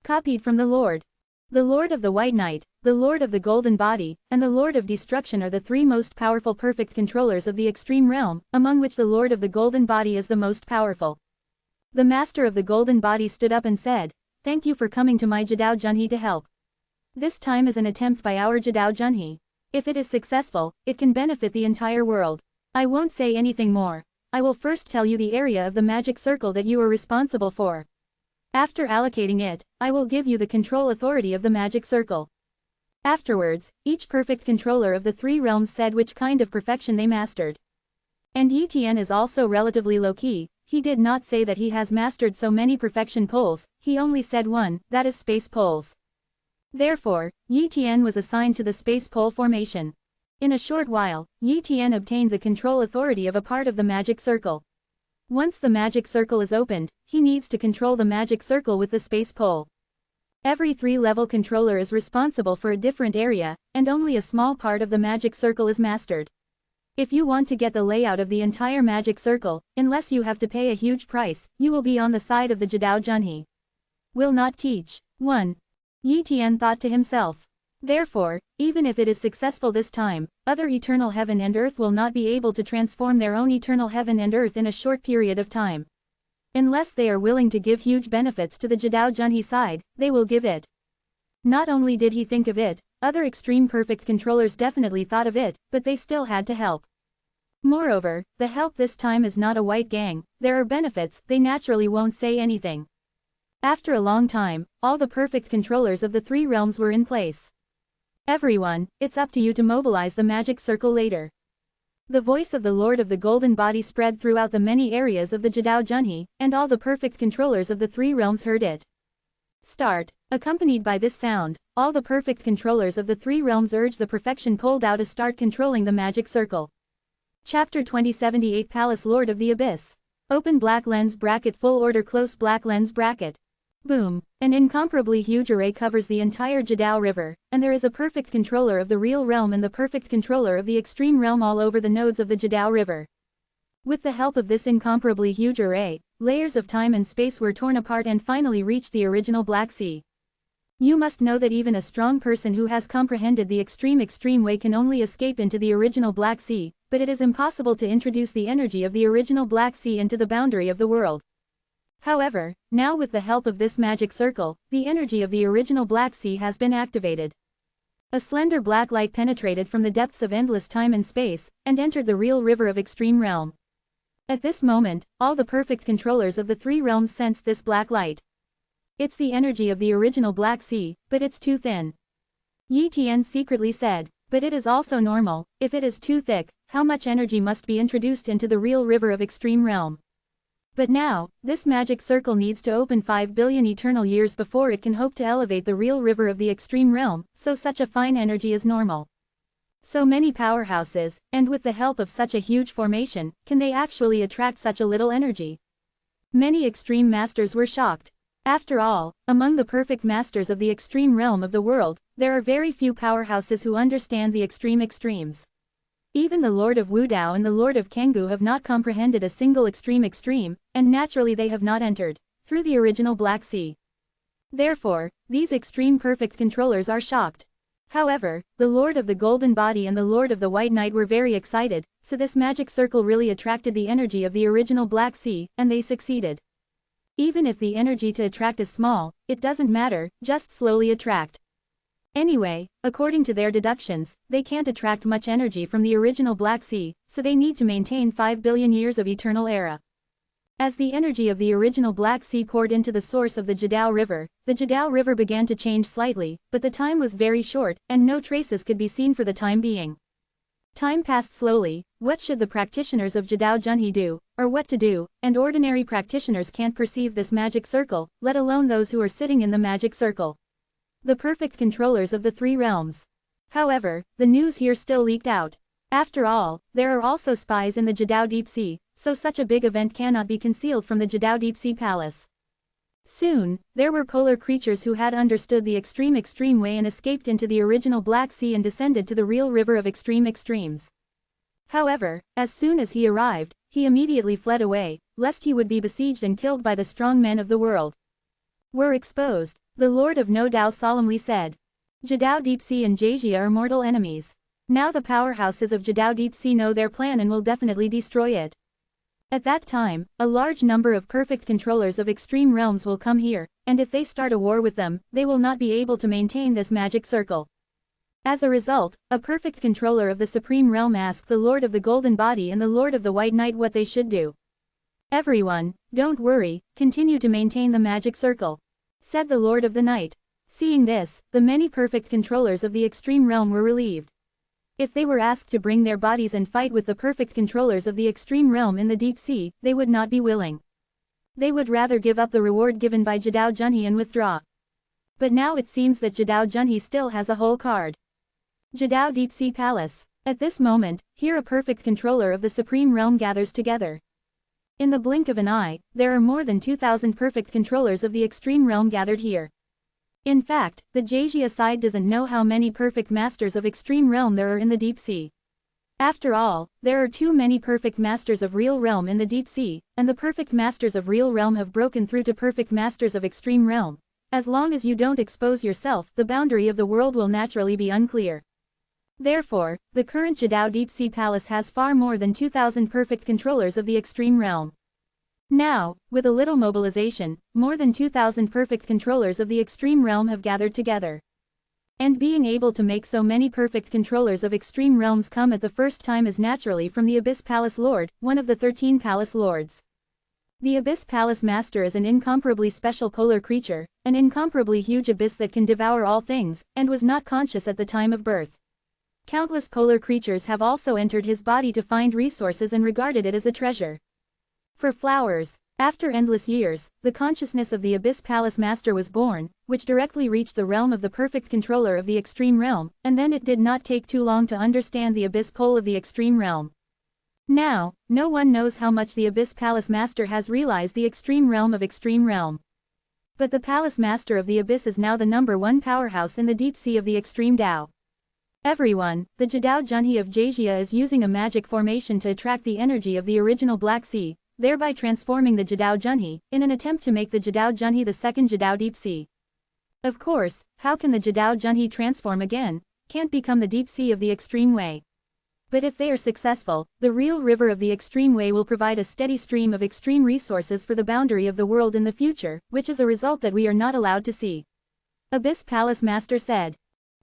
Copied from the Lord. The Lord of the White Knight, the Lord of the Golden Body, and the Lord of Destruction are the 3 most powerful perfect controllers of the extreme realm, among which the Lord of the Golden Body is the most powerful. The Master of the Golden Body stood up and said, "Thank you for coming to my Jidao Junhee to help. This time is an attempt by our Jidao Junhee. If it is successful, it can benefit the entire world. I won't say anything more. I will first tell you the area of the magic circle that you are responsible for. After allocating it, I will give you the control authority of the magic circle." Afterwards, each perfect controller of the 3 realms said which kind of perfection they mastered. And Yi Tian is also relatively low-key. He did not say that he has mastered so many perfection poles, he only said one, that is space poles. Therefore, Yi Tian was assigned to the space pole formation. In a short while, Yi Tian obtained the control authority of a part of the magic circle. Once the magic circle is opened, he needs to control the magic circle with the space pole. Every 3-level controller is responsible for a different area, and only a small part of the magic circle is mastered. If you want to get the layout of the entire magic circle, unless you have to pay a huge price, you will be on the side of the Jidao Junhee. Will not teach. 1. Yi Tian thought to himself. Therefore, even if it is successful this time, other eternal heaven and earth will not be able to transform their own eternal heaven and earth in a short period of time. Unless they are willing to give huge benefits to the Jidao Junhee side, they will give it. Not only did he think of it, other extreme perfect controllers definitely thought of it, but they still had to help. Moreover, the help this time is not a white gang, there are benefits, they naturally won't say anything. After a long time, all the perfect controllers of the 3 realms were in place. Everyone, it's up to you to mobilize the magic circle later. The voice of the Lord of the Golden Body spread throughout the many areas of the Jidao Junhee, and all the perfect controllers of the 3 realms heard it. Start. Accompanied by this sound, all the perfect controllers of the three realms urge the perfection pulled out to start controlling the magic circle. Chapter 2078 Palace Lord of the Abyss. Open black lens bracket full order close black lens bracket. Boom. An incomparably huge array covers the entire Jadao River, and there is a perfect controller of the real realm and the perfect controller of the extreme realm all over the nodes of the Jadao River. With the help of this incomparably huge array, layers of time and space were torn apart and finally reached the original Black Sea. You must know that even a strong person who has comprehended the extreme way can only escape into the original Black Sea, but it is impossible to introduce the energy of the original Black Sea into the boundary of the world. However, now with the help of this magic circle, the energy of the original Black Sea has been activated. A slender black light penetrated from the depths of endless time and space, and entered the real river of extreme realm. At this moment, all the perfect controllers of the three realms sensed this black light. It's the energy of the original Black Sea, but it's too thin. Yi Tian secretly said, but it is also normal. If it is too thick, how much energy must be introduced into the real river of extreme realm? But now, this magic circle needs to open 5 billion eternal years before it can hope to elevate the real river of the extreme realm, so such a fine energy is normal. So many powerhouses, and with the help of such a huge formation, can they actually attract such a little energy? Many extreme masters were shocked. After all, among the perfect masters of the extreme realm of the world, there are very few powerhouses who understand the extremes. Even the Lord of Wudao and the Lord of Kangoo have not comprehended a single extreme, and naturally they have not entered through the original Black Sea. Therefore, these extreme perfect controllers are shocked. However, the Lord of the Golden Body and the Lord of the White Knight were very excited, so this magic circle really attracted the energy of the original Black Sea, and they succeeded. Even if the energy to attract is small, it doesn't matter, just slowly attract. Anyway, according to their deductions, they can't attract much energy from the original Black Sea, so they need to maintain 5 billion years of eternal era. As the energy of the original Black Sea poured into the source of the Jadao River began to change slightly, but the time was very short, and no traces could be seen for the time being. Time passed slowly. What should the practitioners of Jadao Junhe do, or what to do, and ordinary practitioners can't perceive this magic circle, let alone those who are sitting in the magic circle. The perfect controllers of the three realms. However, the news here still leaked out. After all, there are also spies in the Jadao Deep Sea, so such a big event cannot be concealed from the Jadao Deep Sea Palace. Soon, there were polar creatures who had understood the extreme way and escaped into the original Black Sea and descended to the real river of extremes. However, as soon as he arrived, he immediately fled away, lest he would be besieged and killed by the strong men of the world. Were exposed, the Lord of No Dao solemnly said. Jadao Deep Sea and Jajia are mortal enemies. Now the powerhouses of Jadao Deep Sea know their plan and will definitely destroy it. At that time, a large number of perfect controllers of extreme realms will come here, and if they start a war with them, they will not be able to maintain this magic circle. As a result, a perfect controller of the Supreme Realm asked the Lord of the Golden Body and the Lord of the White Knight what they should do. Everyone, don't worry, continue to maintain the magic circle, said the Lord of the Night. Seeing this, the many perfect controllers of the extreme realm were relieved. If they were asked to bring their bodies and fight with the perfect controllers of the extreme realm in the deep sea, they would not be willing. They would rather give up the reward given by Jadao Junhe and withdraw. But now it seems that Jadao Junhe still has a whole card. Jadao Deep Sea Palace. At this moment, here a perfect controller of the Supreme Realm gathers together. In the blink of an eye, there are more than 2,000 perfect controllers of the extreme realm gathered here. In fact, the Jajia side doesn't know how many perfect masters of extreme realm there are in the deep sea. After all, there are too many perfect masters of real realm in the deep sea, and the perfect masters of real realm have broken through to perfect masters of extreme realm. As long as you don't expose yourself, the boundary of the world will naturally be unclear. Therefore, the current Jadao Deep Sea Palace has far more than 2,000 perfect controllers of the extreme realm. Now, with a little mobilization, more than 2,000 perfect controllers of the extreme realm have gathered together. And being able to make so many perfect controllers of extreme realms come at the first time is naturally from the Abyss Palace Lord, one of the 13 Palace Lords. The Abyss Palace Master is an incomparably special polar creature, an incomparably huge abyss that can devour all things, and was not conscious at the time of birth. Countless polar creatures have also entered his body to find resources and regarded it as a treasure. For flowers, After endless years, the consciousness of the Abyss Palace Master was born, which directly reached the realm of the perfect controller of the Extreme Realm, and then it did not take too long to understand the Abyss Pole of the Extreme Realm. Now, no one knows how much the Abyss Palace Master has realized the Extreme Realm of Extreme Realm. But the Palace Master of the Abyss is now the #1 powerhouse in the deep sea of the Extreme Tao. Everyone, the Jadao Junhe of Jajia is using a magic formation to attract the energy of the original Black Sea, thereby transforming the Jadao Junhe, in an attempt to make the Jadao Junhe the second Jadao Deep Sea. Of course, how can the Jadao Junhe transform again? Can't become the Deep Sea of the Extreme Way. But if they are successful, the real river of the Extreme Way will provide a steady stream of extreme resources for the boundary of the world in the future, which is a result that we are not allowed to see. Abyss Palace Master said.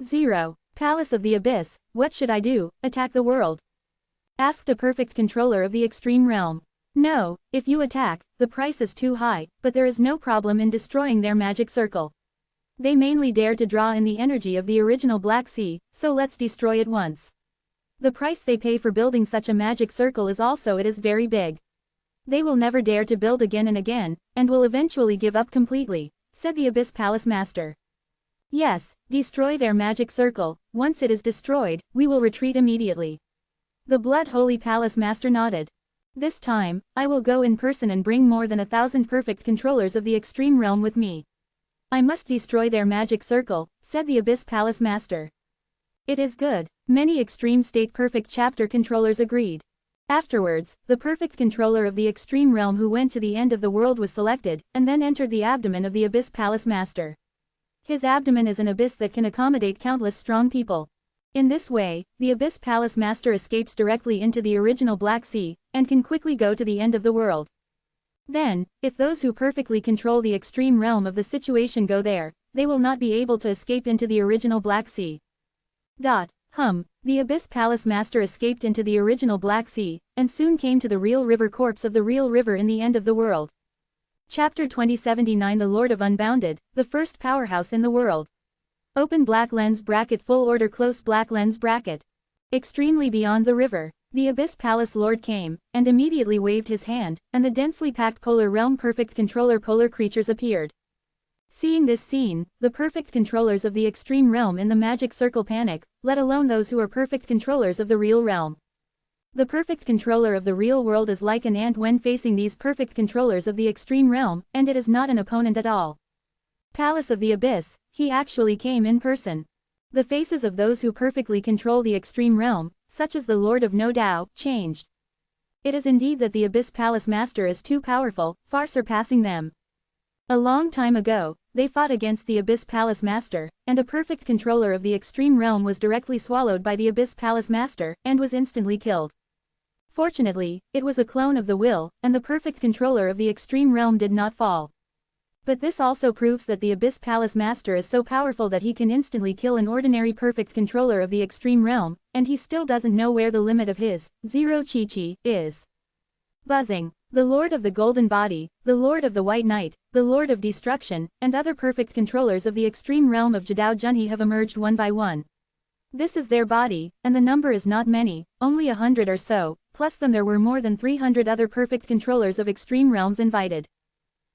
0. Palace of the Abyss, what should I do? Attack the world? Asked a perfect controller of the Extreme Realm. No, if you attack, the price is too high, but there is no problem in destroying their magic circle. They mainly dare to draw in the energy of the original Black Sea, so let's destroy it once. The price they pay for building such a magic circle is also it is very big. They will never dare to build again and again, and will eventually give up completely, said the Abyss Palace Master. Yes, destroy their magic circle, once it is destroyed, we will retreat immediately. The Blood Holy Palace Master nodded. This time, I will go in person and bring more than 1,000 perfect controllers of the Extreme Realm with me. I must destroy their magic circle, said the Abyss Palace Master. It is good, many Extreme State Perfect Chapter controllers agreed. Afterwards, the perfect controller of the Extreme Realm who went to the end of the world was selected, and then entered the abdomen of the Abyss Palace Master. His abdomen is an abyss that can accommodate countless strong people. In this way, the Abyss Palace Master escapes directly into the original Black Sea, and can quickly go to the end of the world. Then, if those who perfectly control the extreme realm of the situation go there, they will not be able to escape into the original Black Sea. The Abyss Palace Master escaped into the original Black Sea, and soon came to the real river corpse of the real river in the end of the world. Chapter 2079 The Lord of Unbounded, the first powerhouse in the world. Open black lens bracket full order close black lens bracket. Extremely beyond the river, the Abyss Palace Lord came, and immediately waved his hand, and the densely packed polar realm perfect controller polar creatures appeared. Seeing this scene, the perfect controllers of the extreme realm in the magic circle panic, let alone those who are perfect controllers of the real realm. The perfect controller of the real world is like an ant when facing these perfect controllers of the extreme realm, and it is not an opponent at all. Palace of the Abyss, he actually came in person. The faces of those who perfectly control the extreme realm, such as the Lord of No Tao, changed. It is indeed that the Abyss Palace Master is too powerful, far surpassing them. A long time ago, they fought against the Abyss Palace Master, and a perfect controller of the extreme realm was directly swallowed by the Abyss Palace Master, and was instantly killed. Fortunately, it was a clone of the will, and the perfect controller of the extreme realm did not fall. But this also proves that the Abyss Palace Master is so powerful that he can instantly kill an ordinary perfect controller of the extreme realm, and he still doesn't know where the limit of his, zero chi-chi, is. Buzzing. The Lord of the Golden Body, the Lord of the White Knight, the Lord of Destruction, and other perfect controllers of the extreme realm of Jadao Junhe have emerged one by one. This is their body, and the number is not many, only 100 or so, plus them there were more than 300 other perfect controllers of extreme realms invited.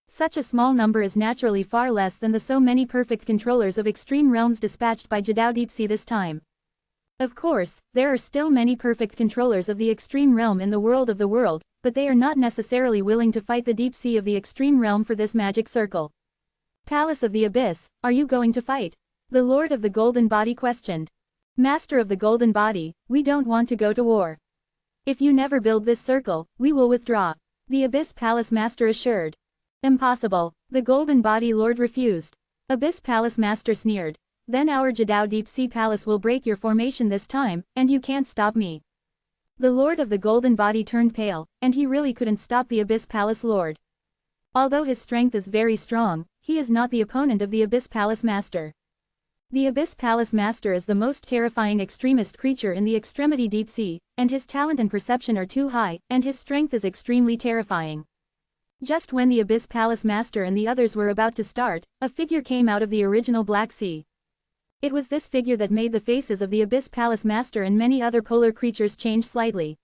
Such a small number is naturally far less than the so many perfect controllers of extreme realms dispatched by Jadao Deep Sea this time. Of course, there are still many perfect controllers of the extreme realm in the world, but they are not necessarily willing to fight the deep sea of the extreme realm for this magic circle. Palace of the Abyss, are you going to fight? The Lord of the Golden Body questioned. Master of the Golden Body, we don't want to go to war. If you never build this circle, we will withdraw. The Abyss Palace Master assured. Impossible, the Golden Body Lord refused. Abyss Palace Master sneered. Then our Jadao Deep Sea Palace will break your formation this time, and you can't stop me. The Lord of the Golden Body turned pale, and he really couldn't stop the Abyss Palace Lord. Although his strength is very strong, he is not the opponent of the Abyss Palace Master. The Abyss Palace Master is the most terrifying extremist creature in the extremity deep sea, and his talent and perception are too high, and his strength is extremely terrifying. Just when the Abyss Palace Master and the others were about to start, a figure came out of the original Black Sea. It was this figure that made the faces of the Abyss Palace Master and many other polar creatures change slightly.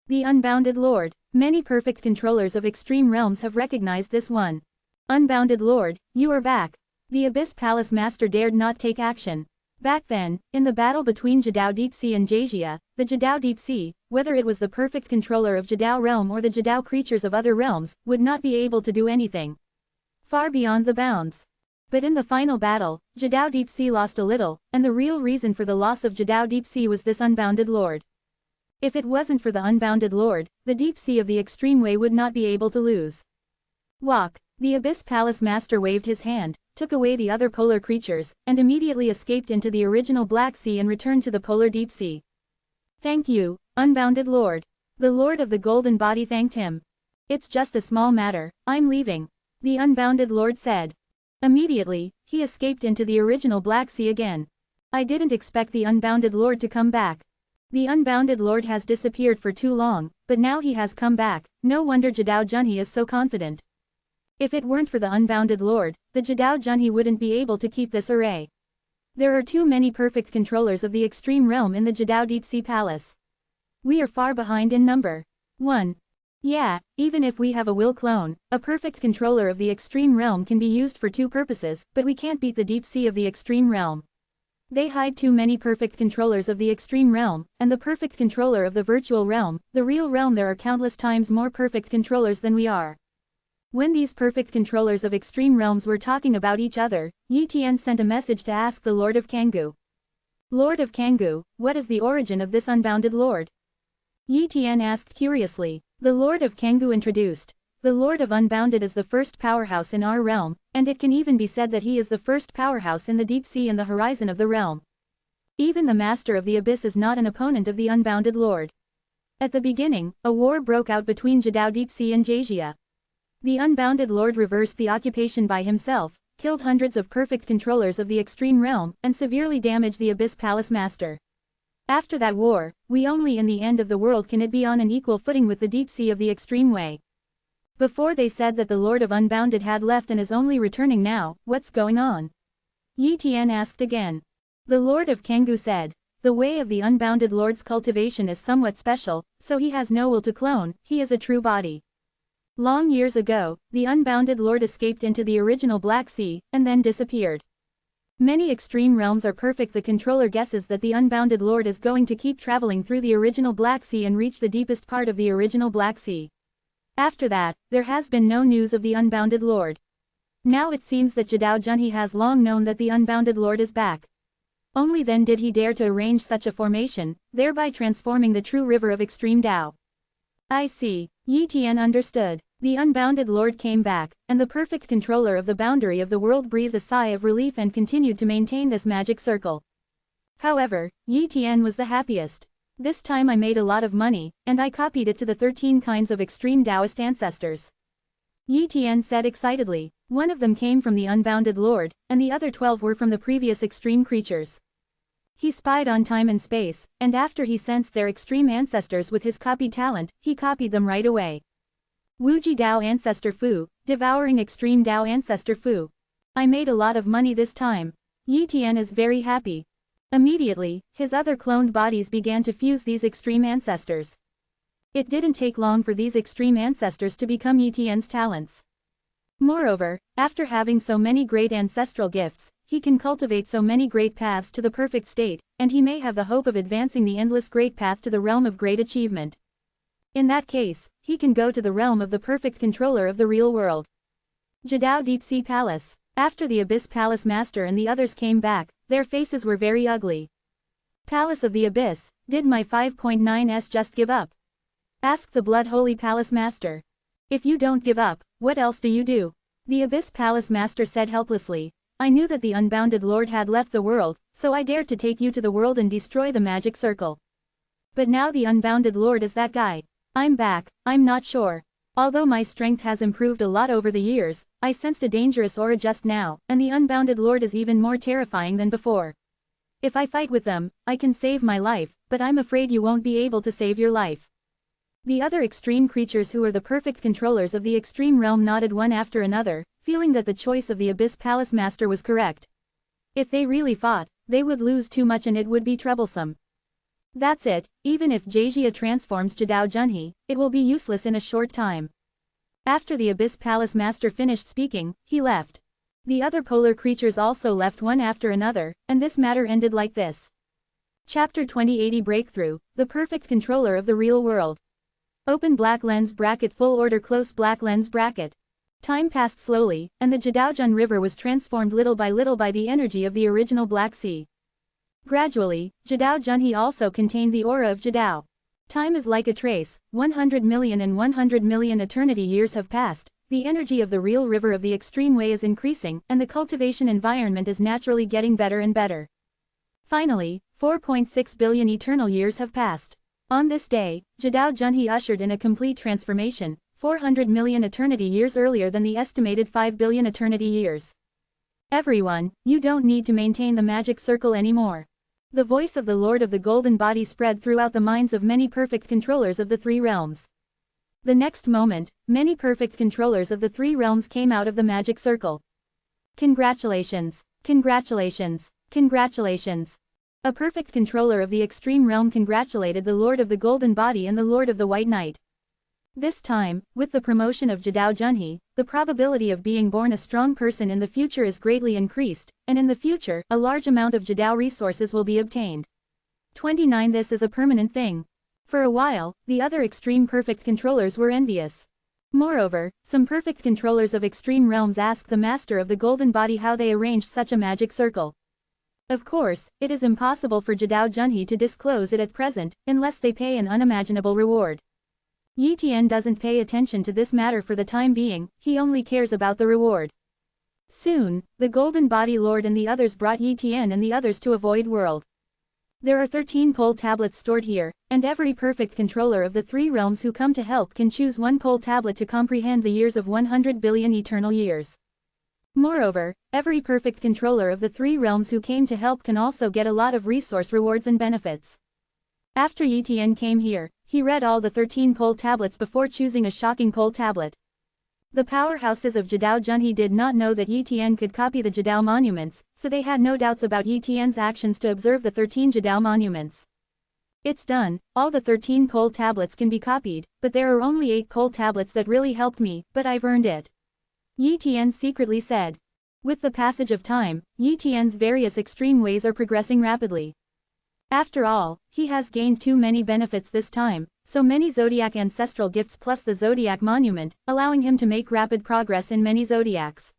The Unbounded Lord. Many perfect controllers of extreme realms have recognized this one. Unbounded Lord, you are back. The Abyss Palace Master dared not take action. Back then, in the battle between Jadao Deep Sea and Jajia, the Jadao Deep Sea, whether it was the perfect controller of Jadao realm or the Jadao creatures of other realms, would not be able to do anything far beyond the bounds. But in the final battle, Jadao Deep Sea lost a little, and the real reason for the loss of Jadao Deep Sea was this Unbounded Lord. If it wasn't for the Unbounded Lord, the Deep Sea of the Extreme Way would not be able to lose. Walk. The Abyss Palace Master waved his hand, took away the other polar creatures, and immediately escaped into the original Black Sea and returned to the polar Deep Sea. Thank you, Unbounded Lord. The Lord of the Golden Body thanked him. It's just a small matter, I'm leaving. The Unbounded Lord said. Immediately, he escaped into the original Black Sea again. I didn't expect the Unbounded Lord to come back. The Unbounded Lord has disappeared for too long, but now he has come back. No wonder Jadao Junhee is so confident. If it weren't for the Unbounded Lord, the Jadao Junhee wouldn't be able to keep this array. There are too many perfect controllers of the Extreme Realm in the Jadao Deep Sea Palace. We are far behind in number. 1. Yeah, even if we have a will clone, a perfect controller of the Extreme Realm can be used for two purposes, but we can't beat the Deep Sea of the Extreme Realm. They hide too many perfect controllers of the Extreme Realm, and the perfect controller of the Virtual Realm, the real realm. There are countless times more perfect controllers than we are. When these perfect controllers of extreme realms were talking about each other, Yi Tian sent a message to ask the Lord of Kangoo. Lord of Kangoo, what is the origin of this Unbounded Lord? Yi Tian asked curiously. The Lord of Kangoo introduced. The Lord of Unbounded is the first powerhouse in our realm, and it can even be said that he is the first powerhouse in the Deep Sea and the horizon of the realm. Even the Master of the Abyss is not an opponent of the Unbounded Lord. At the beginning, a war broke out between Jadao Deep Sea and Jajia. The Unbounded Lord reversed the occupation by himself, killed hundreds of perfect controllers of the Extreme Realm, and severely damaged the Abyss Palace Master. After that war, we only in the end of the world can it be on an equal footing with the Deep Sea of the Extreme Way. Before they said that the Lord of Unbounded had left and is only returning now. What's going on? Yi Tian asked again. The Lord of Kangoo said. The way of the Unbounded Lord's cultivation is somewhat special, so he has no will to clone, he is a true body. Long years ago, the Unbounded Lord escaped into the original Black Sea, and then disappeared. Many extreme realms are perfect. The controller guesses that the Unbounded Lord is going to keep traveling through the original Black Sea and reach the deepest part of the original Black Sea. After that, there has been no news of the Unbounded Lord. Now it seems that Jadao Junhee has long known that the Unbounded Lord is back. Only then did he dare to arrange such a formation, thereby transforming the true river of extreme Dao. I see. Yi Tian understood. The Unbounded Lord came back, and the perfect controller of the boundary of the world breathed a sigh of relief and continued to maintain this magic circle. However, Yi Tian was the happiest. This time I made a lot of money, and I copied it to the 13 kinds of extreme Taoist ancestors. Yi Tian said excitedly. One of them came from the Unbounded Lord, and the other 12 were from the previous extreme creatures. He spied on time and space, and after he sensed their extreme ancestors with his copy talent, he copied them right away. Wuji Dao Ancestor Fu, devouring extreme Dao Ancestor Fu. I made a lot of money this time. Yi Tian is very happy. Immediately, his other cloned bodies began to fuse these extreme ancestors. It didn't take long for these extreme ancestors to become Yi Tian's talents. Moreover, after having so many great ancestral gifts, he can cultivate so many great paths to the perfect state, and he may have the hope of advancing the endless great path to the realm of great achievement. In that case, he can go to the realm of the perfect controller of the real world. Jadao Deep Sea Palace. After the Abyss Palace Master and the others came back, their faces were very ugly. Palace of the Abyss, did my 5.9s just give up? Asked the Blood Holy Palace Master. If you don't give up, what else do you do? The Abyss Palace Master said helplessly. I knew that the Unbounded Lord had left the world, so I dared to take you to the world and destroy the magic circle. But now the Unbounded Lord is that guy. I'm back, I'm not sure. Although my strength has improved a lot over the years, I sensed a dangerous aura just now, and the Unbounded Lord is even more terrifying than before. If I fight with them, I can save my life, but I'm afraid you won't be able to save your life. The other extreme creatures who are the perfect controllers of the extreme realm nodded one after another, feeling that the choice of the Abyss Palace Master was correct. If they really fought, they would lose too much and it would be troublesome. That's it, even if Jejia transforms Jadao Junhee, it will be useless in a short time. After the Abyss Palace Master finished speaking, he left. The other polar creatures also left one after another, and this matter ended like this. Chapter 2080 Breakthrough, the perfect controller of the real world. Open black lens bracket full order close black lens bracket. Time passed slowly, and the Jadaojun River was transformed little by the energy of the original Black Sea. Gradually, Jadao Junhee also contained the aura of Jadao. Time is like a trace, 100 million and 100 million eternity years have passed, the energy of the real river of the extreme way is increasing, and the cultivation environment is naturally getting better and better. Finally, 4.6 billion eternal years have passed. On this day, Jadao Junhee ushered in a complete transformation, 400 million eternity years earlier than the estimated 5 billion eternity years. Everyone, you don't need to maintain the magic circle anymore. The voice of the Lord of the Golden Body spread throughout the minds of many perfect controllers of the three realms. The next moment, many perfect controllers of the three realms came out of the magic circle. Congratulations! Congratulations! Congratulations! A perfect controller of the extreme realm congratulated the Lord of the Golden Body and the Lord of the White Knight. This time, with the promotion of Jadao Junhee, the probability of being born a strong person in the future is greatly increased, and in the future, a large amount of Jadao resources will be obtained. 29 This is a permanent thing. For a while, the other extreme perfect controllers were envious. Moreover, some perfect controllers of extreme realms asked the Master of the Golden Body how they arranged such a magic circle. Of course, it is impossible for Jadao Junhee to disclose it at present, unless they pay an unimaginable reward. Yi Tian doesn't pay attention to this matter for the time being, he only cares about the reward. Soon, the Golden Body Lord and the others brought Yi Tian and the others to a void world. There are 13 pole tablets stored here, and every perfect controller of the three realms who come to help can choose one pole tablet to comprehend the years of 100 billion eternal years. Moreover, every perfect controller of the three realms who came to help can also get a lot of resource rewards and benefits. After Yi Tian came here, he read all the 13 pole tablets before choosing a shocking pole tablet. The powerhouses of Jadao Junhee did not know that Yi Tian could copy the Jadao monuments, so they had no doubts about Yi Tian's actions to observe the 13 Jadao monuments. It's done, all the 13 pole tablets can be copied, but there are only 8 pole tablets that really helped me, but I've earned it. Yi Tian secretly said. With the passage of time, Yi Tian's various extreme ways are progressing rapidly. After all, he has gained too many benefits this time, so many zodiac ancestral gifts plus the zodiac monument, allowing him to make rapid progress in many zodiacs.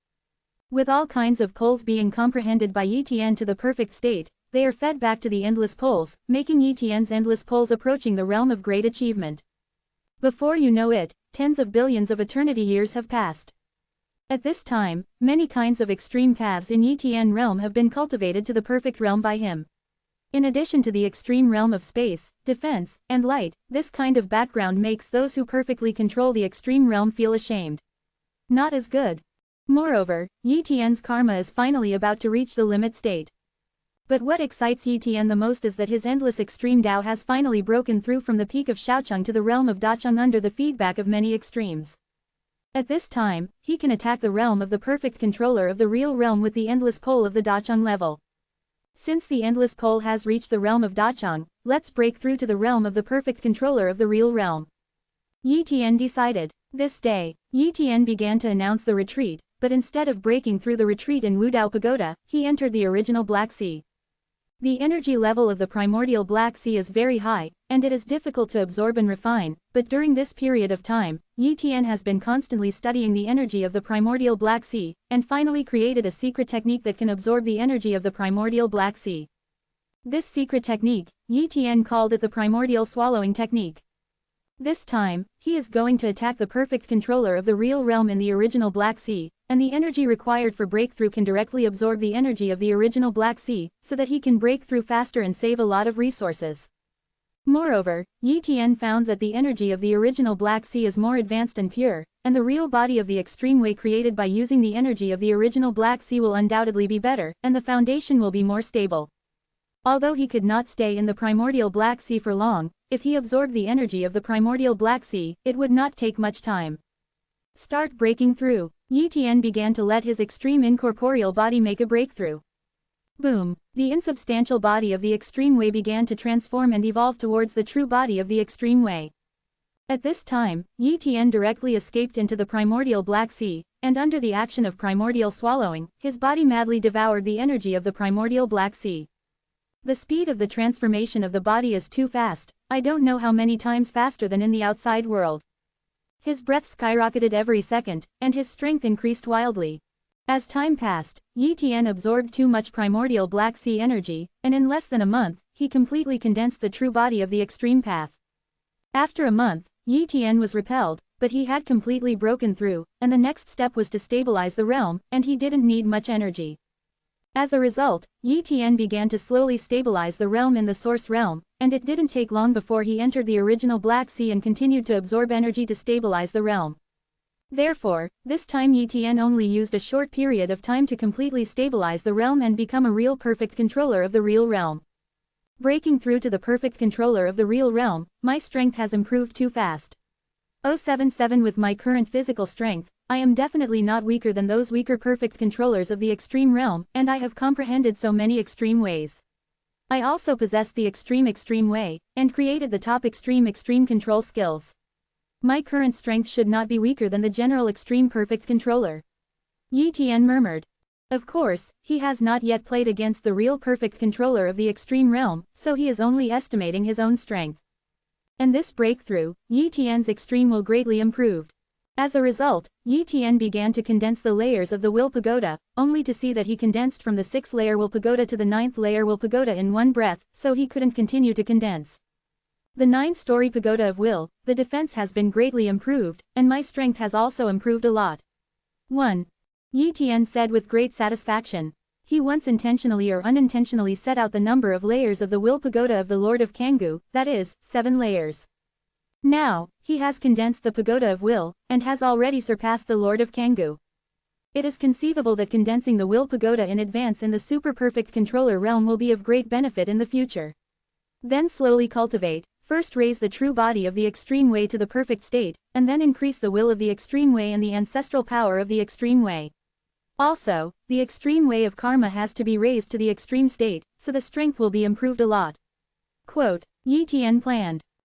With all kinds of poles being comprehended by Yi Tian to the perfect state, they are fed back to the endless poles, making Yi Tian's endless poles approaching the realm of great achievement. Before you know it, tens of billions of eternity years have passed. At this time, many kinds of extreme paths in Yi Tian realm have been cultivated to the perfect realm by him. In addition to the extreme realm of space, defense, and light, this kind of background makes those who perfectly control the extreme realm feel ashamed. Not as good. Moreover, Yi Tian's karma is finally about to reach the limit state. But what excites Yi Tian the most is that his endless extreme Dao has finally broken through from the peak of Shaocheng to the realm of Dacheng under the feedback of many extremes. At this time, he can attack the realm of the perfect controller of the real realm with the endless pole of the Dacheng level. Since the endless pole has reached the realm of Dacheng, let's break through to the realm of the perfect controller of the real realm. Yi Tian decided. This day, Yi Tian began to announce the retreat, but instead of breaking through the retreat in Wudao Pagoda, he entered the original Black Sea. The energy level of the primordial Black Sea is very high, and it is difficult to absorb and refine, but during this period of time, Yi Tian has been constantly studying the energy of the primordial Black Sea, and finally created a secret technique that can absorb the energy of the primordial Black Sea. This secret technique, Yi Tian called it the primordial swallowing technique. This time, he is going to attack the perfect controller of the real realm in the original Black Sea, and the energy required for breakthrough can directly absorb the energy of the original Black Sea, so that he can break through faster and save a lot of resources. Moreover, Yi Tian found that the energy of the original Black Sea is more advanced and pure, and the real body of the extreme way created by using the energy of the original Black Sea will undoubtedly be better, and the foundation will be more stable. Although he could not stay in the primordial Black Sea for long, if he absorbed the energy of the primordial Black Sea, it would not take much time. Start breaking through. Yi Tian began to let his extreme incorporeal body make a breakthrough. Boom, the insubstantial body of the extreme way began to transform and evolve towards the true body of the extreme way. At this time, Yi Tian directly escaped into the primordial Black Sea, and under the action of primordial swallowing, his body madly devoured the energy of the primordial Black Sea. The speed of the transformation of the body is too fast, I don't know how many times faster than in the outside world. His breath skyrocketed every second, and his strength increased wildly. As time passed, Yi Tian absorbed too much primordial Black Sea energy, and in less than a month, he completely condensed the true body of the extreme path. After a month, Yi Tian was repelled, but he had completely broken through, and the next step was to stabilize the realm, and he didn't need much energy. As a result, Yi Tian began to slowly stabilize the realm in the source realm, and it didn't take long before he entered the original Black Sea and continued to absorb energy to stabilize the realm. Therefore, this time Yi Tian only used a short period of time to completely stabilize the realm and become a real perfect controller of the real realm. Breaking through to the perfect controller of the real realm, my strength has improved too fast. 077 With my current physical strength, I am definitely not weaker than those weaker perfect controllers of the extreme realm, and I have comprehended so many extreme ways. I also possess the extreme way, and created the top extreme control skills. My current strength should not be weaker than the general extreme perfect controller. Yi Tian murmured. Of course, he has not yet played against the real perfect controller of the extreme realm, so he is only estimating his own strength. And this breakthrough, Yi Tian's extreme will greatly improved. As a result, Yi Tian began to condense the layers of the will pagoda, only to see that he condensed from the 6th layer will pagoda to the 9th layer will pagoda in one breath, so he couldn't continue to condense. The 9-story pagoda of will, the defense has been greatly improved, and my strength has also improved a lot. 1. Yi Tian said with great satisfaction. He once intentionally or unintentionally set out the number of layers of the will pagoda of the Lord of Kangoo, that is, 7 layers. Now, he has condensed the pagoda of will, and has already surpassed the Lord of Kangoo. It is conceivable that condensing the will pagoda in advance in the super-perfect controller realm will be of great benefit in the future. Then slowly cultivate, first raise the true body of the extreme way to the perfect state, and then increase the will of the extreme way and the ancestral power of the extreme way. Also, the extreme way of karma has to be raised to the extreme state, so the strength will be improved a lot. Quote, Yi Tian planned.